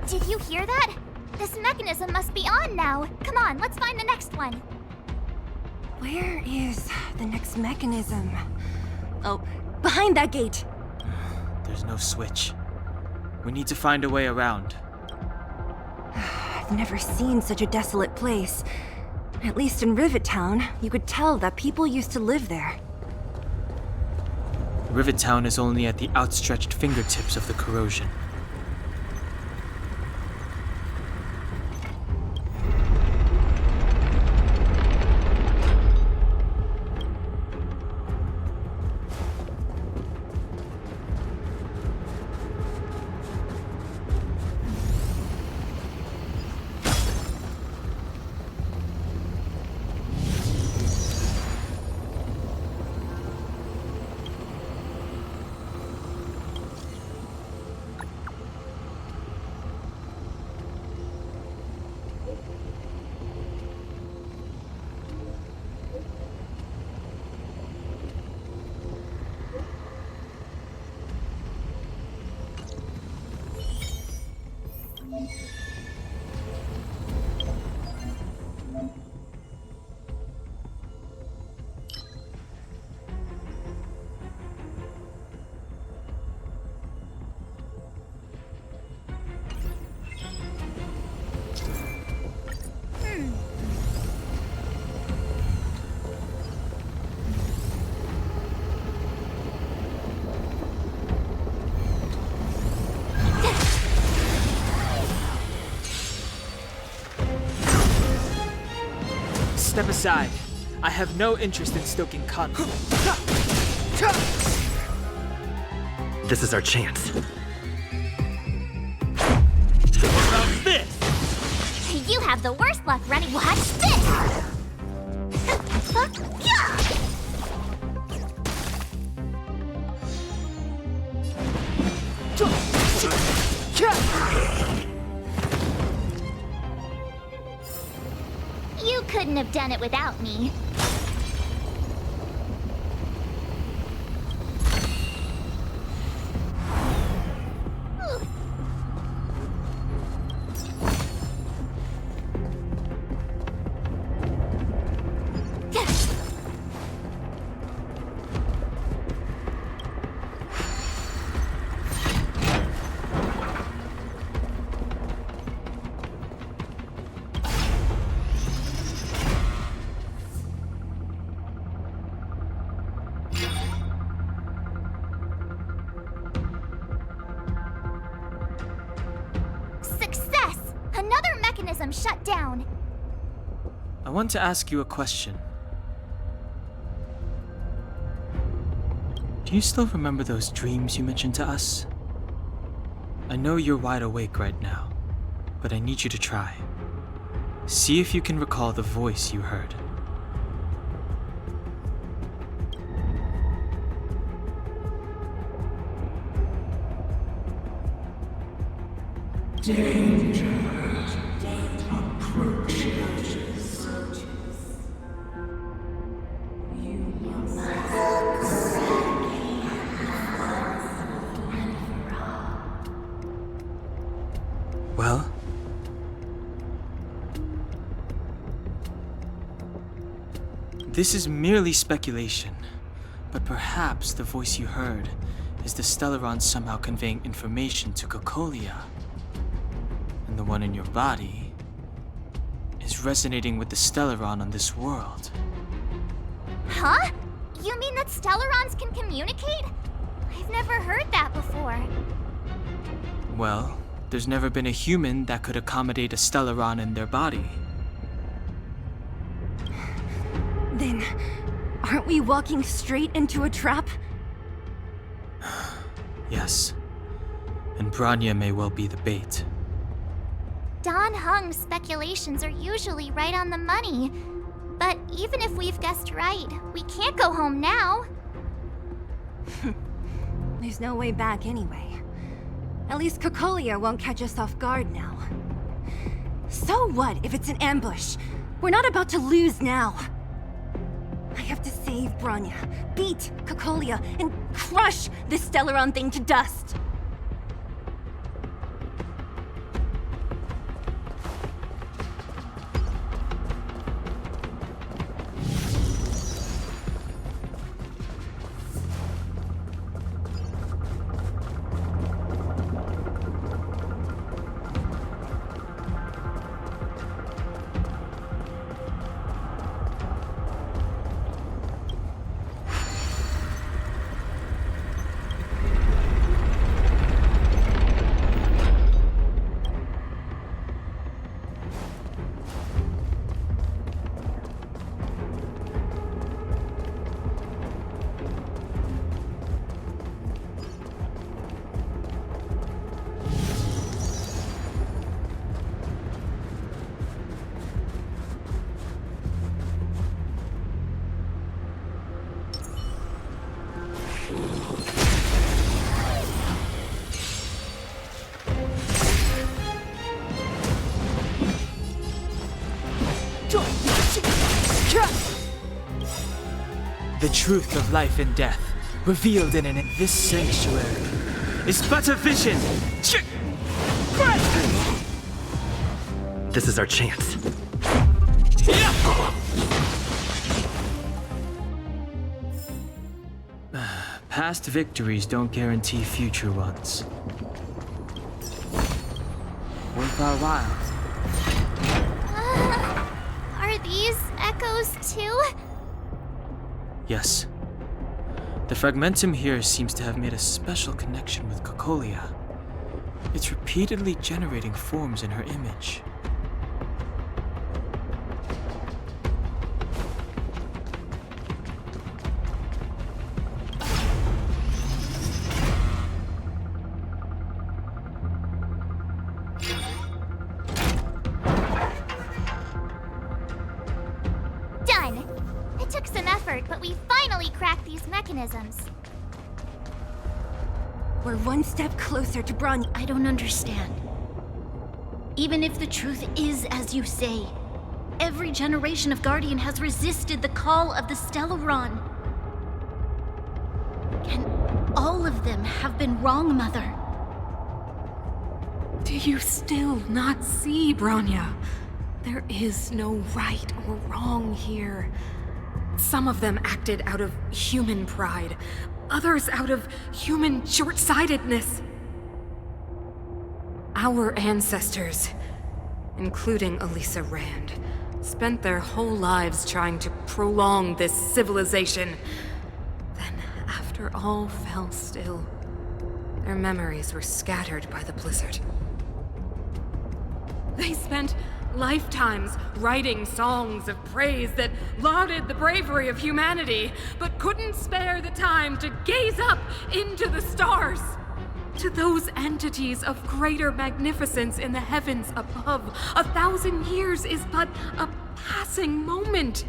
Did you hear that? This mechanism must be on now. Come on, let's find the next one. Where is the next mechanism? Oh, behind that gate! There's no switch. We need to find a way around. I've never seen such a desolate place. At least in Rivet Town, you could tell that people used to live there. Rivet Town is only at the outstretched fingertips of the corrosion. Step aside. I have no interest in stoking conflict. This is our chance. What about this? You have the worst luck running. Watch this! You couldn't have done it without me. Shut down. I want to ask you a question. Do you still remember those dreams you mentioned to us? I know you're wide awake right now, but I need you to try. See if you can recall the voice you heard. Danger approaches. You must Well? This is merely speculation, but perhaps the voice you heard is the Stellaron somehow conveying information to Cocolia. the one in your body, is resonating with the Stellaron on this world. Huh? You mean that Stellarons can communicate? I've never heard that before. Well, there's never been a human that could accommodate a Stellaron in their body. Then, aren't we walking straight into a trap? Yes. And Bronya may well be the bait. Don Hung's speculations are usually right on the money. But even if we've guessed right, we can't go home now. There's no way back anyway. At least Cocolia won't catch us off guard now. So what if it's an ambush? We're not about to lose now. I have to save Bronya, beat Cocolia, and crush this Stellaron thing to dust. The truth of life and death, revealed in this sanctuary, is but a vision. This is our chance. Past victories don't guarantee future ones. Worth our while. Are these echoes too? Yes. The fragmentum here seems to have made a special connection with Cocolia. It's repeatedly generating forms in her image. Done! It took some effort, but we finally cracked these mechanisms. We're one step closer to Bronya. I don't understand. Even if the truth is as you say, every generation of Guardian has resisted the call of the Stellaron. Can all of them have been wrong, Mother? Do you still not see, Bronya? There is no right or wrong here. Some of them acted out of human pride, others out of human short-sightedness. Our ancestors, including Elisa Rand, spent their whole lives trying to prolong this civilization. Then, after all fell still, their memories were scattered by the blizzard. They spent lifetimes writing songs of praise that lauded the bravery of humanity, but couldn't spare the time to gaze up into the stars. To those entities of greater magnificence in the heavens above, 1,000 years is but a passing moment.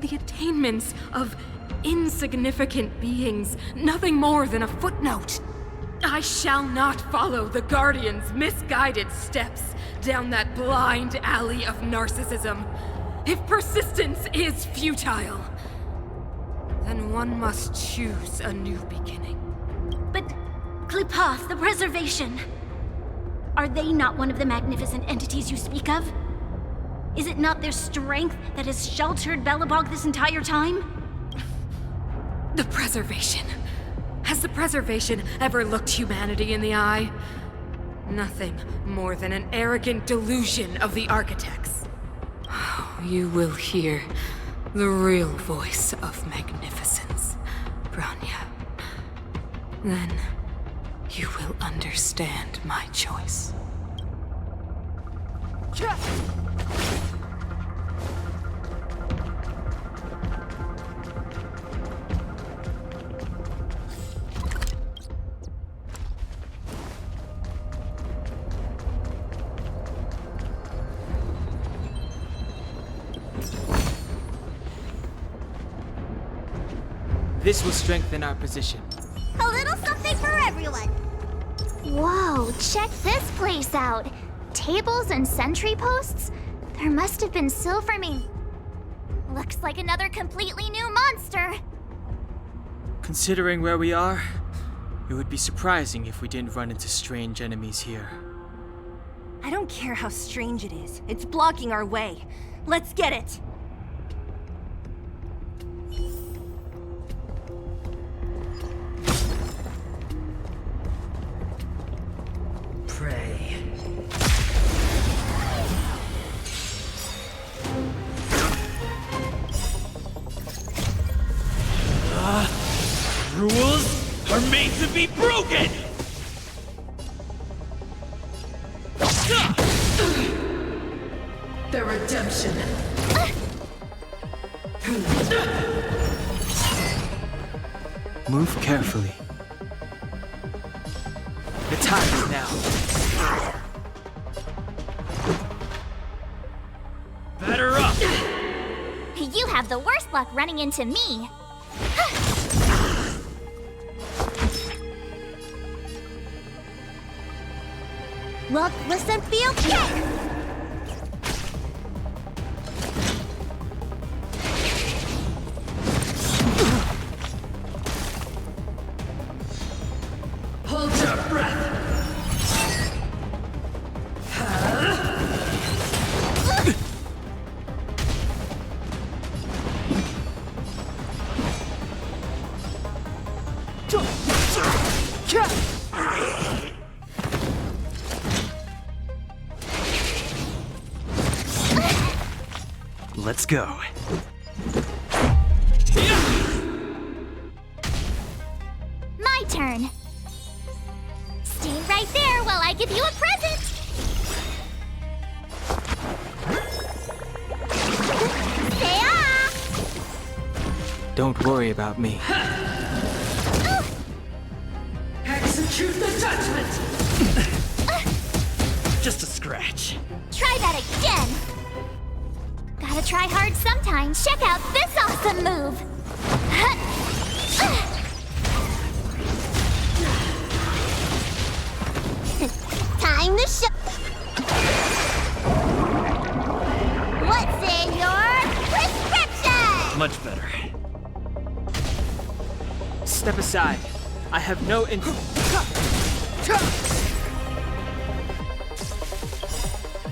The attainments of insignificant beings, nothing more than a footnote. I shall not follow the Guardian's misguided steps down that blind alley of narcissism. If persistence is futile, then one must choose a new beginning. But Klipoth, the Preservation, are they not one of the magnificent entities you speak of? Is it not their strength that has sheltered Belobog this entire time? The Preservation. Has the Preservation ever looked humanity in the eye? Nothing more than an arrogant delusion of the architects. You will hear the real voice of magnificence, Bronya. Then you will understand my choice. This will strengthen our position. A little something for everyone. Whoa, check this place out. Tables and sentry posts? There must have been Silvermane. Looks like another completely new monster. Considering where we are, it would be surprising if we didn't run into strange enemies here. I don't care how strange it is. It's blocking our way. Let's get it! Pray. Rules are made to be broken! The redemption. Move carefully. The time is now. Batter up! You have the worst luck running into me. Look, listen, feel, check! Hold your breath. Let's go. My turn. Stay right there while I give you a present. Don't worry about me. Execute the judgment. Just a scratch. Try that again. Gotta try hard sometimes. Check out this awesome move. Time to show. What's in your prescription? Much better. Step aside. I have no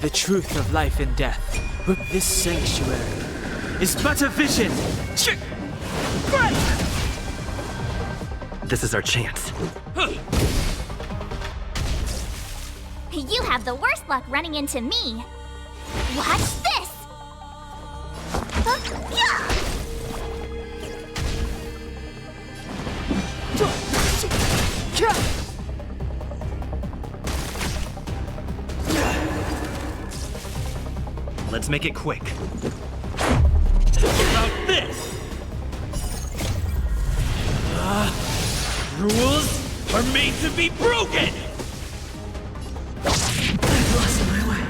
The truth of life and death. This sanctuary is but a vision. This is our chance. You have the worst luck running into me. Watch this! Let's make it quick. About this! Rules are made to be broken! I've lost my way.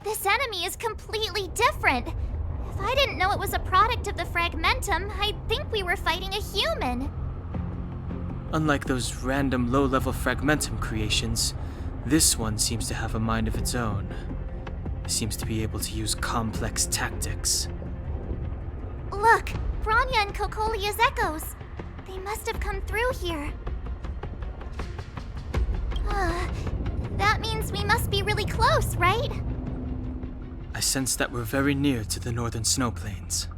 This enemy is completely different. If I didn't know it was a product of the Fragmentum, I'd think we were fighting a human. Unlike those random low-level Fragmentum creations, this one seems to have a mind of its own. It seems to be able to use complex tactics. Look, Bronya and Kokolia's echoes. They must have come through here. That means we must be really close, right? I sense that we're very near to the northern snow plains.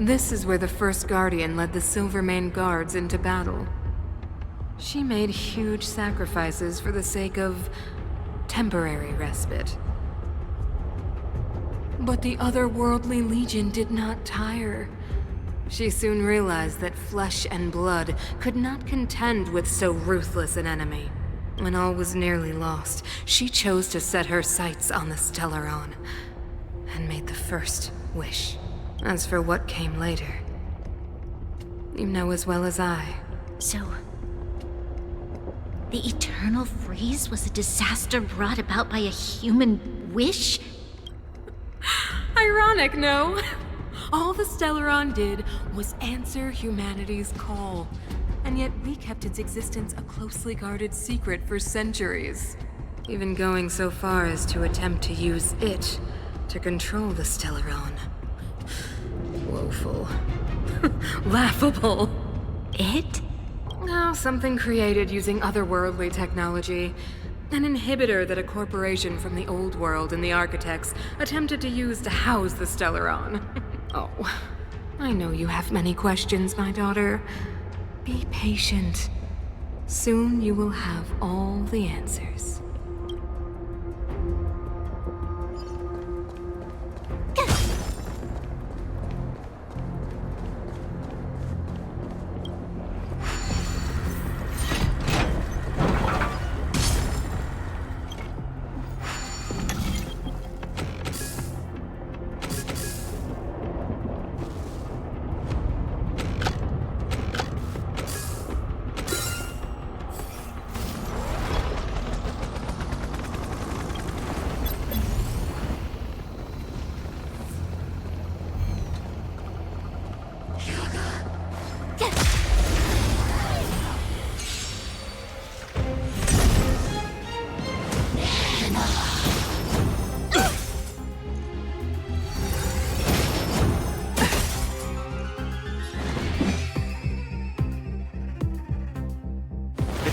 This is where the first Guardian led the Silvermane Guards into battle. She made huge sacrifices for the sake of temporary respite. But the otherworldly Legion did not tire. She soon realized that flesh and blood could not contend with so ruthless an enemy. When all was nearly lost, she chose to set her sights on the Stellaron and made the first wish. As for what came later, you know as well as I. So, the eternal freeze was a disaster brought about by a human wish? Ironic, no? All the Stellaron did was answer humanity's call, and yet we kept its existence a closely guarded secret for centuries. Even going so far as to attempt to use it to control the Stellaron. Woeful. Laughable. It? Oh, something created using otherworldly technology. An inhibitor that a corporation from the old world and the architects attempted to use to house the Stellaron. Oh, I know you have many questions, my daughter. Be patient. Soon you will have all the answers.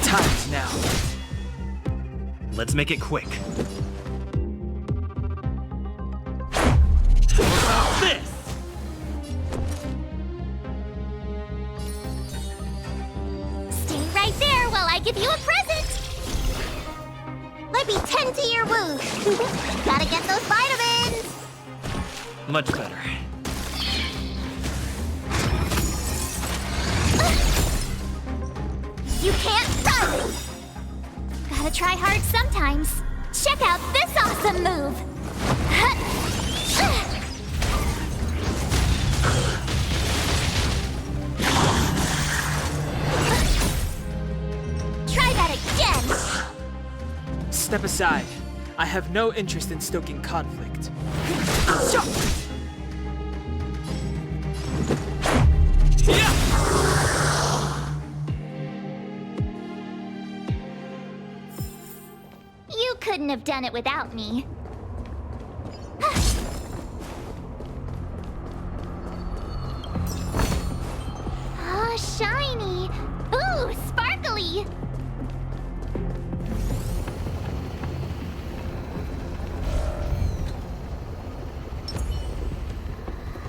Time's now. Let's make it quick. How about this? Stay right there while I give you a present! Let me tend to your wound. Gotta get those vitamins! Much better. You can't run! Gotta try hard sometimes. Check out this awesome move! Try that again! Step aside. I have no interest in stoking conflict. You couldn't have done it without me. Oh, shiny! Ooh, sparkly!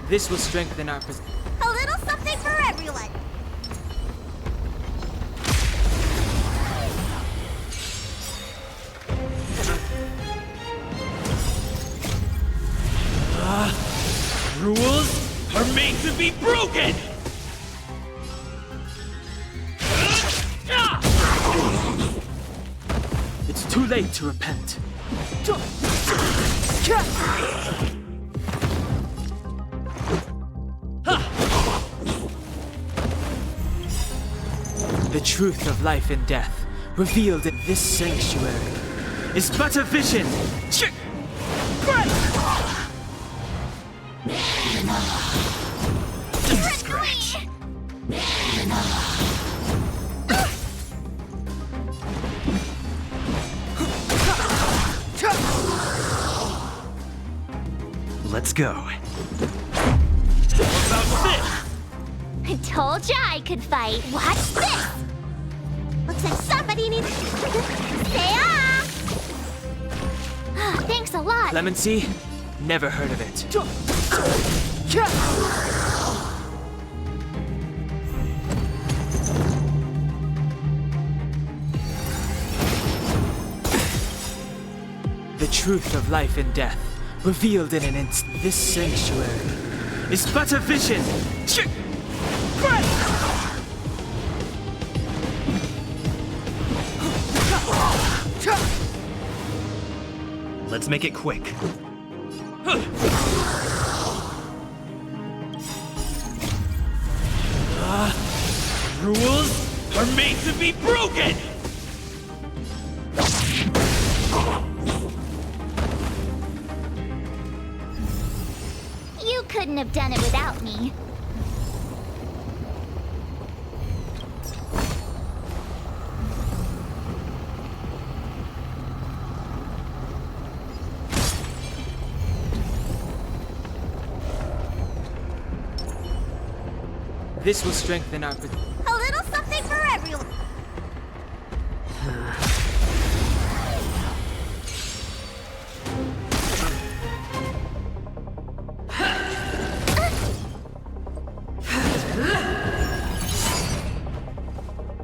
This will strengthen our position. A little something for everyone! Rules are made to be broken! It's too late to repent. The truth of life and death, revealed in this sanctuary, is but a vision. Scratch! Let's go. How about this? I told ya I could fight. Watch this! Looks like somebody needs... Say ah! Thanks a lot. Clemency? Never heard of it. The truth of life and death, revealed in an instant. This sanctuary is but a vision. Let's make it quick. Rules are made to be broken! You couldn't have done it without me. This will strengthen our... A little something for everyone.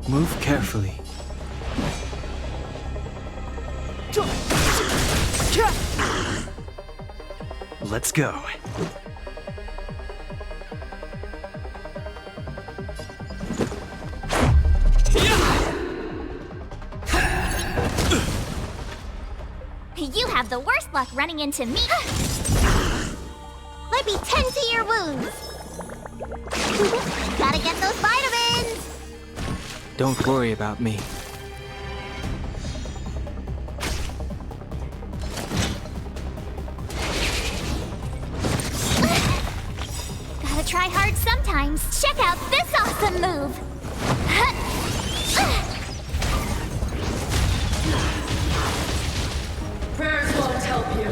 Move carefully. Let's go. You have the worst luck running into me. Let me tend to your wounds. Gotta get those vitamins. Don't worry about me. Gotta try hard sometimes. Check out this awesome move. Prayers won't help you.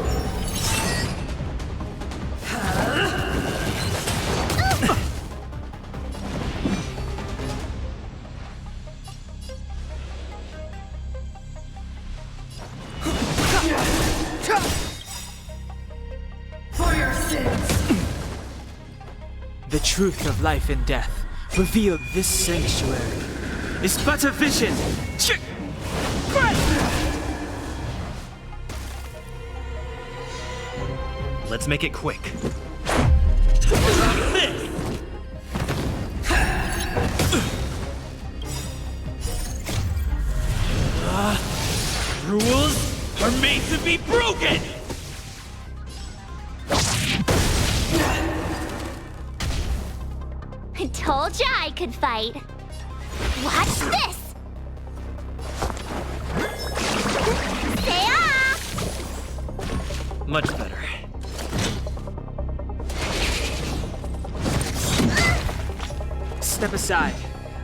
For your sins. The truth of life and death, revealed. This sanctuary is but a vision. Let's make it quick. Rules are made to be broken! I told ya I could fight. Watch this. Much better. Step aside.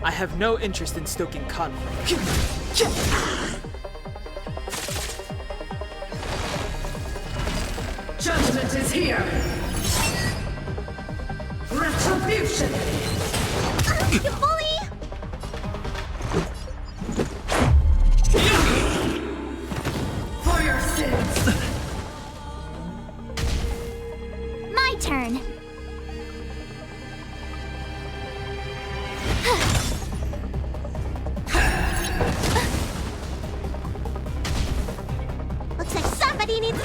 I have no interest in stoking conflict. Judgment is here. Retribution. You bully! For your sins. My turn. Looks like somebody needs...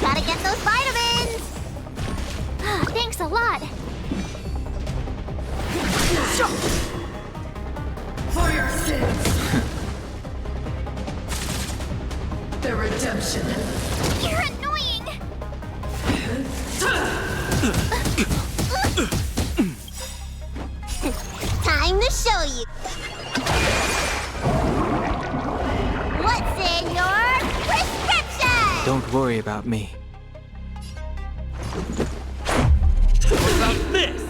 Gotta get those vitamins! Thanks a lot. For your sins. The redemption. You're annoying! Time to show you. What's in your prescription? Don't worry about me. What about this?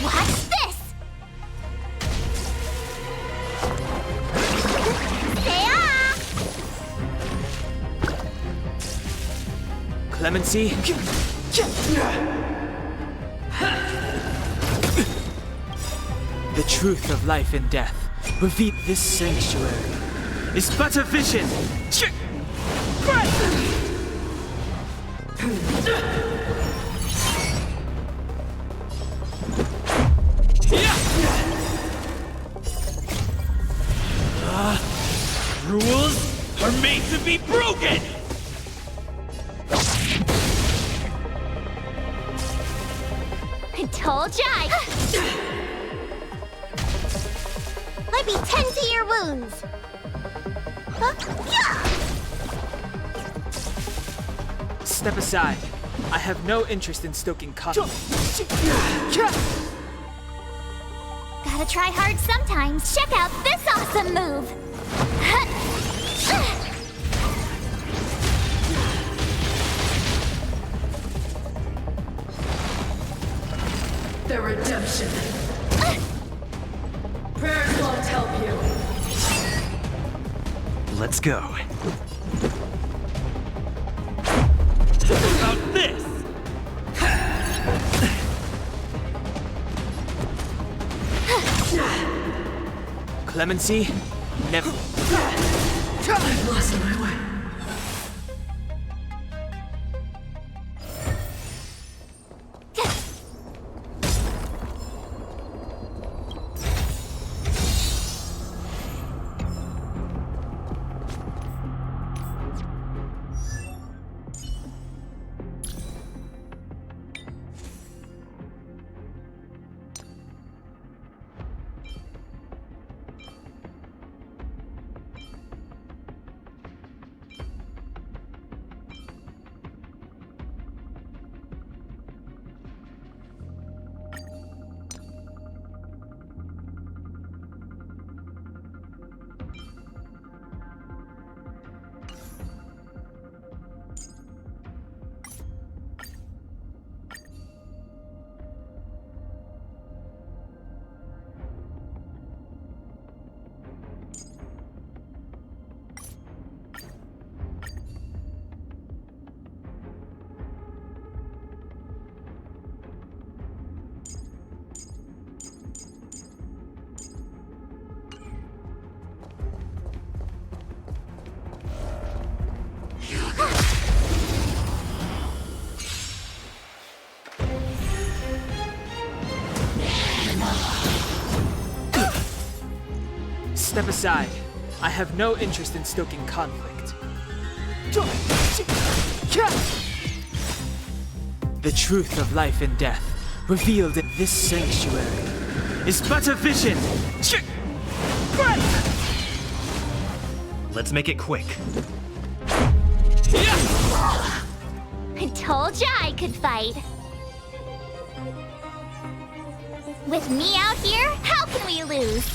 Watch this! Stay Clemency? The truth of life and death, revealed. This sanctuary is but a vision. Rules are made to be broken! I told ya! Let me tend to your wounds! Step aside. I have no interest in stoking conflict. Gotta try hard sometimes. Check out this awesome move! The redemption. Prayers won't help you. Let's go. How about this? Clemency? Never. I've lost my way. Step aside. I have no interest in stoking conflict. The truth of life and death, revealed in this sanctuary, is but a vision. Let's make it quick. I told ya I could fight. With me out here, how can we lose?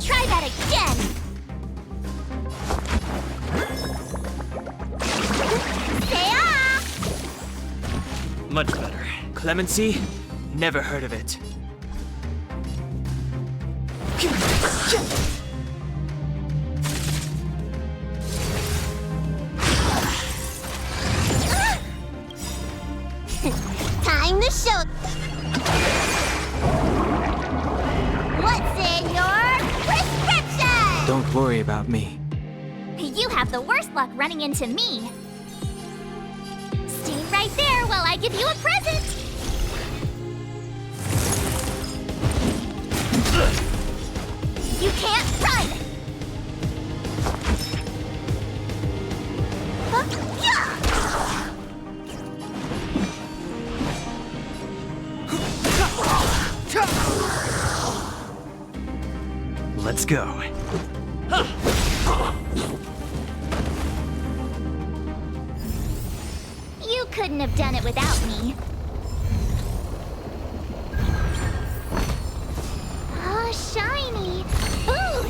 Try that again! Say Much better. Clemency? Never heard of it. Time to show. What's in your prescription? Don't worry about me. You have the worst luck running into me. Stay right there while I give you a present. You can't run. Let's go. You couldn't have done it without me. Oh, shiny. Ooh,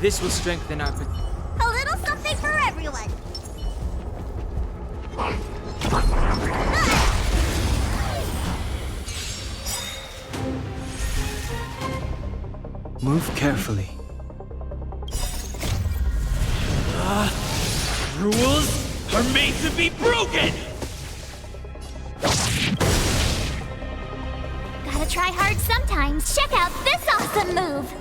This will strengthen our... A little something for everyone. Move carefully. Rules are made to be broken! Gotta try hard sometimes. Check out this awesome move.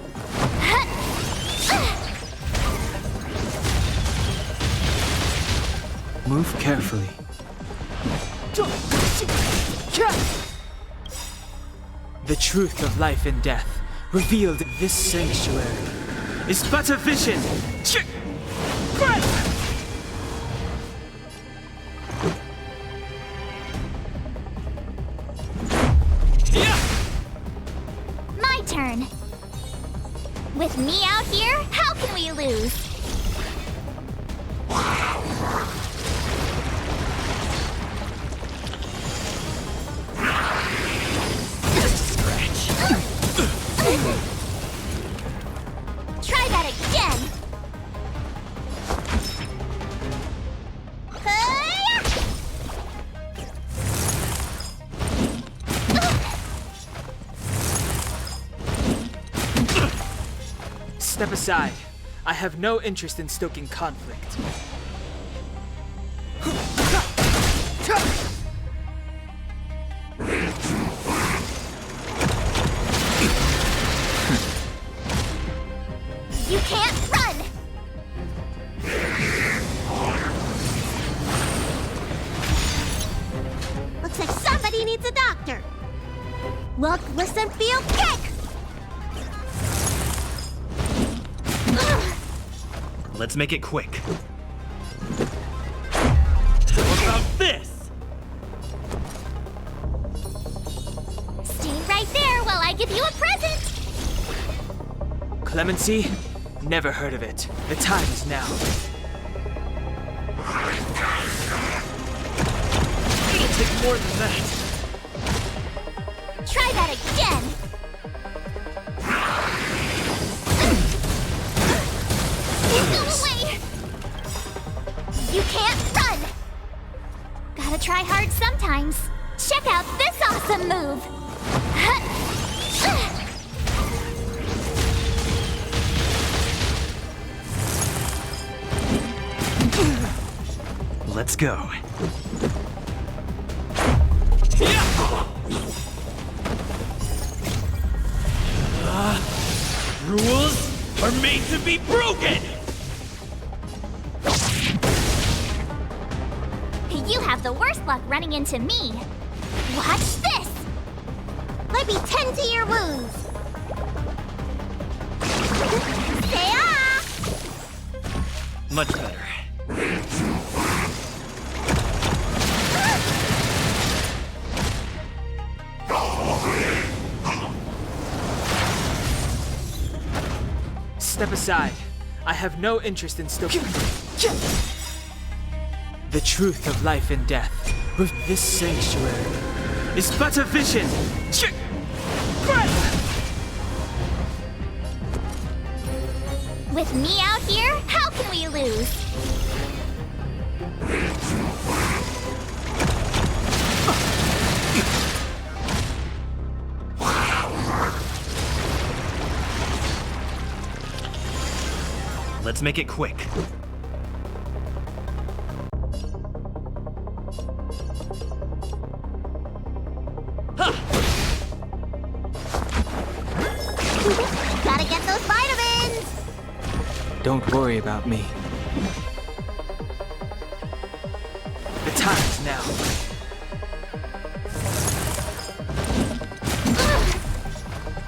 Move carefully. The truth of life and death, revealed in this sanctuary, is but a vision. My turn. With me out here, how can we lose? Try that again. Step aside. I have no interest in stoking conflict. You can't run! Looks like somebody needs a doctor. Look, listen, feel, kick! Let's make it quick. How about this? Stay right there while I give you a present! Clemency? Never heard of it. The time is now. It'll take more than that. Try that again! Go away! You can't run! Gotta try hard sometimes. Check out this awesome move! Let's go. Rules are made to be broken! You have the worst luck running into me. Watch this! Let me tend to your wounds. Much better. Step aside. I have no interest in stoking... The truth of life and death, with this sanctuary, is but a vision. With me out here, how can we lose? Let's make it quick. Gotta get those vitamins! Don't worry about me. The time's now.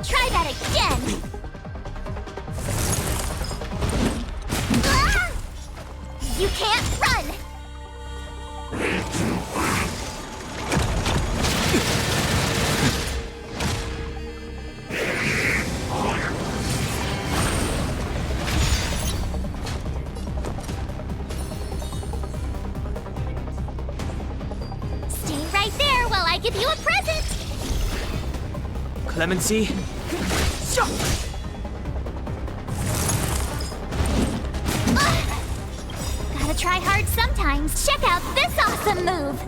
Try that again! You can't run! Stay right there while I give you a present! Clemency? Gotta try hard sometimes. Check out this awesome move!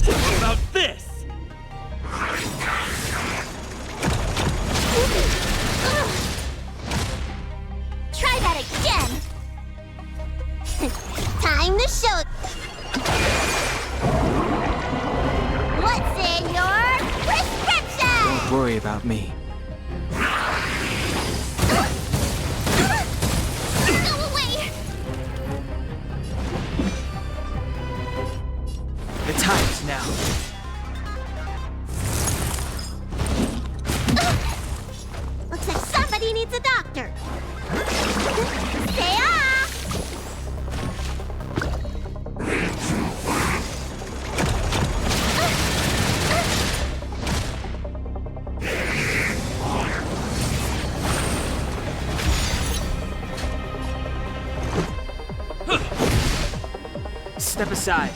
What about this? Try that again! Time to show. What's in your prescription? Don't worry about me. Go away! The time is now. Looks like somebody needs a doctor. Say ah! Step aside.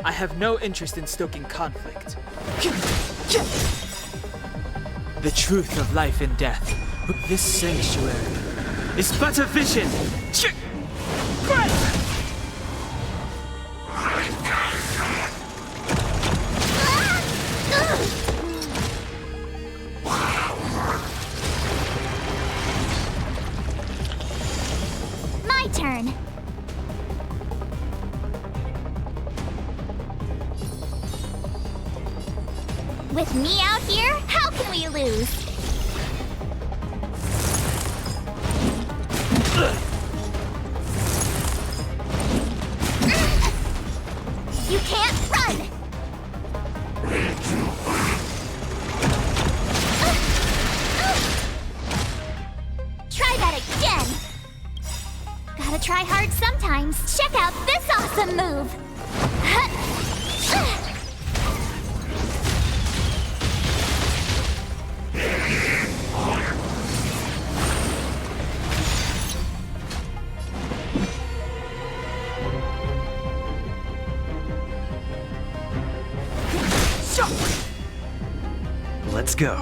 I have no interest in stoking conflict. The truth of life and death. This sanctuary is but a vision. My turn. With me out here, how can we lose? You can't run! Try that again! Gotta try hard sometimes. Check out this awesome move! Let's go.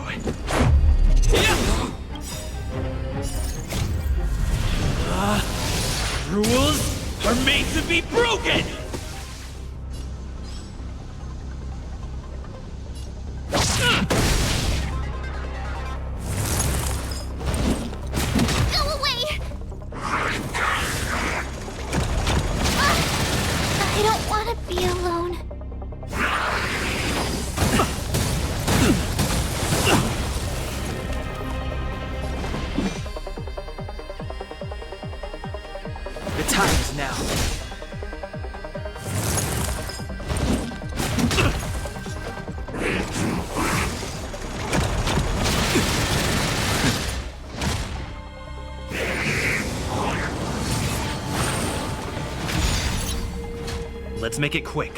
Rules are made to be broken! Go away! I don't want to be alone. The time is now. Let's make it quick.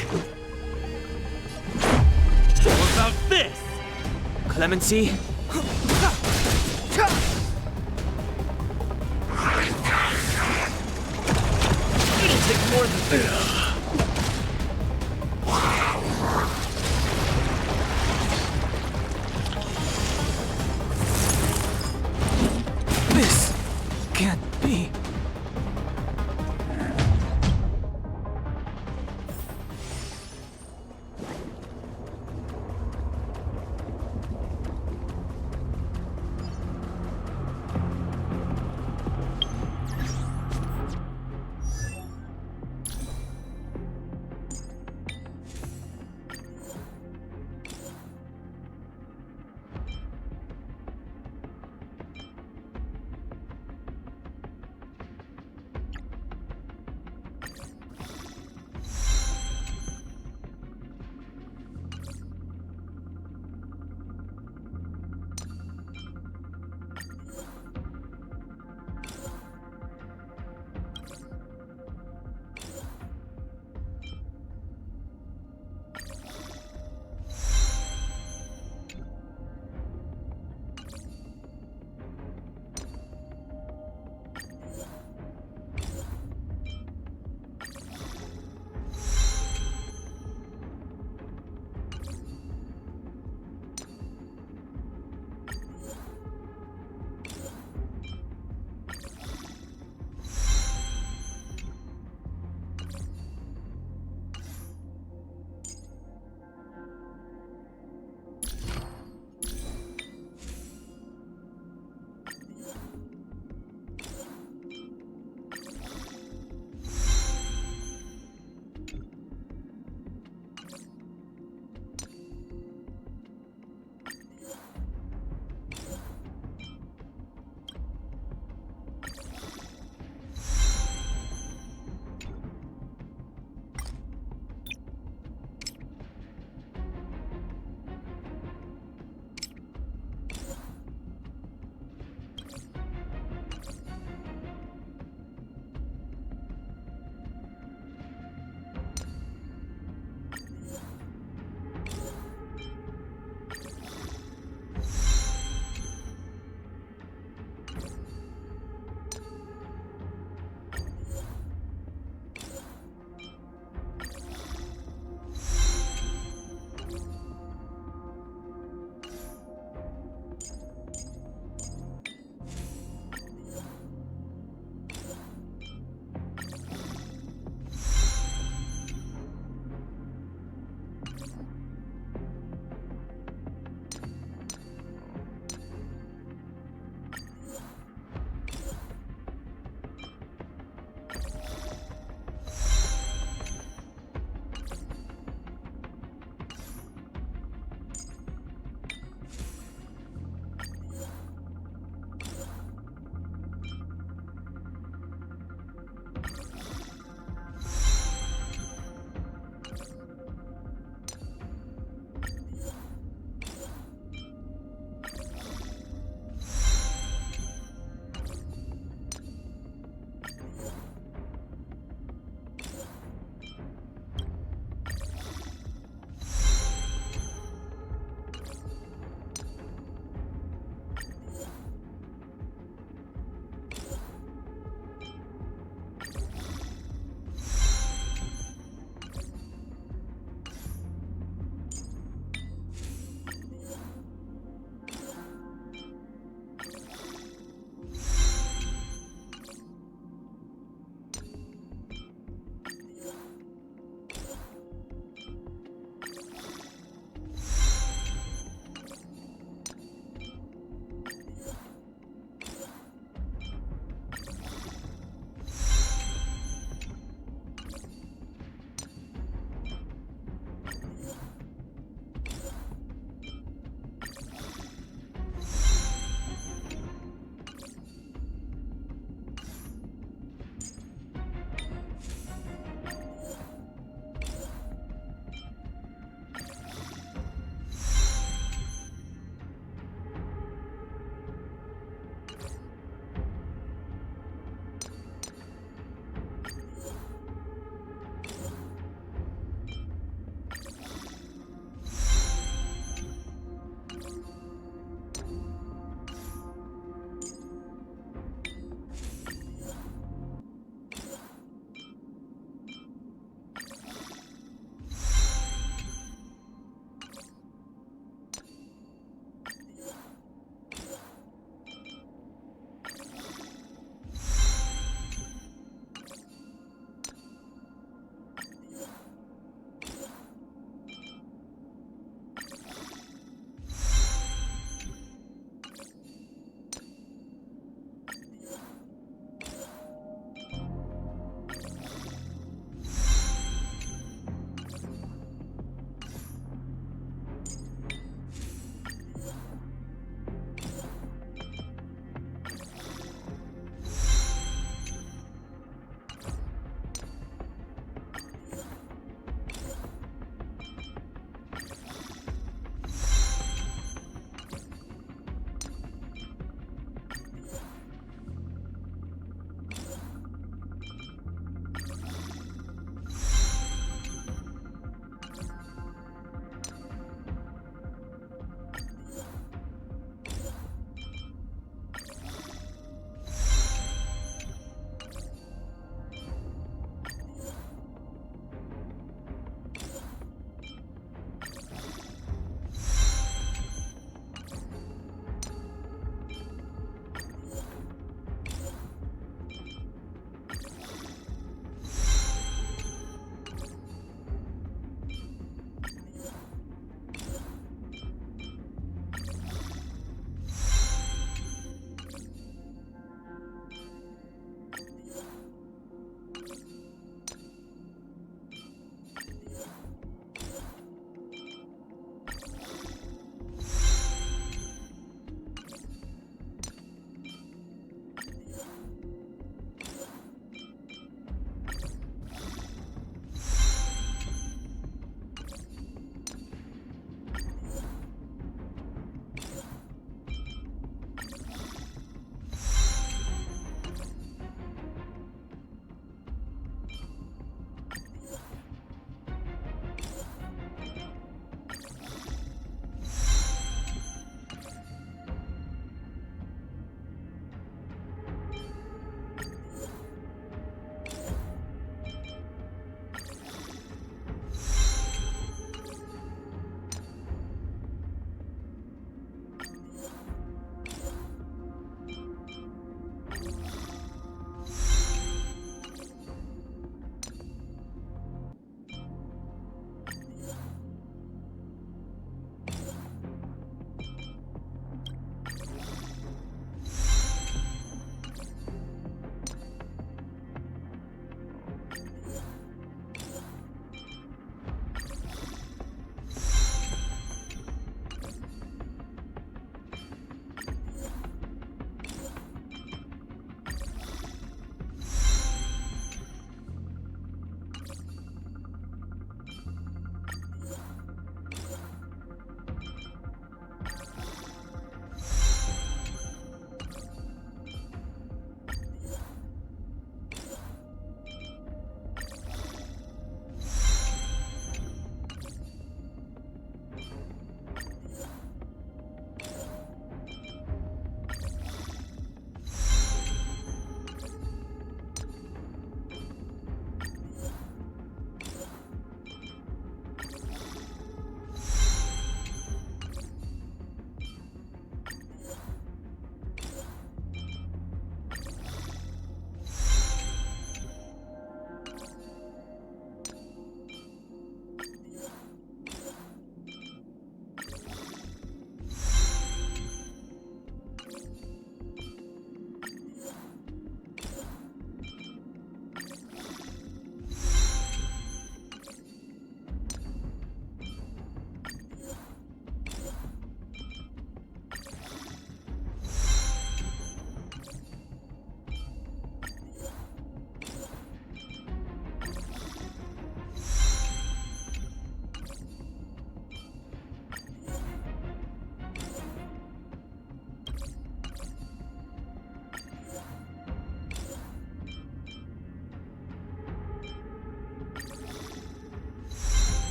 What about this? Clemency? It'll take more than this. This can't be.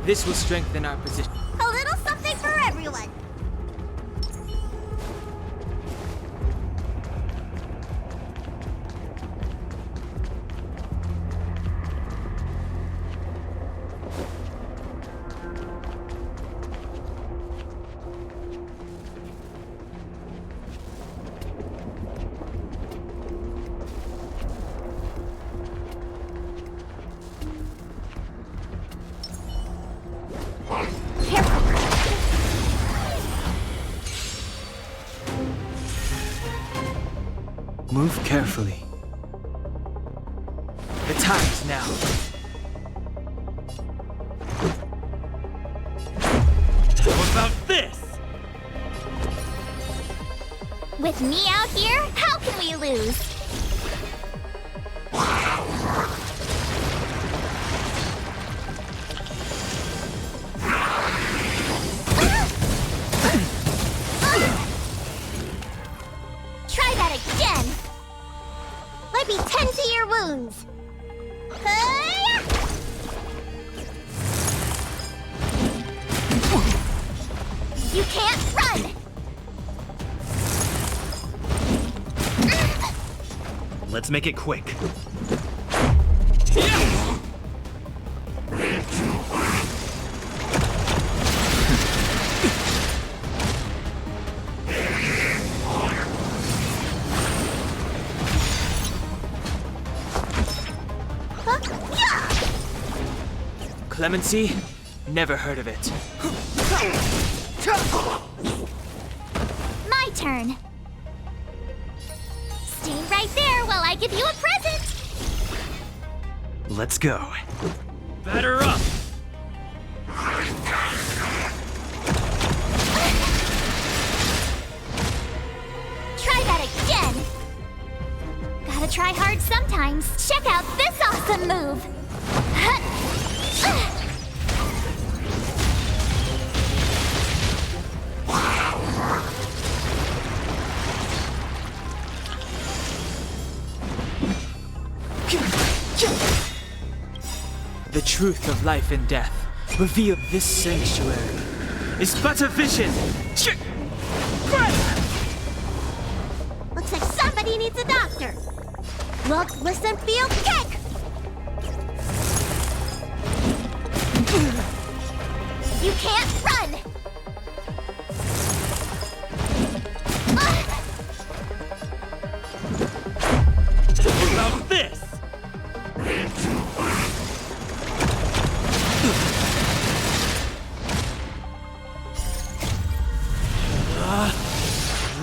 This will strengthen our position. A little something for everyone. Move carefully. The time's now. How about this? With me out here, how can we lose? Try that again. Let me tend to your wounds. Hi-ya! You can't run. Let's make it quick. Clemency? Never heard of it. My turn. Stay right there while I give you a present. Let's go. Batter up! Try that again. Gotta try hard sometimes. Check out this awesome move. The truth of life and death. Reveal this sanctuary is but a vision. Looks like somebody needs a doctor. Look, listen, feel, kick! You can't run! What about this?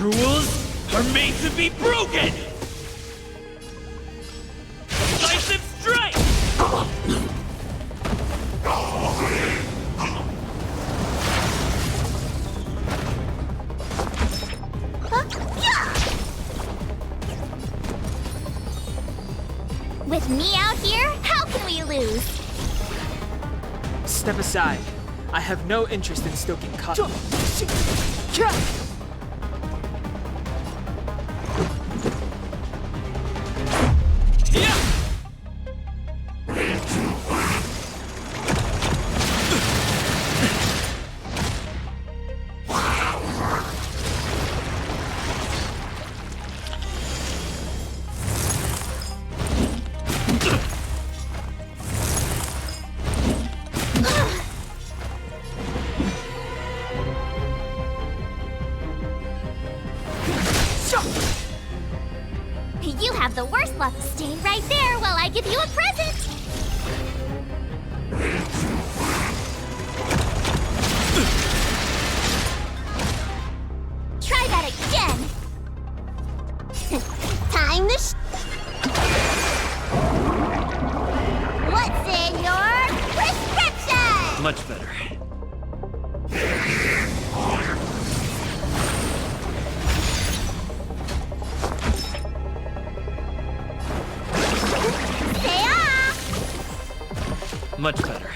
Rules are made to be broken! Decisive strike! With me out here, how can we lose? Step aside. I have no interest in stoking cotton. You have the worst luck. Stay right there while I give you a present. Try that again. Time to What's in your prescription? Much better. Much better.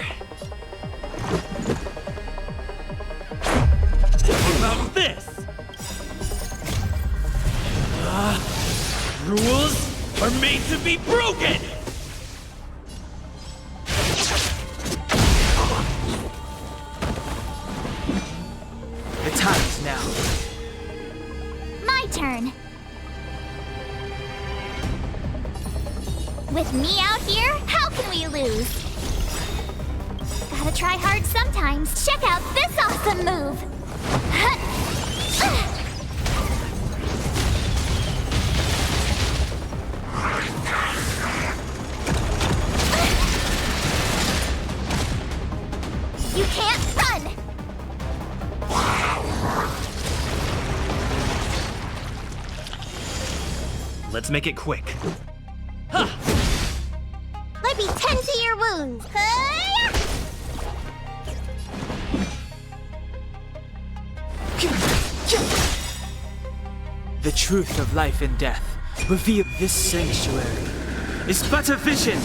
What about this? Rules are made to be broken! turn. With me out here, how can we lose? Gotta try hard sometimes. Check out this awesome move! You can't run! Let's make it quick. Let me tend to your wounds. The truth of life and death revealed this sanctuary is but a vision.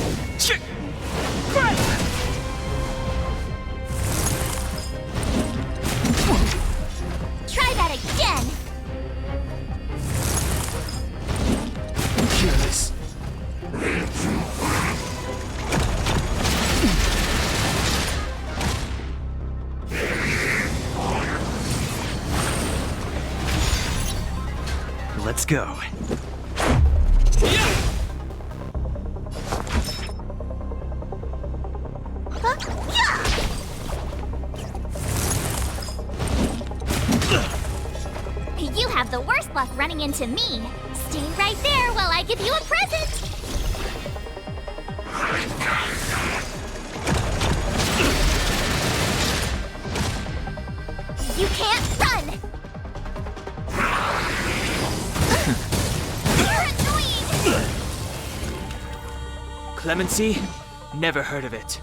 Try that again! Curious. Let's go. You have the worst luck running into me. Stay right there while I give you a present. You can't run. You're annoying. Clemency? Never heard of it.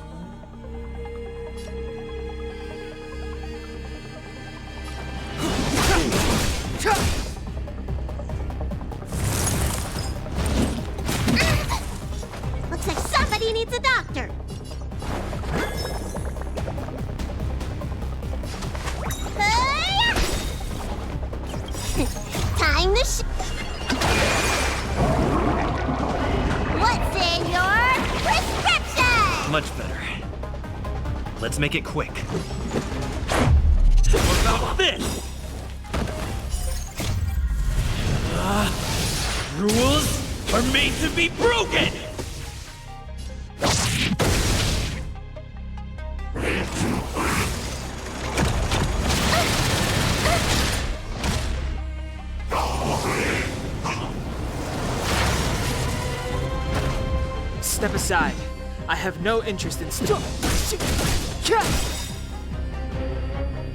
Looks like somebody needs a doctor. Time to What's in your prescription? Much better. Let's make it quick. What about this? Rules are made to be broken! Step aside. I have no interest in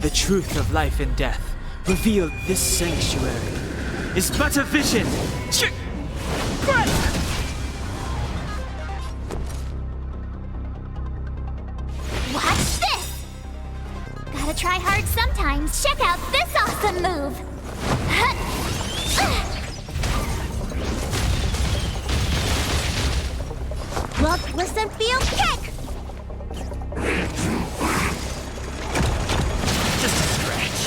The truth of life and death revealed this sanctuary is but a vision. Watch this! Gotta try hard sometimes. Check out this awesome move! Look, listen, feel, kick! Just a scratch.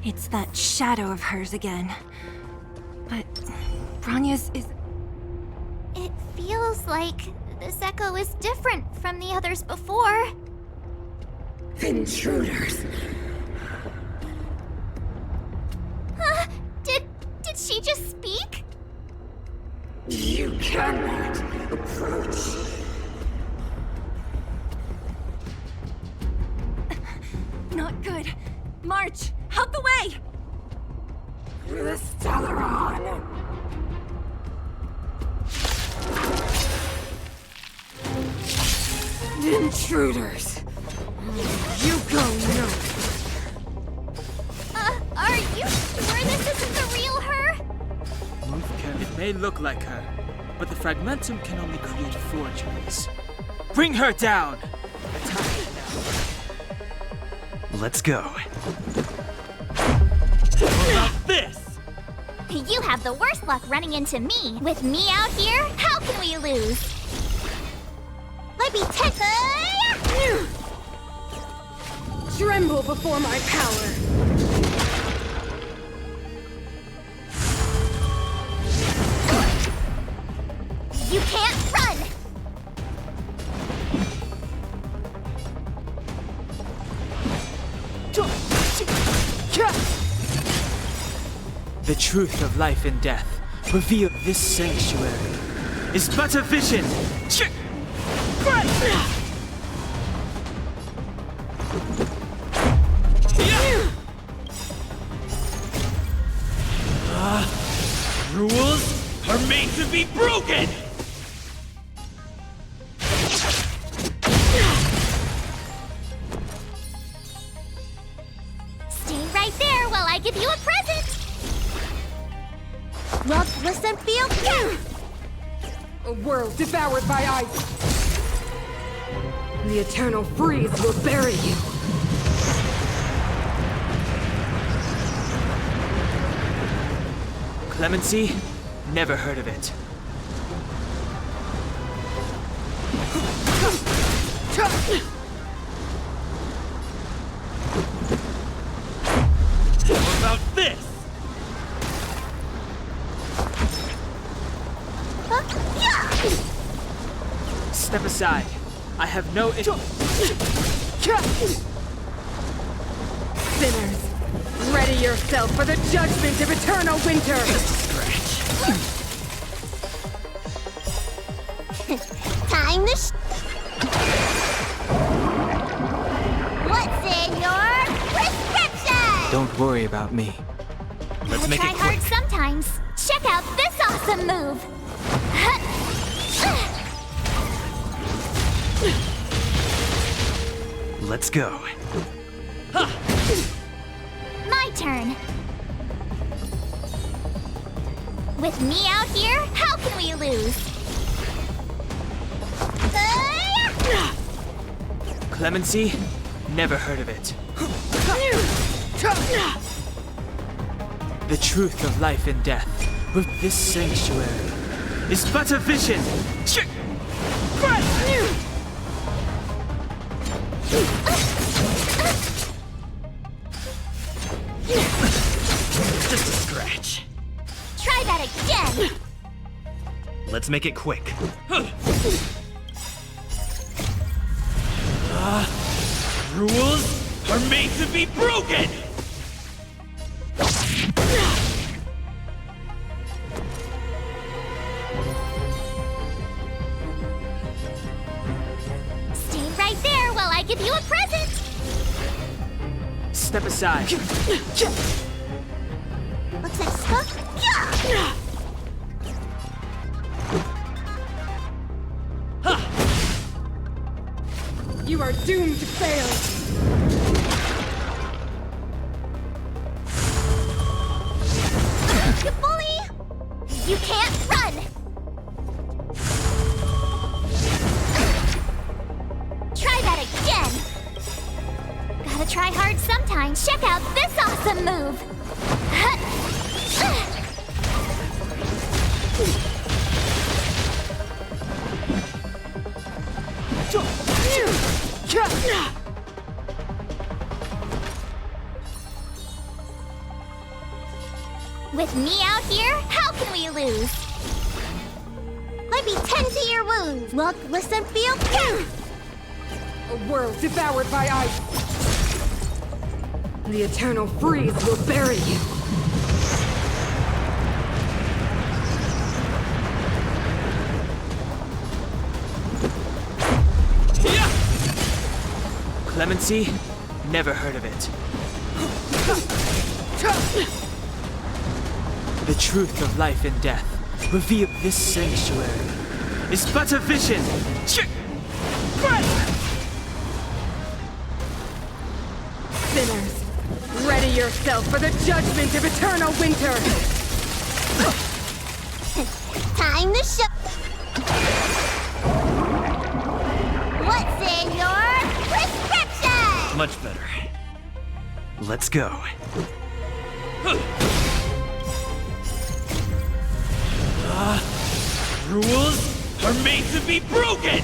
It's that shadow of hers again. But Bronya's is... It feels like this echo is different from the others before. Intruders! Did she just speak? You cannot approach. Not good. March, out the way! The Stellaron! Intruders! You go nowhere! Are you sure this isn't the real her? Move carefully. It may look like her, but the fragmentum can only create forgeries. Bring her down! Let's go. How about this? You have the worst luck running into me. With me out here, how can we lose? Let me take Tremble before my power! You can't run! The truth of life and death revealed this sanctuary is but a vision. Rules are made to be broken! Stay right there while I give you a present! Look, listen, feel, go! A world devoured by ice! The eternal freeze will bury you! Clemency? Never heard of it. How about this? Step aside. I have no Sinners, ready yourself for the judgment of eternal winter! Time to What's in your prescription? Don't worry about me. Let's make it quick. Try hard sometimes. Check out this awesome move! Let's go. My turn. With me out here, how can we lose? Clemency? Never heard of it. The truth of life and death with this sanctuary is but a vision. Just a scratch. Try that again. Let's make it quick. Rules are made to be broken! Stay right there while I give you a present. Step aside. Looks like stuff. You are doomed to fail! You bully! You can't run! Try that again! Gotta try hard sometimes. Check out this awesome move! With me out here, how can we lose? Let me tend to your wounds. Look, listen, feel, A world devoured by ice. The eternal freeze will bury you. Clemency? Never heard of it. The truth of life and death revealed this sanctuary is but a vision. Sinners, ready yourself for the judgment of eternal winter. Time to show. What's in your prescription? Much better. Let's go. Rules are made to be broken!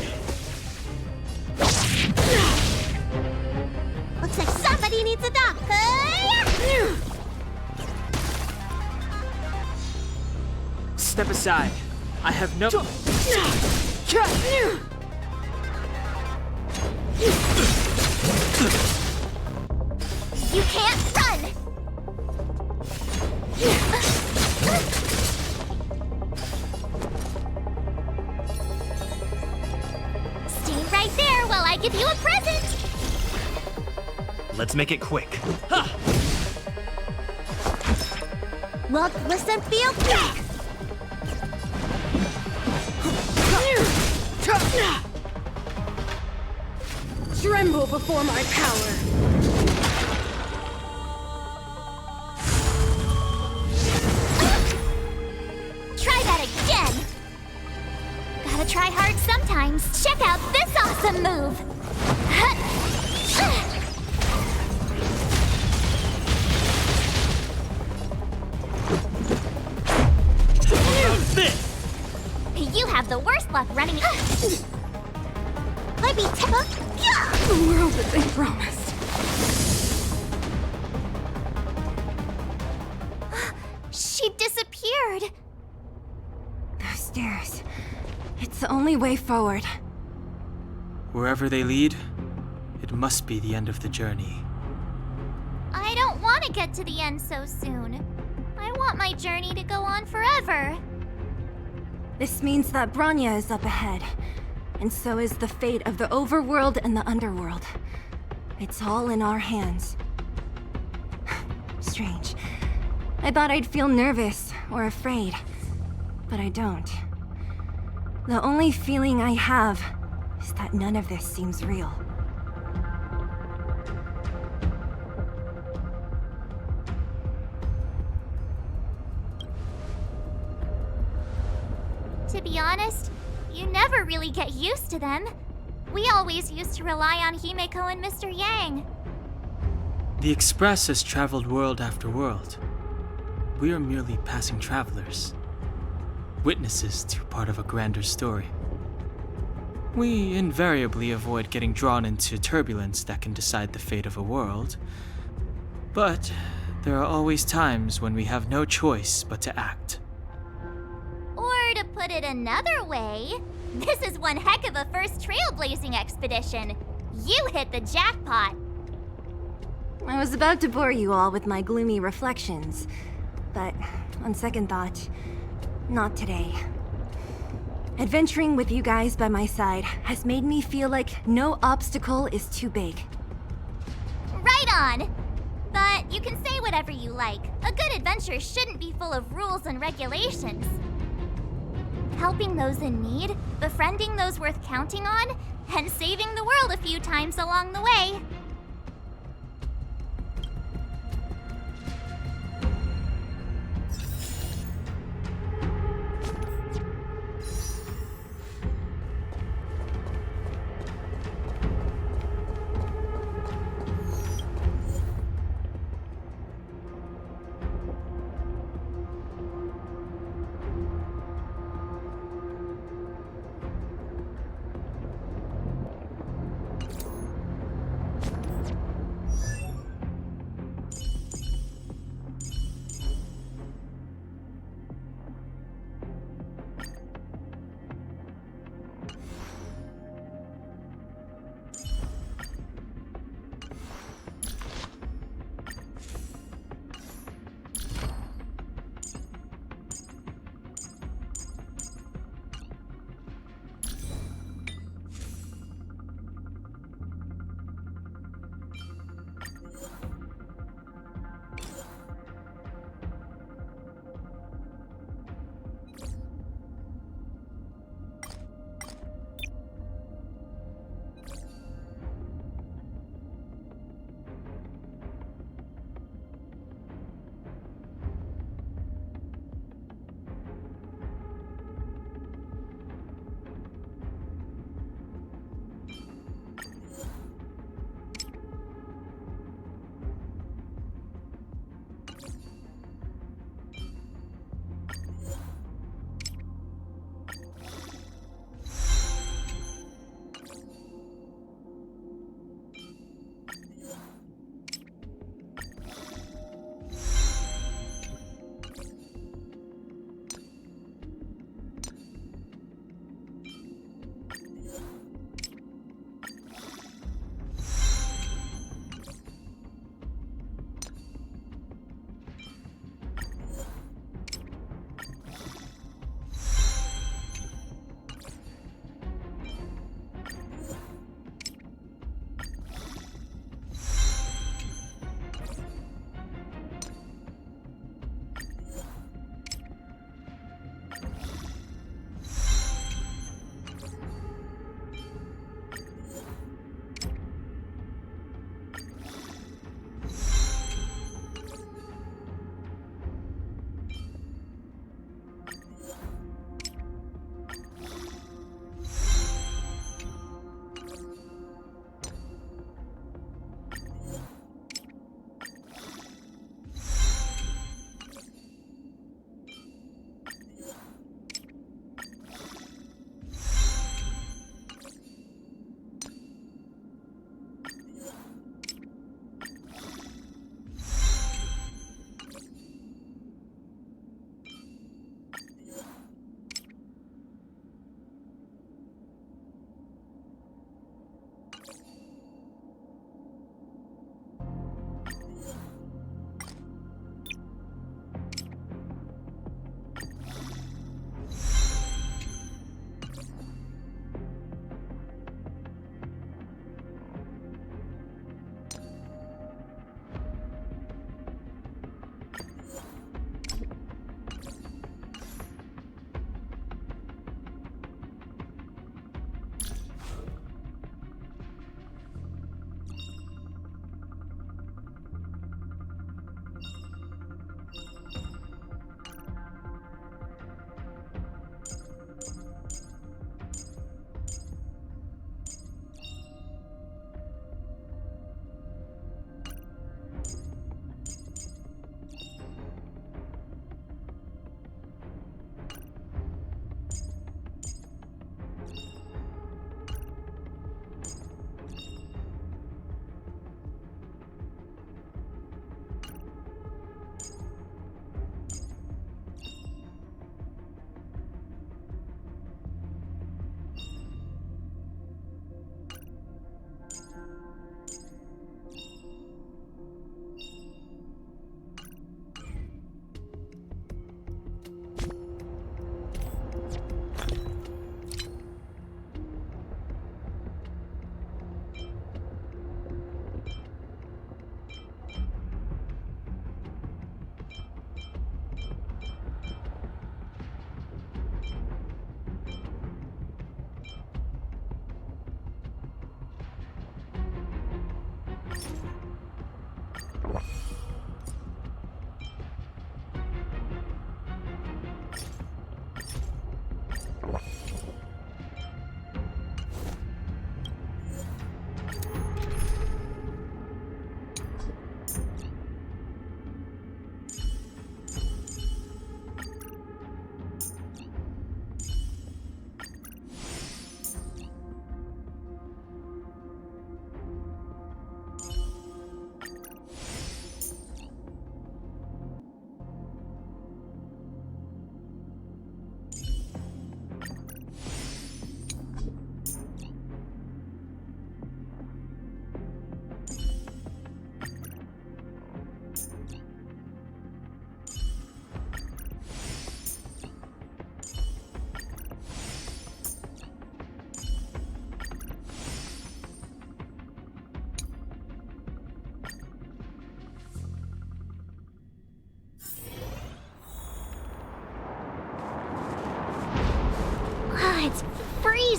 Looks like somebody needs a doctor. Step aside. I have no. You can't run. Stay right there while I give you a present. Let's make it quick. Look, listen, feel, Tremble before my power. Try that again. Gotta try hard sometimes. Check out this awesome move. How's this? You have the worst luck running. Let me The world that they promised. She disappeared. Those stairs. It's the only way forward. Wherever they lead, it must be the end of the journey. I don't want to get to the end so soon. I want my journey to go on forever. This means that Bronya is up ahead, and so is the fate of the overworld and the underworld. It's all in our hands. Strange. I thought I'd feel nervous or afraid, but I don't. The only feeling I have is that none of this seems real. To be honest, you never really get used to them. We always used to rely on Himeko and Mr. Yang. The Express has traveled world after world. We are merely passing travelers, witnesses to part of a grander story. We invariably avoid getting drawn into turbulence that can decide the fate of a world. But there are always times when we have no choice but to act. Or to put it another way, this is one heck of a first trailblazing expedition. You hit the jackpot. I was about to bore you all with my gloomy reflections, but on second thought, not today. Adventuring with you guys by my side has made me feel like no obstacle is too big. Right on! But you can say whatever you like. A good adventure shouldn't be full of rules and regulations. Helping those in need, befriending those worth counting on, and saving the world a few times along the way.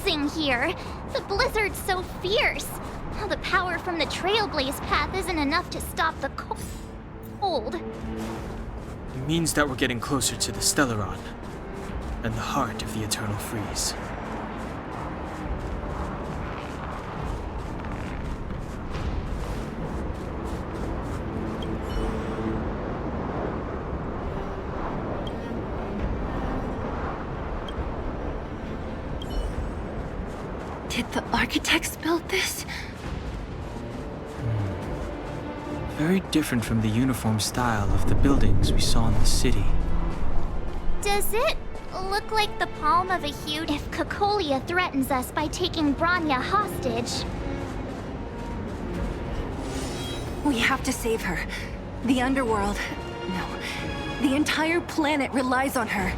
freezing here. The blizzard's so fierce. The power from the Trailblaze path isn't enough to stop the cold. It means that we're getting closer to the Stellaron, and the heart of the Eternal Freeze. Did the architects build this? Very different from the uniform style of the buildings we saw in the city. Does it look like the palm of a huge if Cocolia threatens us by taking Bronya hostage? We have to save her. The underworld. No. The entire planet relies on her.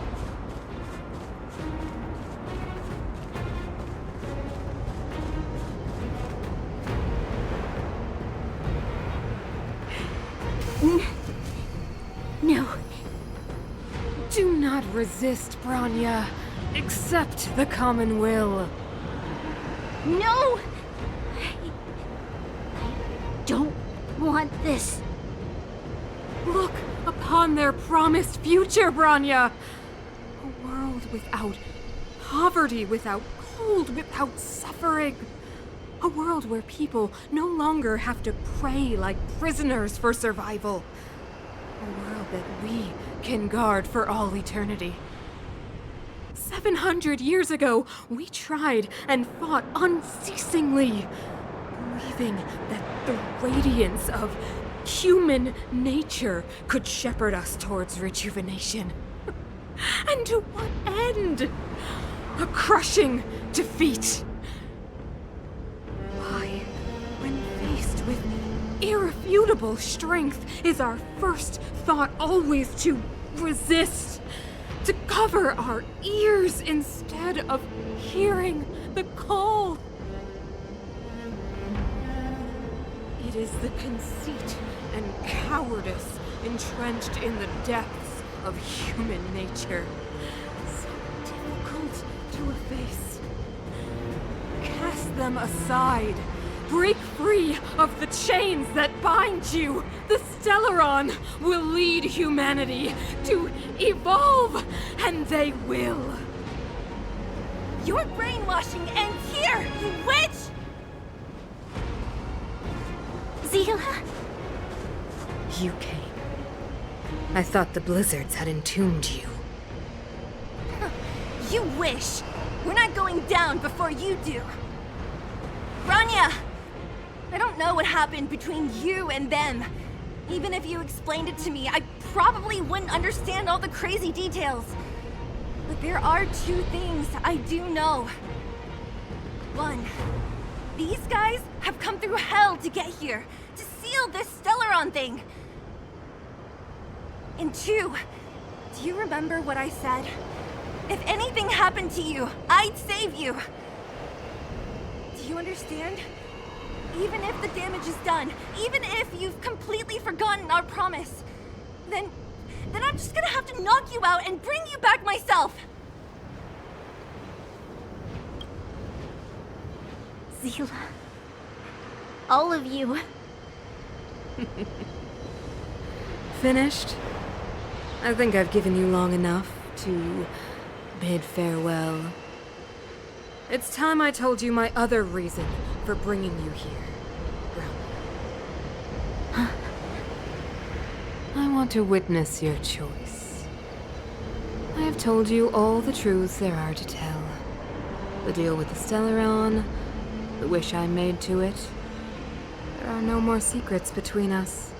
No. Do not resist, Bronya. Accept the common will. No! I don't want this. Look upon their promised future, Bronya. A world without poverty, without cold, without suffering. A world where people no longer have to pray like prisoners for survival. A world that we can guard for all eternity. 700 years ago, we tried and fought unceasingly, believing that the radiance of human nature could shepherd us towards rejuvenation. And to what end? A crushing defeat. Why, when faced with irrefutable strength, is our first thought always to resist? To cover our ears instead of hearing the call? It is the conceit and cowardice entrenched in the depths of human nature, so difficult to efface. Cast them aside. Break free of the chains that bind you. The Stellaron will lead humanity to evolve, and they will. Your brainwashing ends here, you witch! Zila? You came. I thought the blizzards had entombed you. You wish! We're not going down before you do. Bronya! I don't know what happened between you and them. Even if you explained it to me, I probably wouldn't understand all the crazy details. But there are two things I do know. One, these guys have come through hell to get here, to seal this Stellaron thing. And two, do you remember what I said? If anything happened to you, I'd save you. Do you understand? Even if the damage is done, even if you've completely forgotten our promise, then I'm just gonna have to knock you out and bring you back myself. Zila. All of you. Finished? I think I've given you long enough to bid farewell. It's time I told you my other reason for bringing you here, Brown. I want to witness your choice. I have told you all the truths there are to tell. The deal with the Stellaron, the wish I made to it. There are no more secrets between us.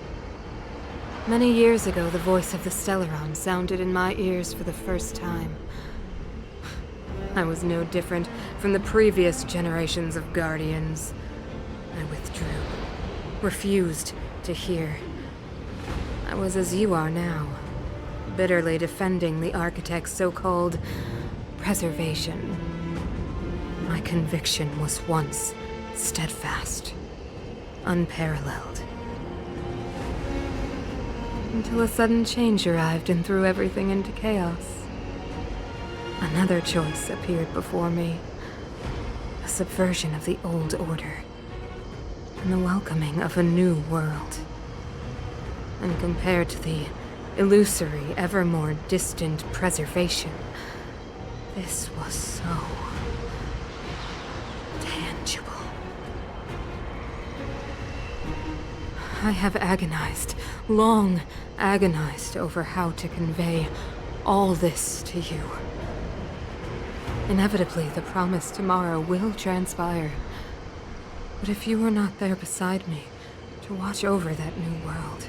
Many years ago, the voice of the Stellaron sounded in my ears for the first time. I was no different from the previous generations of Guardians. I withdrew, refused to hear. I was as you are now, bitterly defending the Architect's so-called preservation. My conviction was once steadfast, unparalleled. Until a sudden change arrived and threw everything into chaos. Another choice appeared before me. subversion of the old order and the welcoming of a new world. And compared to the illusory, ever more distant preservation, this was so tangible. I have agonized, long agonized over how to convey all this to you. Inevitably, the promised tomorrow will transpire. But if you were not there beside me to watch over that new world,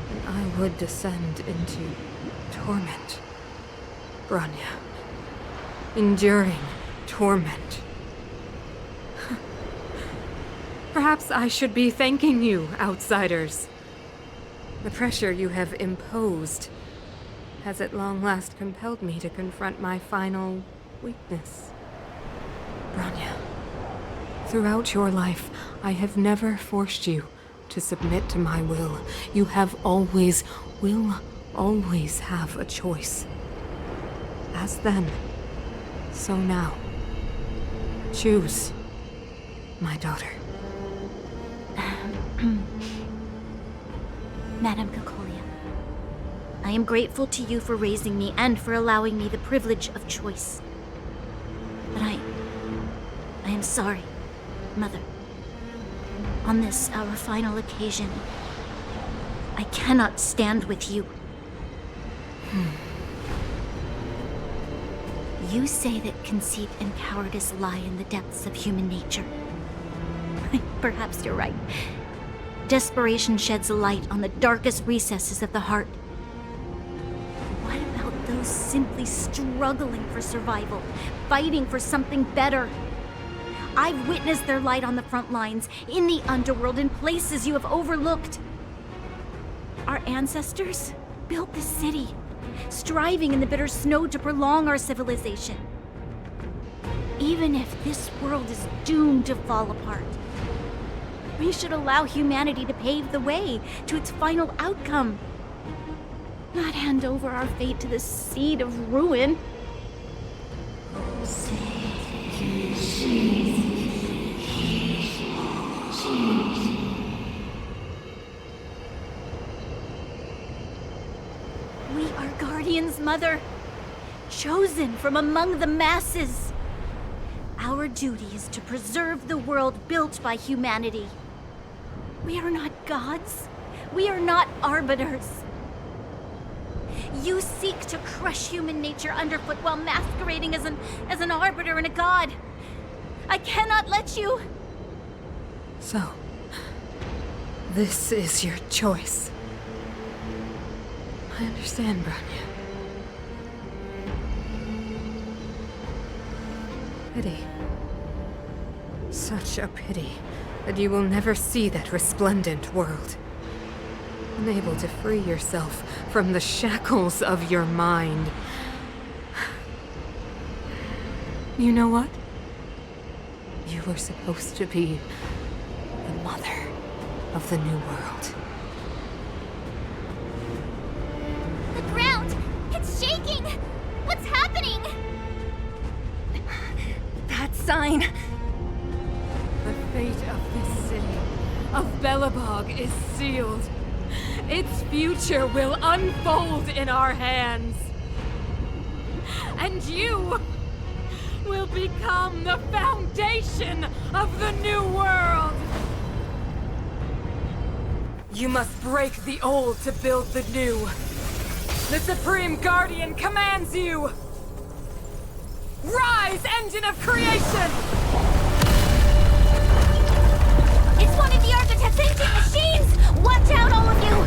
then I would descend into torment. Bronya. Enduring torment. Perhaps I should be thanking you, outsiders. The pressure you have imposed has at long last compelled me to confront my final weakness. Bronya, throughout your life, I have never forced you to submit to my will. You have always, will always have a choice. As then, so now. Choose, my daughter. Madame Cocolia, I am grateful to you for raising me and for allowing me the privilege of choice. But I am sorry, Mother. On this, our final occasion, I cannot stand with you. You say that conceit and cowardice lie in the depths of human nature. Perhaps you're right. Desperation sheds a light on the darkest recesses of the heart. What about those simply struggling for survival, fighting for something better? I've witnessed their light on the front lines, in the underworld, in places you have overlooked. Our ancestors built this city, striving in the bitter snow to prolong our civilization. Even if this world is doomed to fall apart, we should allow humanity to pave the way to its final outcome. Not hand over our fate to the seed of ruin. We are guardians, Mother, chosen from among the masses. Our duty is to preserve the world built by humanity. We are not gods. We are not arbiters. You seek to crush human nature underfoot while masquerading as an arbiter and a god. I cannot let you. So, this is your choice. I understand, Bronya. Pity. Such a pity that you will never see that resplendent world. Unable to free yourself from the shackles of your mind. You know what? You were supposed to be the mother of the new world. The ground! It's shaking! What's happening? That sign. The fate of this city, of Belobog, is sealed. Its future will unfold in our hands. And you will become the foundation of the new world. You must break the old to build the new. The Supreme Guardian commands you! Rise, engine of creation! It's one of the architect's ancient machines! Watch out, all of you!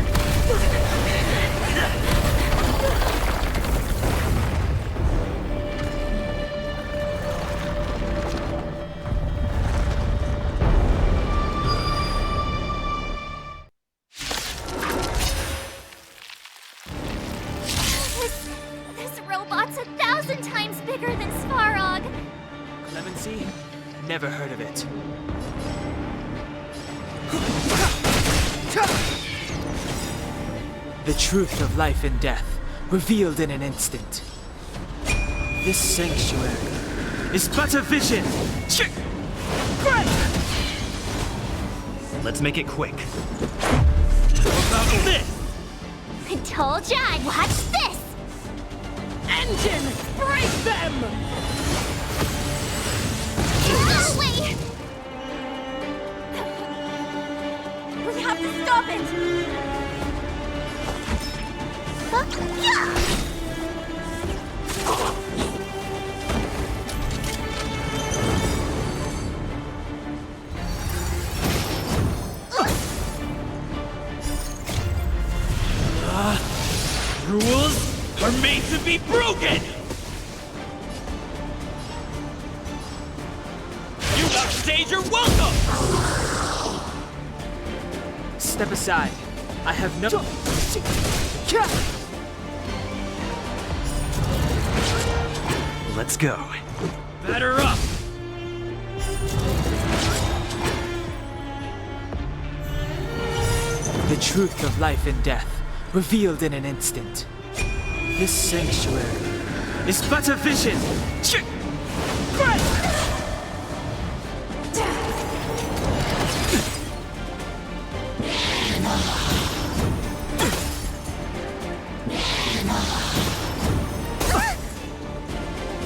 This robot's 1,000 times bigger than Svarog. Clemency? Never heard of it. The truth of life and death, revealed in an instant. This sanctuary is but a vision. Let's make it quick. How about this? I told ya I'd watch this! Engine! Break them! No, wait! We have to stop it! Yeah! Rules are made to be broken! You outstayed your welcome! Step aside. I have no... Let's go. Batter up! The truth of life and death, revealed in an instant. This sanctuary is but a vision.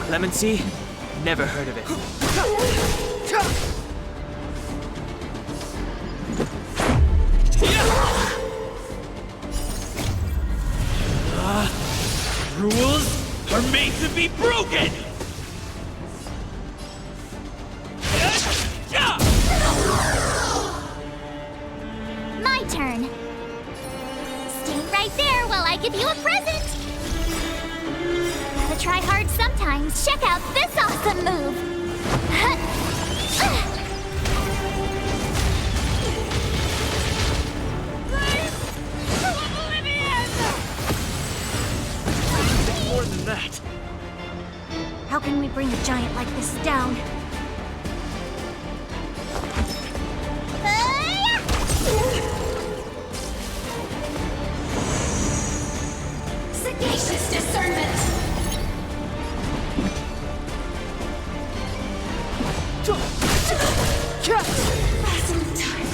Clemency? Never heard of it. Rules are made to be broken! My turn. Stay right there while I give you a present. Gotta try hard sometimes. Check out this awesome move. More than that. How can we bring a giant like this down? Sagacious discernment. Awesome time.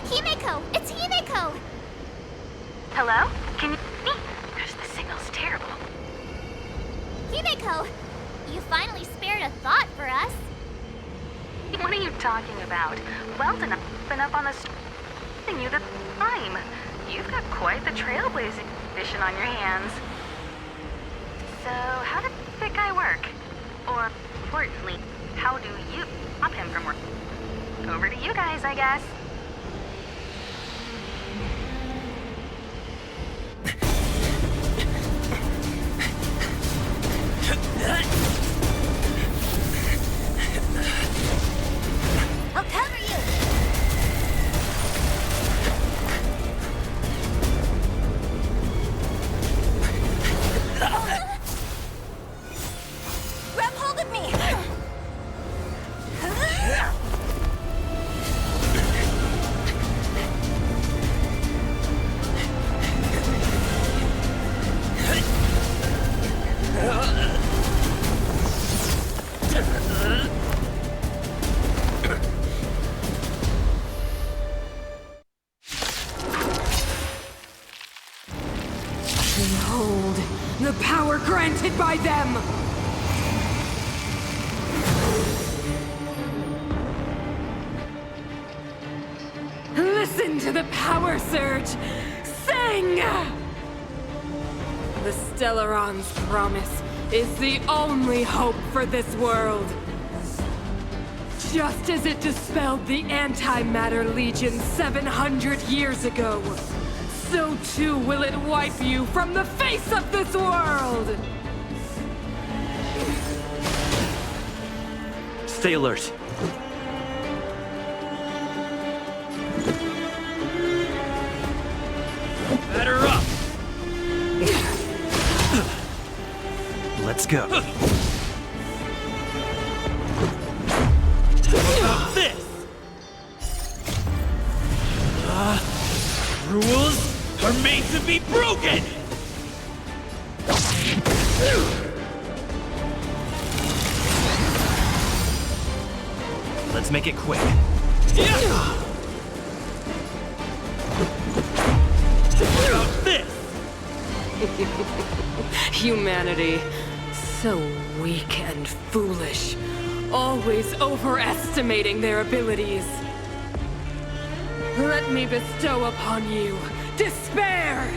Himeko! It's Himeko! Hello? Can you hear me? Gosh, the signal's terrible. Himeko! You finally spared a thought for us. What are you talking about? Weldon, I've been up on the and you the time. You've got quite the trailblazing mission on your hands. So, how did that guy work? Or, importantly, how do you stop him from work? Over to you guys, I guess. I'll cover you! Grab hold of me! Behold, the power granted by them! Listen to the power surge! Sing! The Stellaron's promise is the only hope for this world. Just as it dispelled the Antimatter Legion 700 years ago, so too will it wipe you from the face of this world! Stay alert. Let's go. About this! Rules are made to be broken! Let's make it quick. Yeah! About this! Humanity. So weak and foolish. Always overestimating their abilities. Let me bestow upon you despair!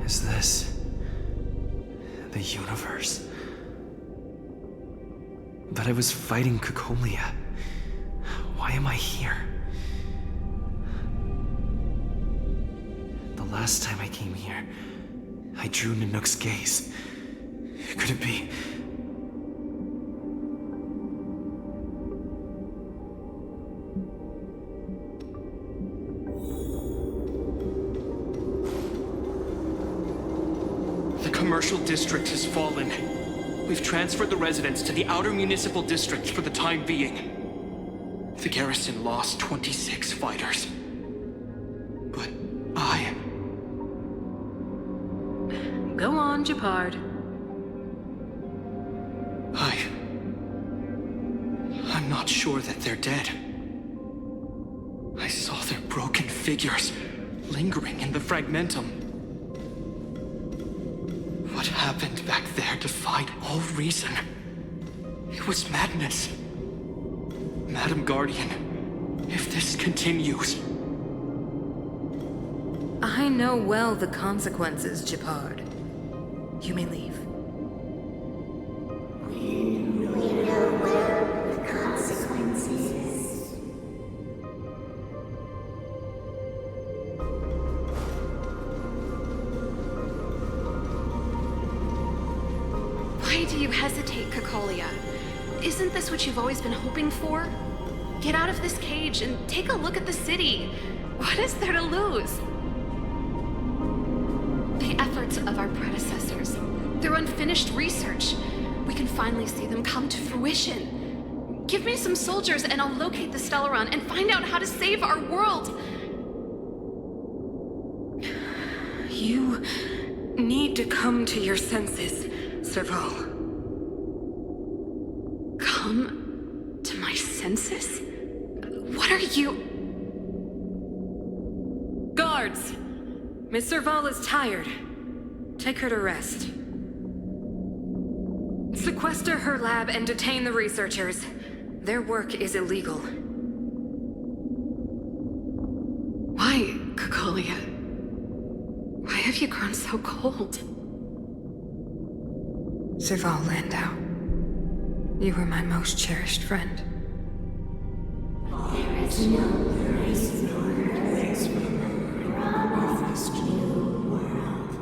Is this the universe? But I was fighting Kokolia. Why am I here? The last time I came here, I drew Nanook's gaze. Could it be? The commercial district has fallen. We've transferred the residents to the outer municipal districts for the time being. The garrison lost 26 fighters. But Go on, Japard. I'm not sure that they're dead. I saw their broken figures lingering in the fragmentum. What happened back there defied all reason. It was madness. Madam Guardian, if this continues... I know well the consequences, Japard. You may leave. Why do you hesitate, Kokolia? Isn't this what you've always been hoping for? Get out of this cage and take a look at the city. What is there to lose? The efforts of our predecessors, their unfinished research, we can finally see them come to fruition. Give me some soldiers and I'll locate the Stellaron and find out how to save our world. You need to come to your senses, Serval. Come to my senses? What are you... Guards! Miss Serval is tired. Take her to rest. Sequester her lab and detain the researchers. Their work is illegal. Why, Kokolia? Why have you grown so cold? Serval Landau, you were my most cherished friend. There is no place nor place for promised new world.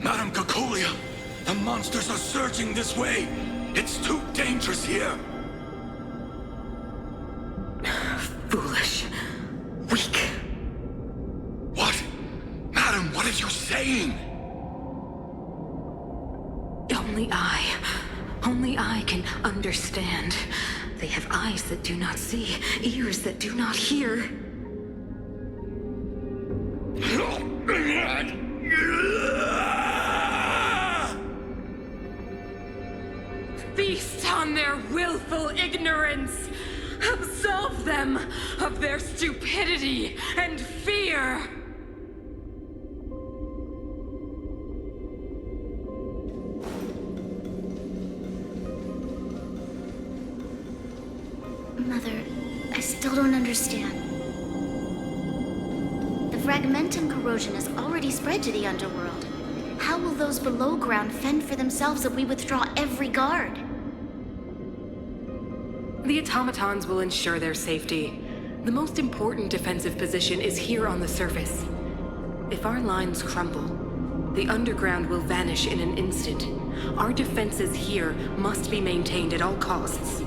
Madam Kokolia, the monsters are surging this way. It's too dangerous here. Foolish. Weak. What? Madam, what are you saying? Only I can understand. They have eyes that do not see, ears that do not hear. Feast on their willful ignorance! Absolve them of their stupidity and fear! Mother, I still don't understand. The fragmentum corrosion has already spread to the underworld. How will those below ground fend for themselves if we withdraw every guard? The automatons will ensure their safety. The most important defensive position is here on the surface. If our lines crumble, the underground will vanish in an instant. Our defenses here must be maintained at all costs.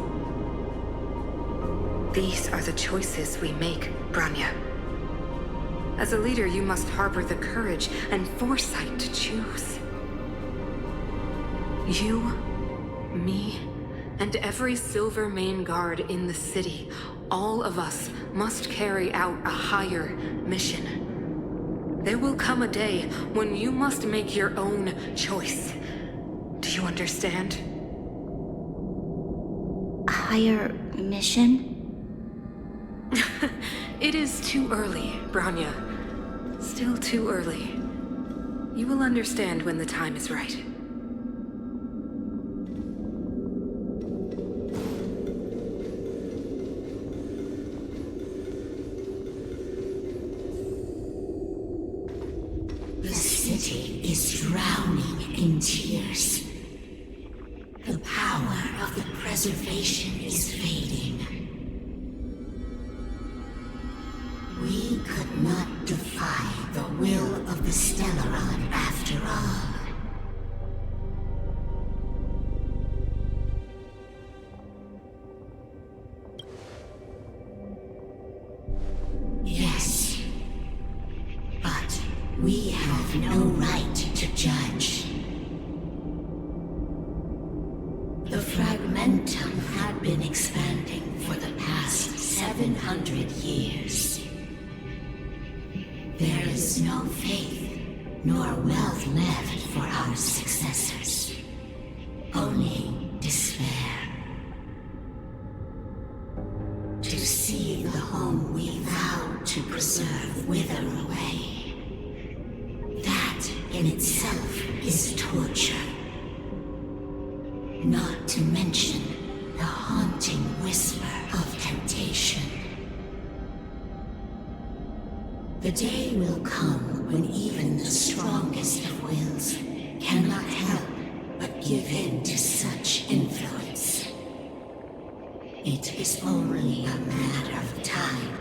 These are the choices we make, Bronya. As a leader, you must harbor the courage and foresight to choose. You, me, and every Silvermane guard in the city, all of us must carry out a higher mission. There will come a day when you must make your own choice. Do you understand? A higher mission? It is too early, Bronya. Still too early. You will understand when the time is right. The city is drowning in tears. The power of the preservation is fading. We could not defy the will of the Stellaron after all. Yes, but we have no right to judge. The fragmentum had been expanding for the past 700 years. There is no faith nor wealth left for our successors. Only despair. To see the home we vowed to preserve wither away. That in itself is torture. Not to mention the haunting whisper of temptation. The day will come when even the strongest of wills cannot help but give in to such influence. It is only a matter of time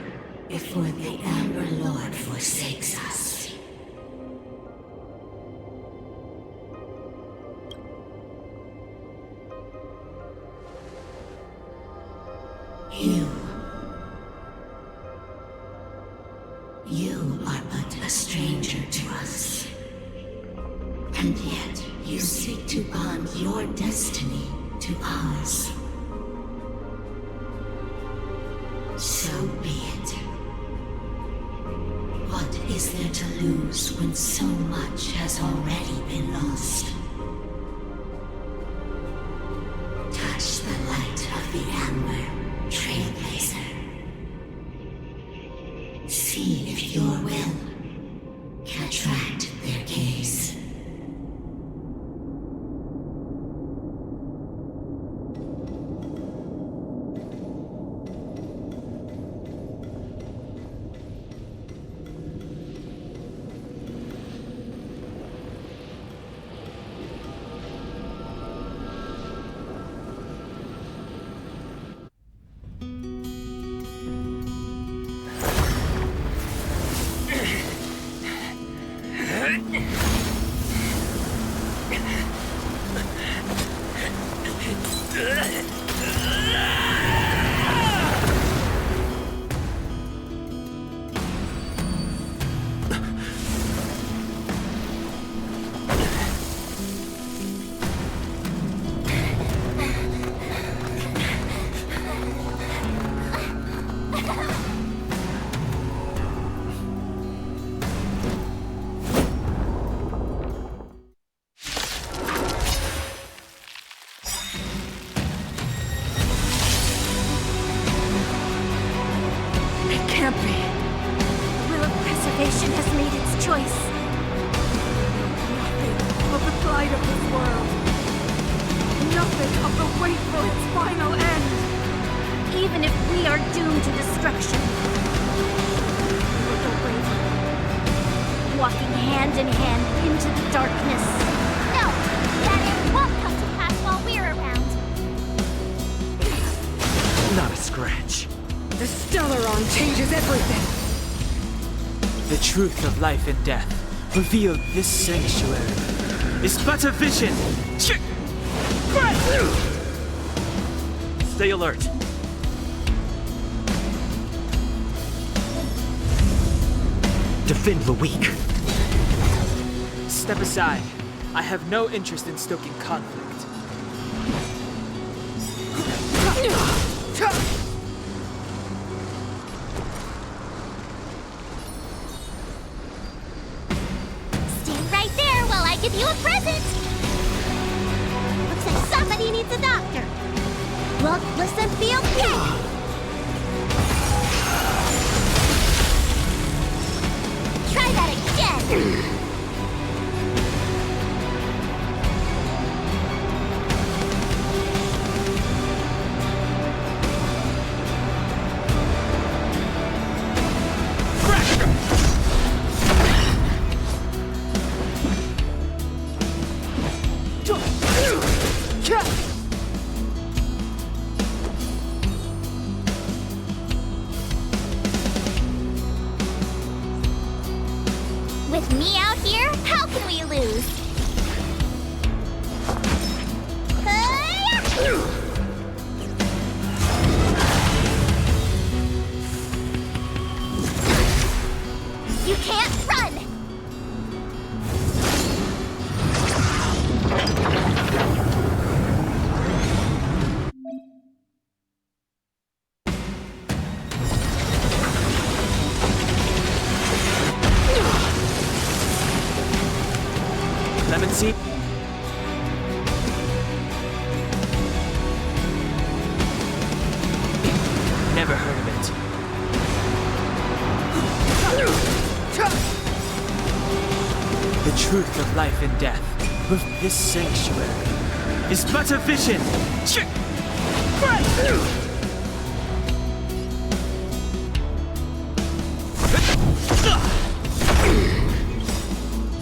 before the Amber Lord forsakes us. You are but a stranger to us. And yet you seek to bond your destiny to ours. So be it. What is there to lose when so much has already been lost? Touch the light of the Amber, Trailblazer. See if your will can attract their gaze. walking hand in hand into the darkness. No, that it won't come to pass while we're around. Not a scratch. The Stellaron changes everything! The truth of life and death, revealed this sanctuary, is but a vision. Stay alert. Defend the weak. Step aside. I have no interest in stoking conflict. Stand right there while I give you a present. Looks like somebody needs a doctor. Look, listen, feel, yeah. Try that again. With me out here, how can we lose? You can't run! Lemon seed? Never heard of it. The truth of life and death, with this sanctuary, is but a vision.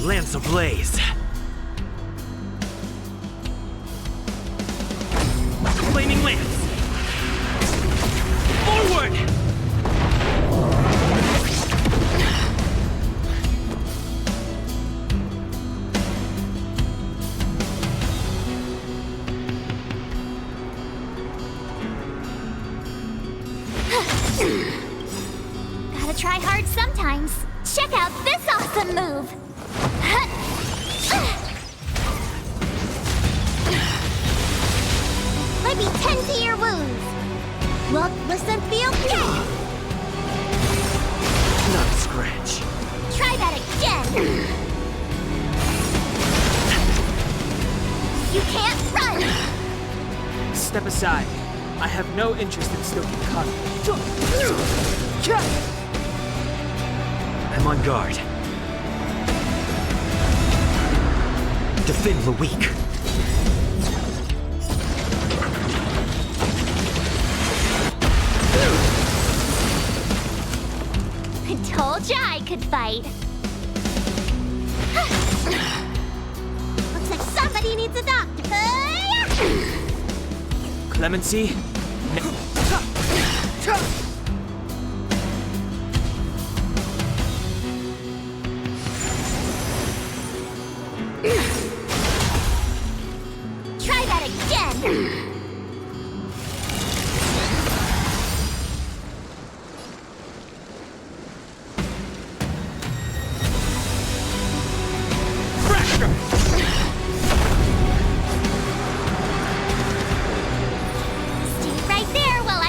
Lance ablaze. Flaming lance. Forward! Gotta try hard sometimes. Check out this awesome move. Let me tend to your wounds. Look, listen, feel, yeah. Not a scratch. Try that again. You can't run. Step aside. I have no interest in stoking conflict. I'm on guard. Defend the weak. Told ya I could fight. Looks like somebody needs a doctor. Clemency? Try that again.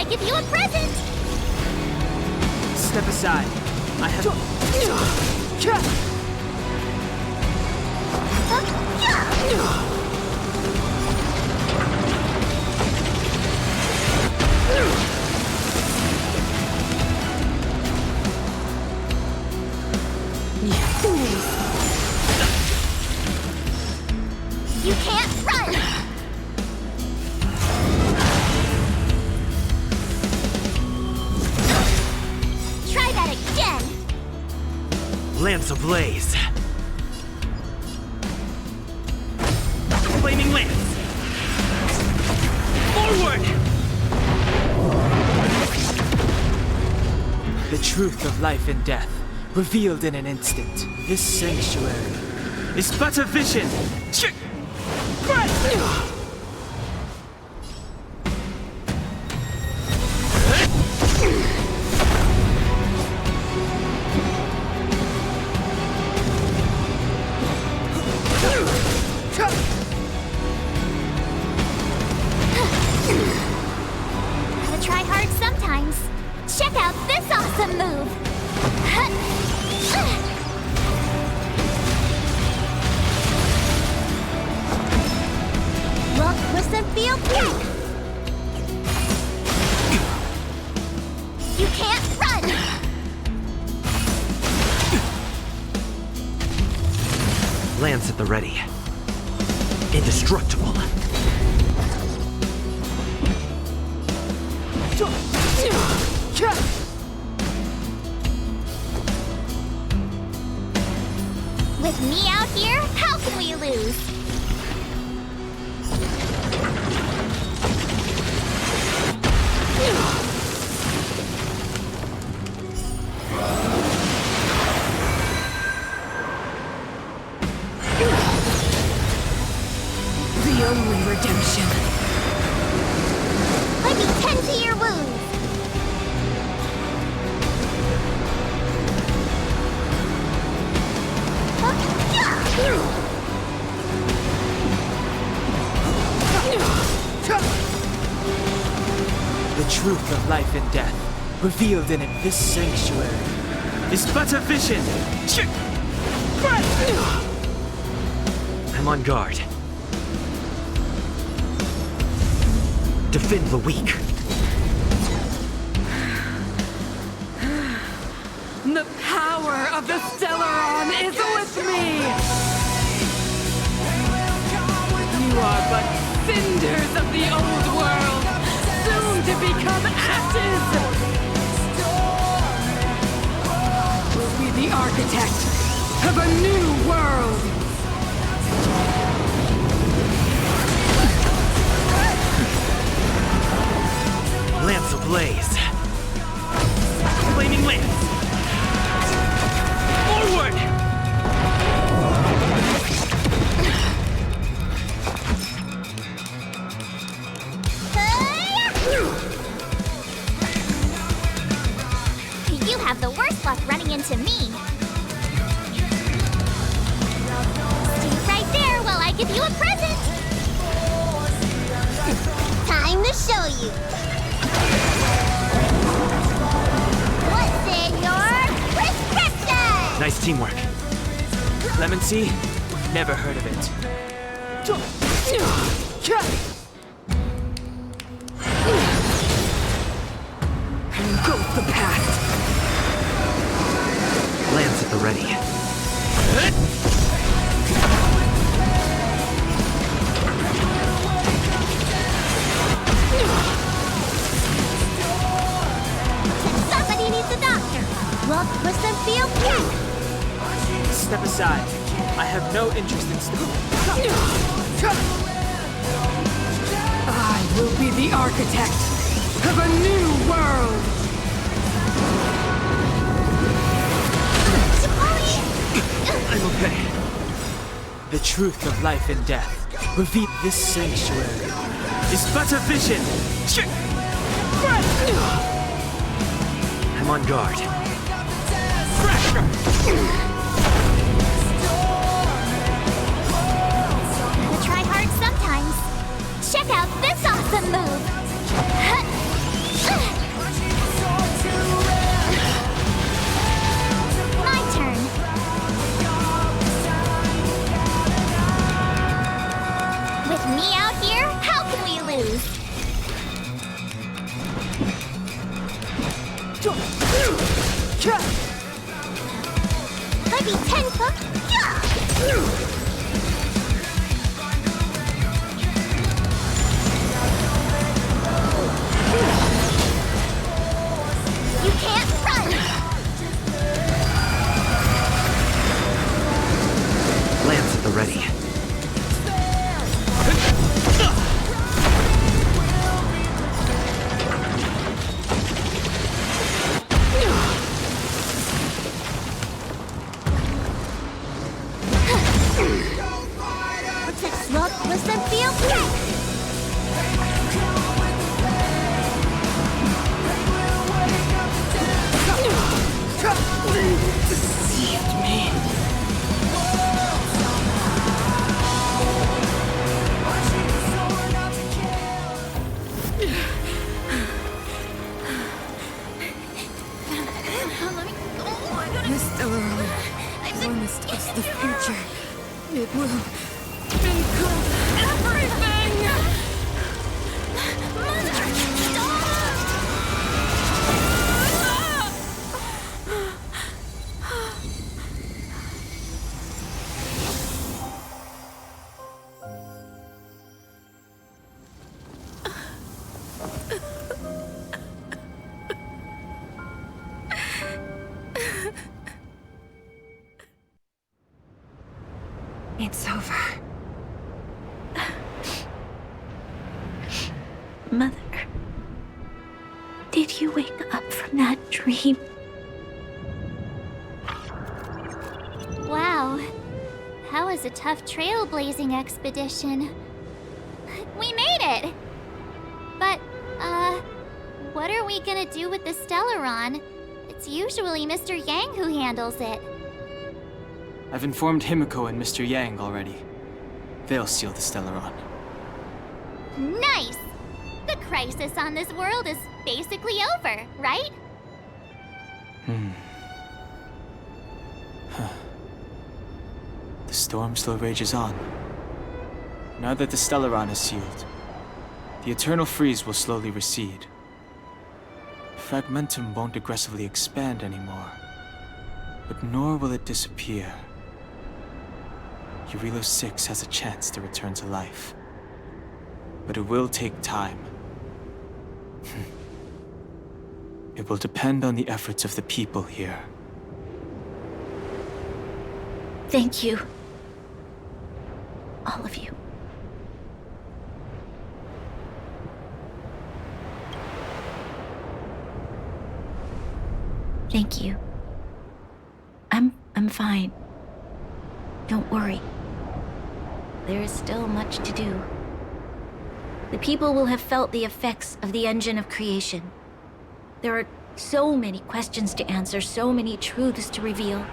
Give you a present! Step aside. I have... You can't run! Lance Lamps ablaze. Flaming lance. Forward! The truth of life and death, revealed in an instant. This sanctuary is but a vision. Gotta try hard sometimes. Check out this awesome move! Well, twist and feel kick! You can't run! Lance at the ready. Indestructible. With me out here, how can we lose? The only redemption. Let me tend to your wounds. The truth of life and death, revealed in it. This sanctuary is but a vision. I'm on guard. Defend the weak. The power of the Stellaron is with me! You are but cinders of the old world, soon to become ashes! We'll be the architect of a new world! Lance ablaze. Flaming lance. Forward! You have the worst luck running into me. Stay right there while I give you a present. Time to show you. What's in your prescription? Nice teamwork. Lemon Sea? Never heard of it. Engulf the past! Lance at the ready. Somebody needs a doctor. Well, twist and feel kick. Step aside. I have no interest in I will be the architect of a new world! I'm okay. The truth of life and death, revealed. This sanctuary is but a vision. I'm on guard. Gotta try hard sometimes. Check out this awesome move. My turn. With me out here, how can we lose? Let me 10-foot. You can't run. ready. Look, listen, feel, play! Deceived me. The Stellaron warns us the future. It will include everything! Mother, stop! It's over. Mother, did you wake up from that dream? Wow. That was a tough trailblazing expedition. We made it! But, what are we gonna do with the Stellaron? It's usually Mr. Yang who handles it. I've informed Himiko and Mr. Yang already. They'll steal the Stellaron. Nice! The crisis on this world is basically over, right? The storm still rages on. Now that the Stellaron is sealed, the eternal freeze will slowly recede. Fragmentum won't aggressively expand anymore, but nor will it disappear. Eurilo 6 has a chance to return to life, but it will take time. It will depend on the efforts of the people here. Thank you. All of you. Thank you. I'm fine. Don't worry. There is still much to do. The people will have felt the effects of the engine of creation. There are so many questions to answer, so many truths to reveal.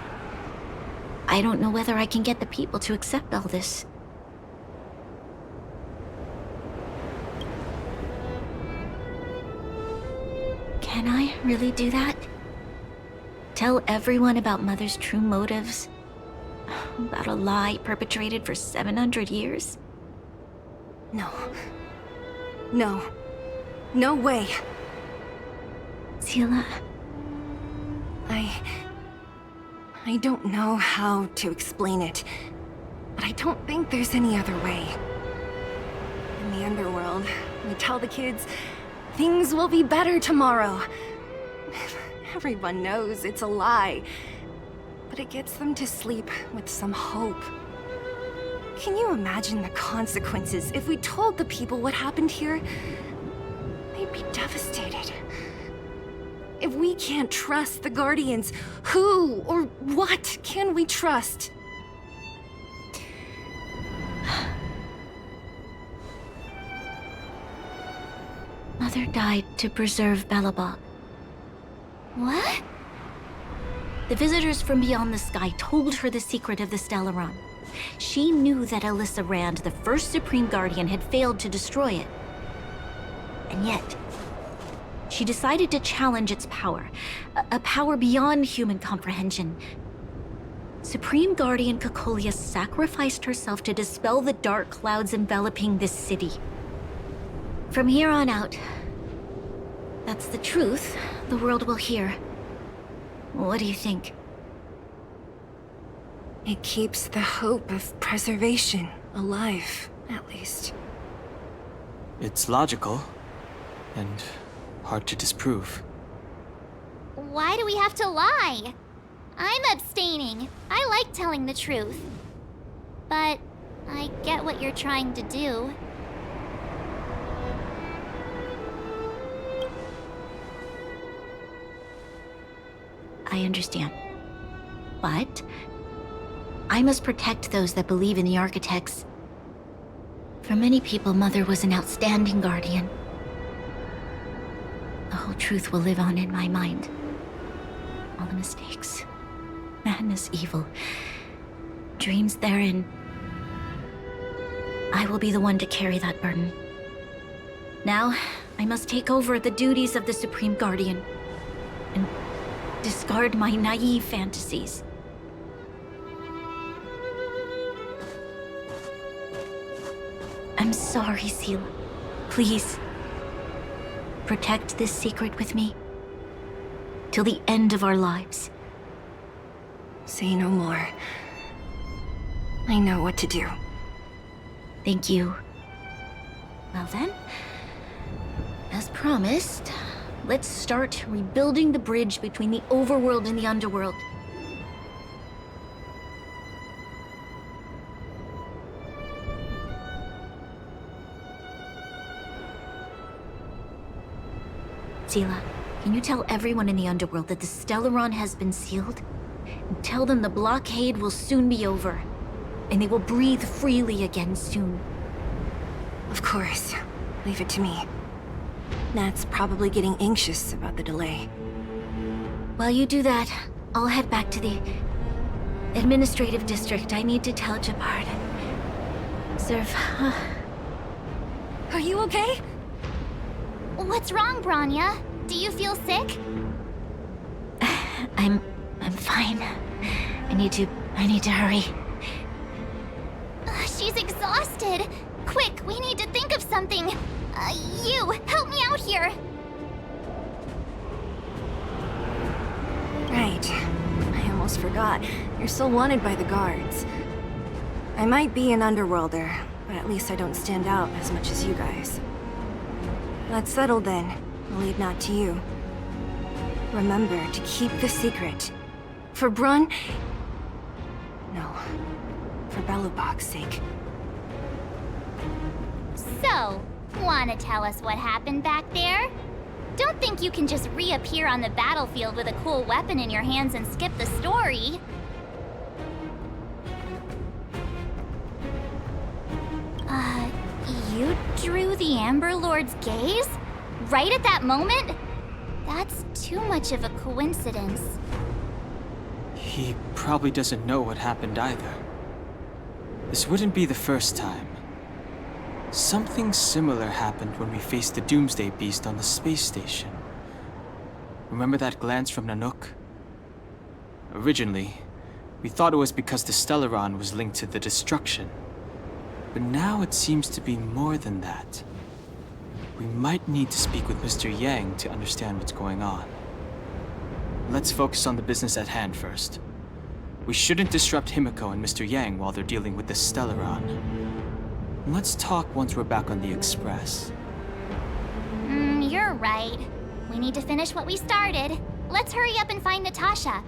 I don't know whether I can get the people to accept all this. Can I really do that? Tell everyone about Mother's true motives? About a lie perpetrated for 700 years? No. No. No way. Sila. I don't know how to explain it, but I don't think there's any other way. In the underworld, we tell the kids, things will be better tomorrow. Everyone knows it's a lie, but it gets them to sleep with some hope. Can you imagine the consequences if we told the people what happened here? They'd be devastated. If we can't trust the Guardians, who or what can we trust? Mother died to preserve Belobog. What? The visitors from beyond the sky told her the secret of the Stellaron. She knew that Alyssa Rand, the first Supreme Guardian, had failed to destroy it. And yet, she decided to challenge its power, a power beyond human comprehension. Supreme Guardian Cocolia sacrificed herself to dispel the dark clouds enveloping this city. From here on out, that's the truth the world will hear. What do you think? It keeps the hope of preservation alive, at least. It's logical, and hard to disprove. Why do we have to lie? I'm abstaining. I like telling the truth. but I get what you're trying to do. I understand. But I must protect those that believe in the architects. For many people, Mother was an outstanding guardian. The whole truth will live on in my mind. All the mistakes, madness, evil, dreams therein. I will be the one to carry that burden. Now, I must take over the duties of the Supreme Guardian and discard my naive fantasies. I'm sorry, Seela. Please, protect this secret with me till the end of our lives. Say no more. I know what to do. Thank you. Well then, as promised, let's start rebuilding the bridge between the overworld and the underworld. Seela, can you tell everyone in the underworld that the Stellaron has been sealed? And tell them the blockade will soon be over, and they will breathe freely again soon. Of course. Leave it to me. Nat's probably getting anxious about the delay. While you do that, I'll head back to the administrative district. I need to tell Japard. Serve. Are you okay? What's wrong, Bronya? Do you feel sick? I'm fine. I need to hurry. She's exhausted. Quick, we need to think of something. You, help me out here. Right. I almost forgot. You're still wanted by the guards. I might be an underworlder, but at least I don't stand out as much as you guys. That's settled then. I'll leave Nat to you. Remember to keep the secret. For Brun... No. For Belobog's sake. So, wanna tell us what happened back there? Don't think you can just reappear on the battlefield with a cool weapon in your hands and skip the story. You drew the Amber Lord's gaze? Right at that moment? That's too much of a coincidence. He probably doesn't know what happened either. This wouldn't be the first time. Something similar happened when we faced the Doomsday Beast on the space station. Remember that glance from Nanook? Originally, we thought it was because the Stellaron was linked to the destruction. But now it seems to be more than that. We might need to speak with Mr. Yang to understand what's going on. Let's focus on the business at hand first. We shouldn't disrupt Himiko and Mr. Yang while they're dealing with the Stellaron. Let's talk once we're back on the Express. You're right. We need to finish what we started. Let's hurry up and find Natasha.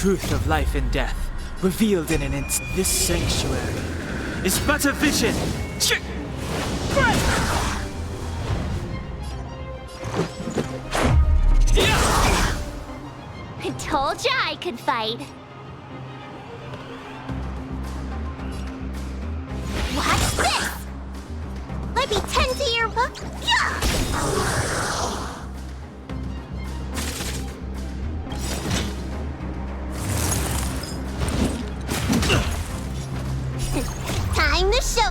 truth of life and death, revealed in an instant. This sanctuary is but a vision. I told ya I could fight. Watch this! Let me tend to your Time to show.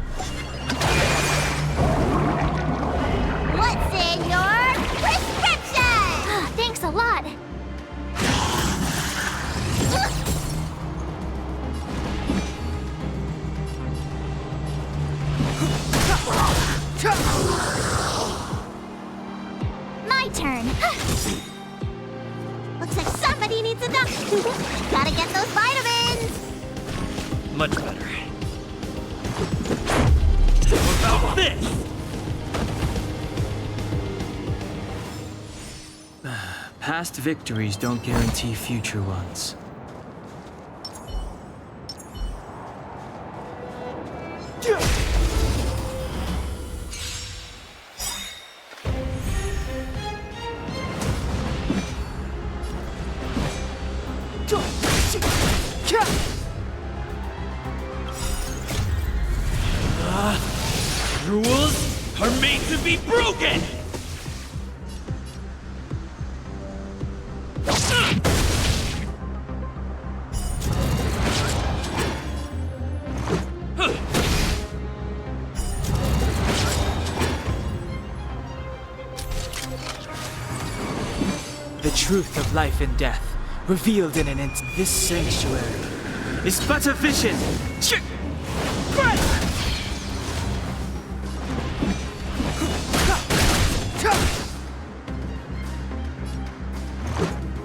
What's in your prescription? Thanks a lot. My turn. Looks like somebody needs a doctor. Gotta get those vitamins. Much better. What about this? Past victories don't guarantee future ones. Rules are made to be broken! The truth of life and death, revealed in an instant. This sanctuary is but a vision.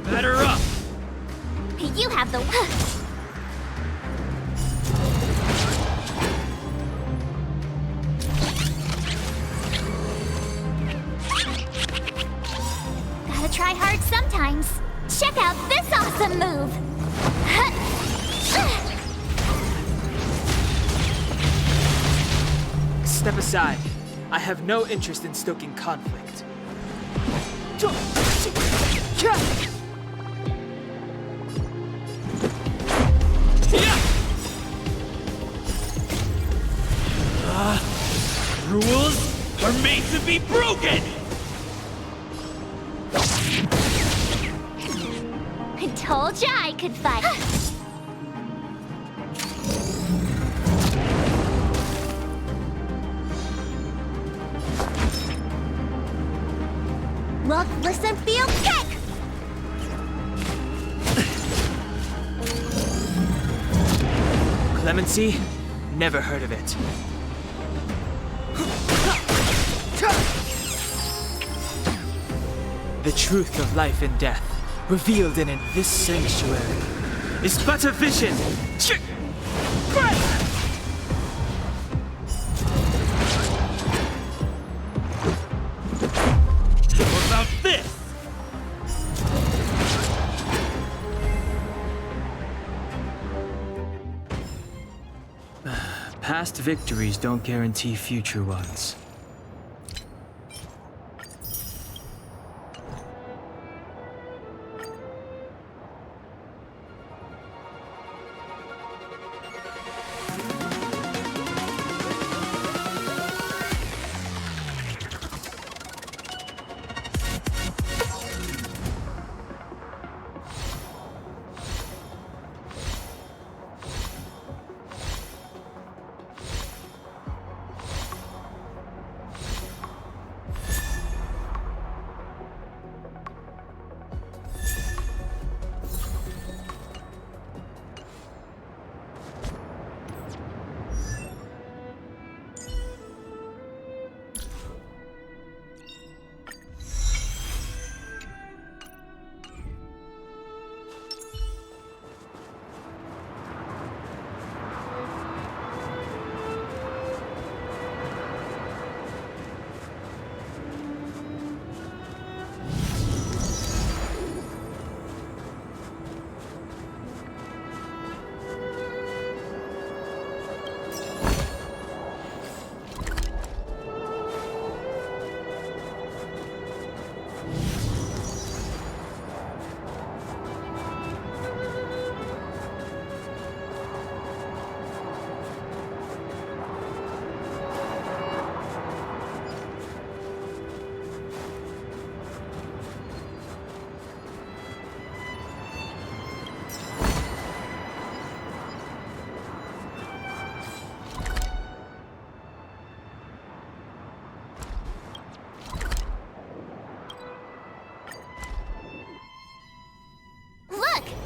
Batter up! You have the. Gotta try hard sometimes. Check out this awesome move! Step aside. I have no interest in stoking conflict. Rules are made to be broken! I told ya I could fight. Look, listen, feel, kick! Clemency? Never heard of it. The truth of life and death, revealed in this sanctuary, is but a vision. What about this? Past victories don't guarantee future ones.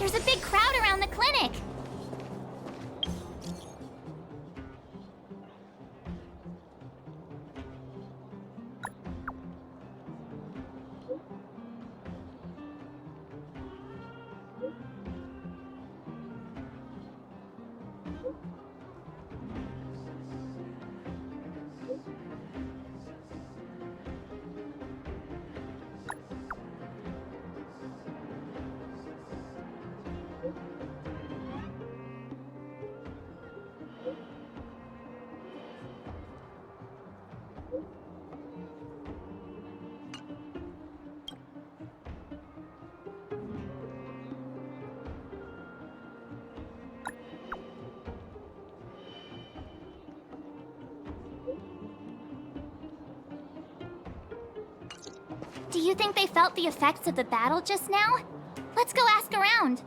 There's a big crowd around the clinic. Do you think they felt the effects of the battle just now? Let's go ask around.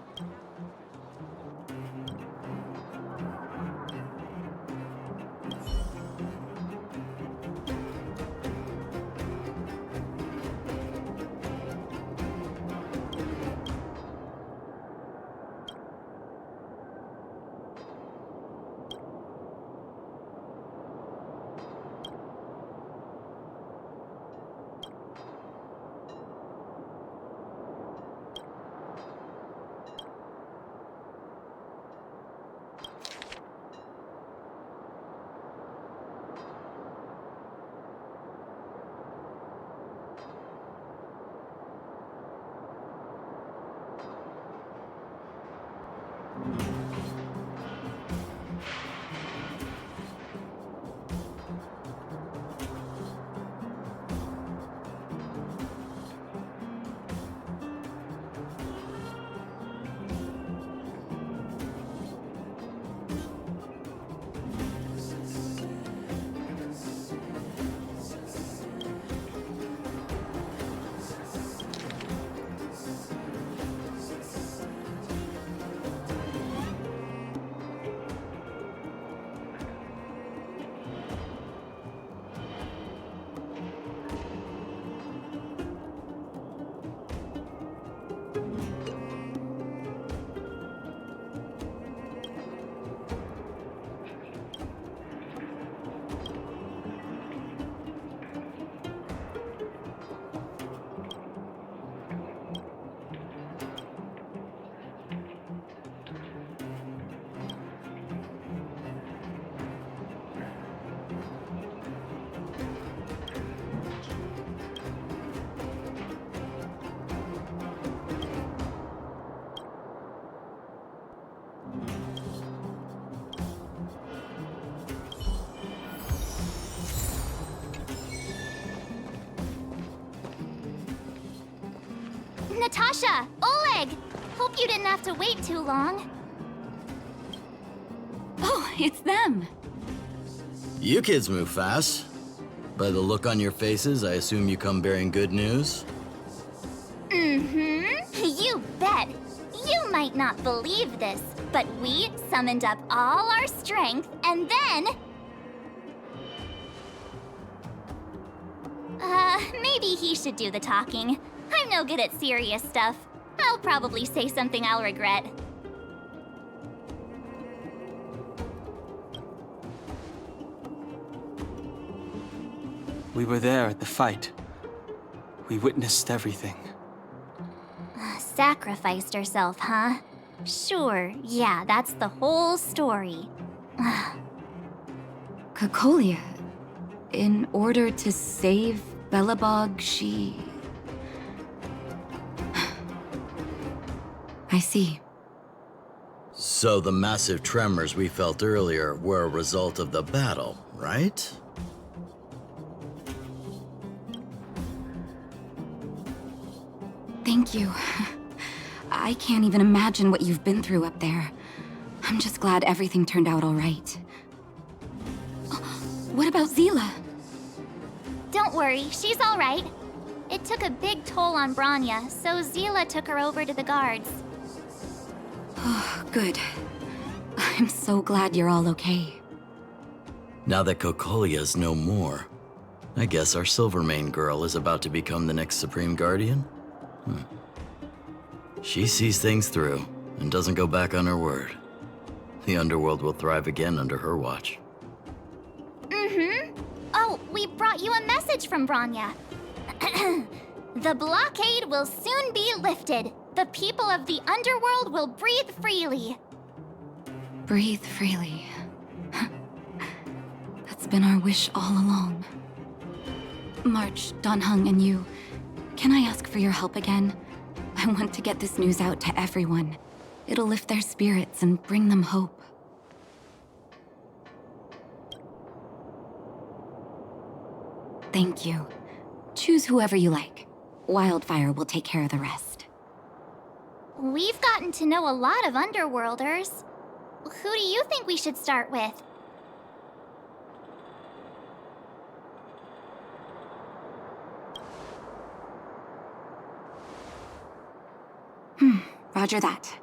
Natasha! Oleg! Hope you didn't have to wait too long. Oh, it's them. You kids move fast. By the look on your faces, I assume you come bearing good news? Mm-hmm. You bet. You might not believe this, but we summoned up all our strength and then... maybe he should do the talking. I'm no good at serious stuff. I'll probably say something I'll regret. We were there at the fight. We witnessed everything. Sacrificed herself, huh? Sure, yeah, that's the whole story. Kokolia, in order to save Belobog, she... I see. So the massive tremors we felt earlier were a result of the battle, right? Thank you. I can't even imagine what you've been through up there. I'm just glad everything turned out all right. What about Zila? Don't worry, she's all right. It took a big toll on Branya, so Zila took her over to the guards. Oh, good. I'm so glad you're all okay. Now that Kokolia's no more, I guess our Silvermane girl is about to become the next Supreme Guardian? She sees things through, and doesn't go back on her word, the underworld will thrive again under her watch. Mm-hmm. Oh, we brought you a message from Bronya. The blockade will soon be lifted. The people of the underworld will breathe freely. Breathe freely. That's been our wish all along. March, Donhung, and you, can I ask for your help again? I want to get this news out to everyone. It'll lift their spirits and bring them hope. Thank you. Choose whoever you like. Wildfire will take care of the rest. We've gotten to know a lot of Underworlders. Who do you think we should start with? Roger that.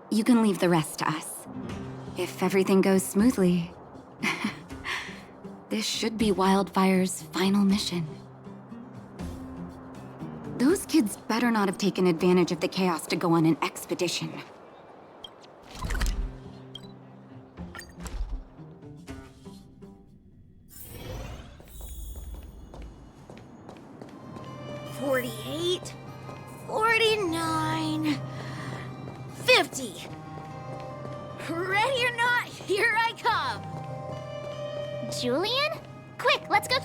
You can leave the rest to us. If everything goes smoothly, this should be Wildfire's final mission. Those kids better not have taken advantage of the chaos to go on an expedition. $48, $49, $50. Ready or not, here I come. Julian? Quick, let's go.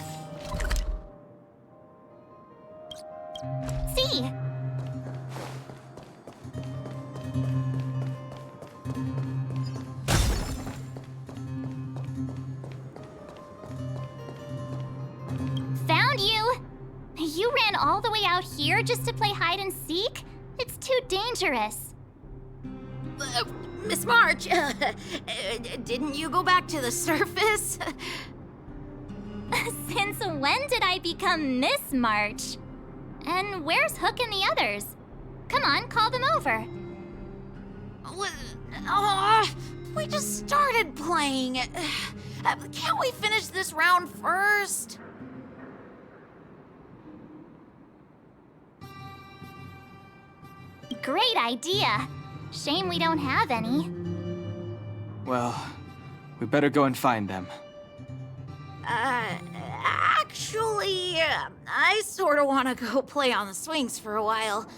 See. Found you. You ran all the way out here just to play hide and seek? It's too dangerous. Miss March, didn't you go back to the surface? Since when did I become Miss March? And where's Hook and the others? Come on, call them over. We just started playing. Can't we finish this round first? Great idea. Shame we don't have any. Well, we better go and find them. Actually, I sort of want to go play on the swings for a while.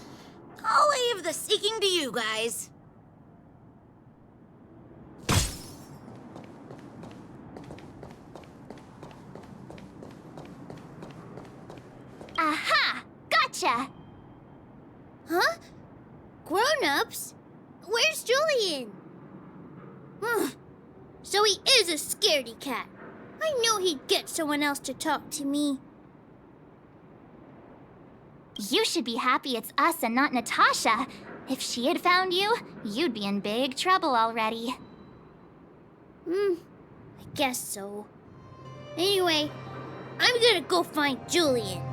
I'll leave the seeking to you guys. Aha! Gotcha! Huh? Grown-ups? Where's Julian? So he is a scaredy cat. I knew he'd get someone else to talk to me. You should be happy it's us and not Natasha. If she had found you, you'd be in big trouble already. I guess so. Anyway, I'm gonna go find Julian.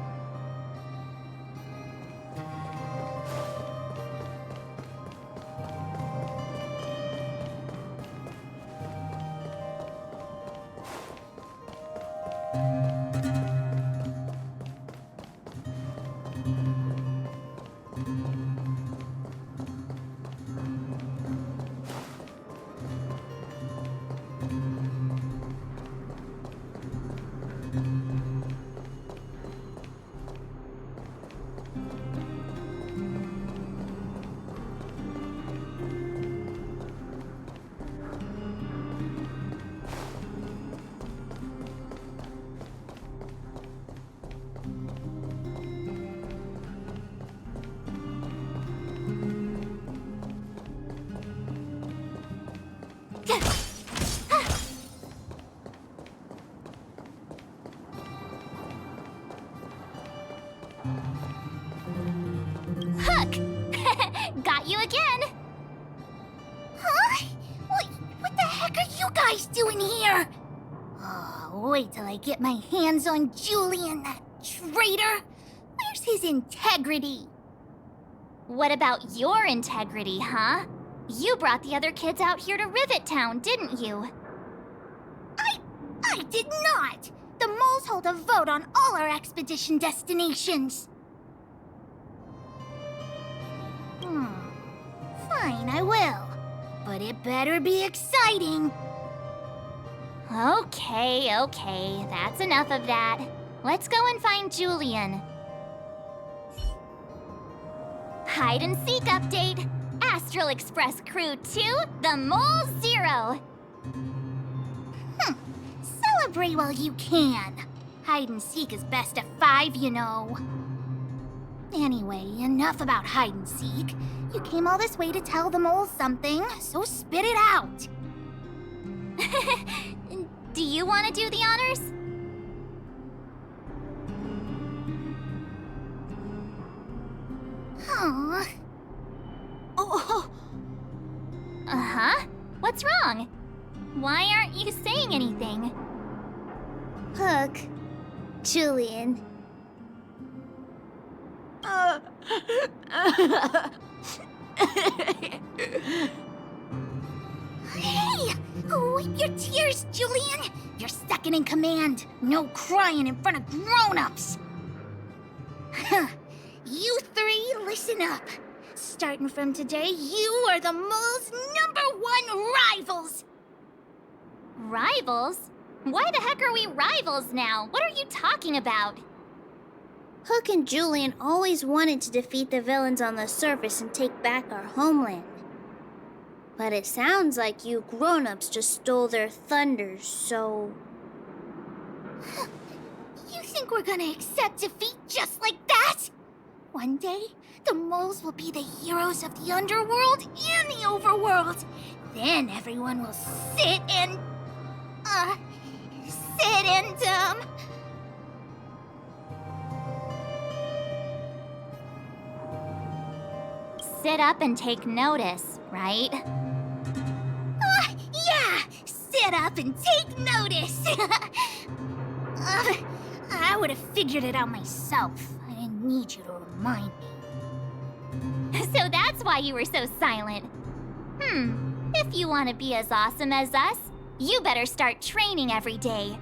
Hook! Got you again! Huh? What the heck are you guys doing here? Oh, wait till I get my hands on Julian, that traitor! Where's his integrity? What about your integrity, huh? You brought the other kids out here to Rivet Town, didn't you? I did not! The moles hold a vote on all our expedition destinations. Fine, I will. but it better be exciting. Okay, that's enough of that. Let's go and find Julian. Hide and seek update. Astral Express Crew 2, the Mole 0. Celebrate while you can. Hide and seek is best of 5, you know. Anyway, enough about hide and seek. You came all this way to tell the moles something, so spit it out. Do you want to do the honors? Aww. Oh. Uh-huh. What's wrong? Why aren't you saying anything? Hook. Julian. Hey! Wipe your tears, Julian! You're second in command. No crying in front of grown-ups. You three, listen up. Starting from today, you are the mole's #1 rivals! Rivals? Why the heck are we rivals now? What are you talking about? Hook and Julian always wanted to defeat the villains on the surface and take back our homeland. But it sounds like you grown-ups just stole their thunder, so... You think we're gonna accept defeat just like that? One day, the moles will be the heroes of the underworld and the overworld. Then everyone will sit and sit up and take notice, right? Yeah! Sit up and take notice! I would have figured it out myself. I didn't need you to remind me. So that's why you were so silent. If you want to be as awesome as us, you better start training every day.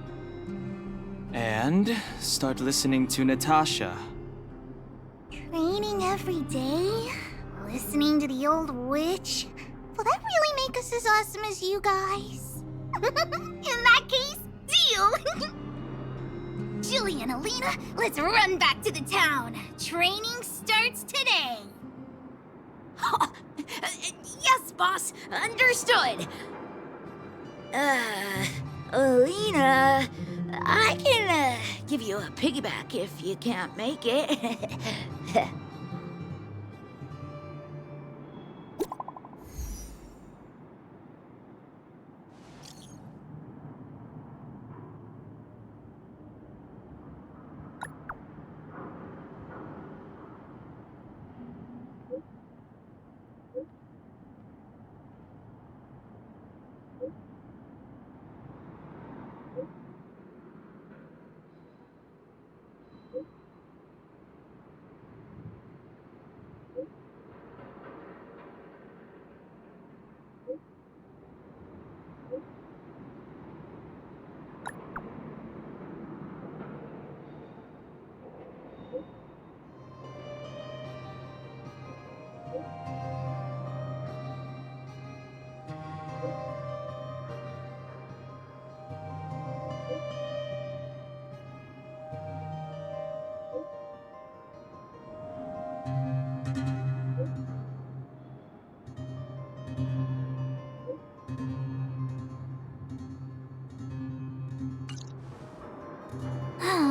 And start listening to Natasha. Training every day? Listening to the old witch? Will that really make us as awesome as you guys? In that case, deal! Julie and Alina, let's run back to the town. Training starts today. Yes, boss. Understood. Alina, I can give you a piggyback if you can't make it.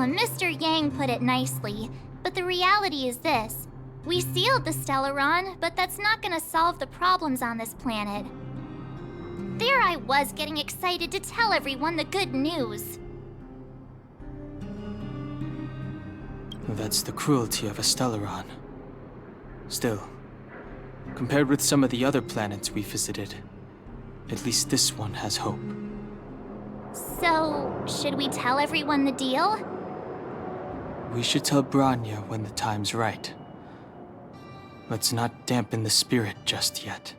Mr. Yang put it nicely, but the reality is this. We sealed the Stellaron, but that's not gonna solve the problems on this planet. There I was getting excited to tell everyone the good news. That's the cruelty of a Stellaron. Still, compared with some of the other planets we visited, at least this one has hope. So, should we tell everyone the deal? We should tell Branya when the time's right. Let's not dampen the spirit just yet.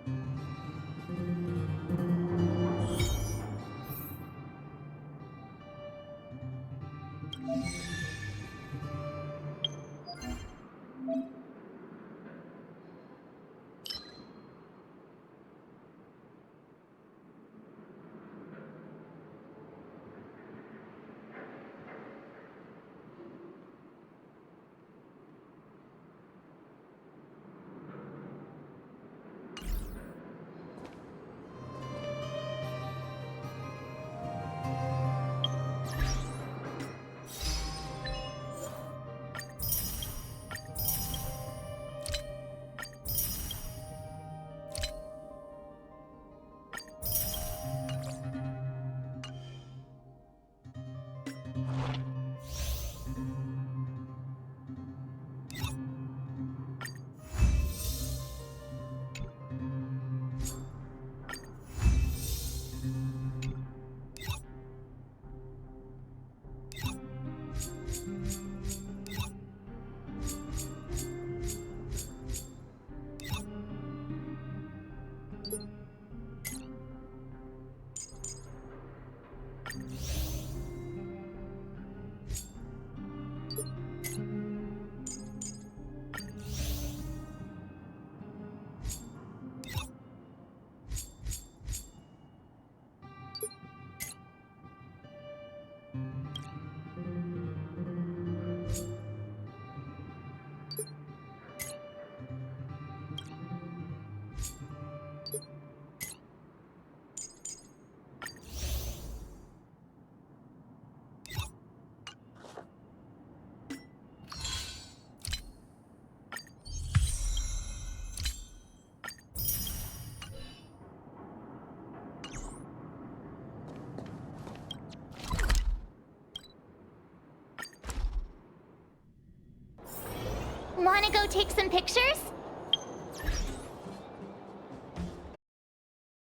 Wanna go take some pictures?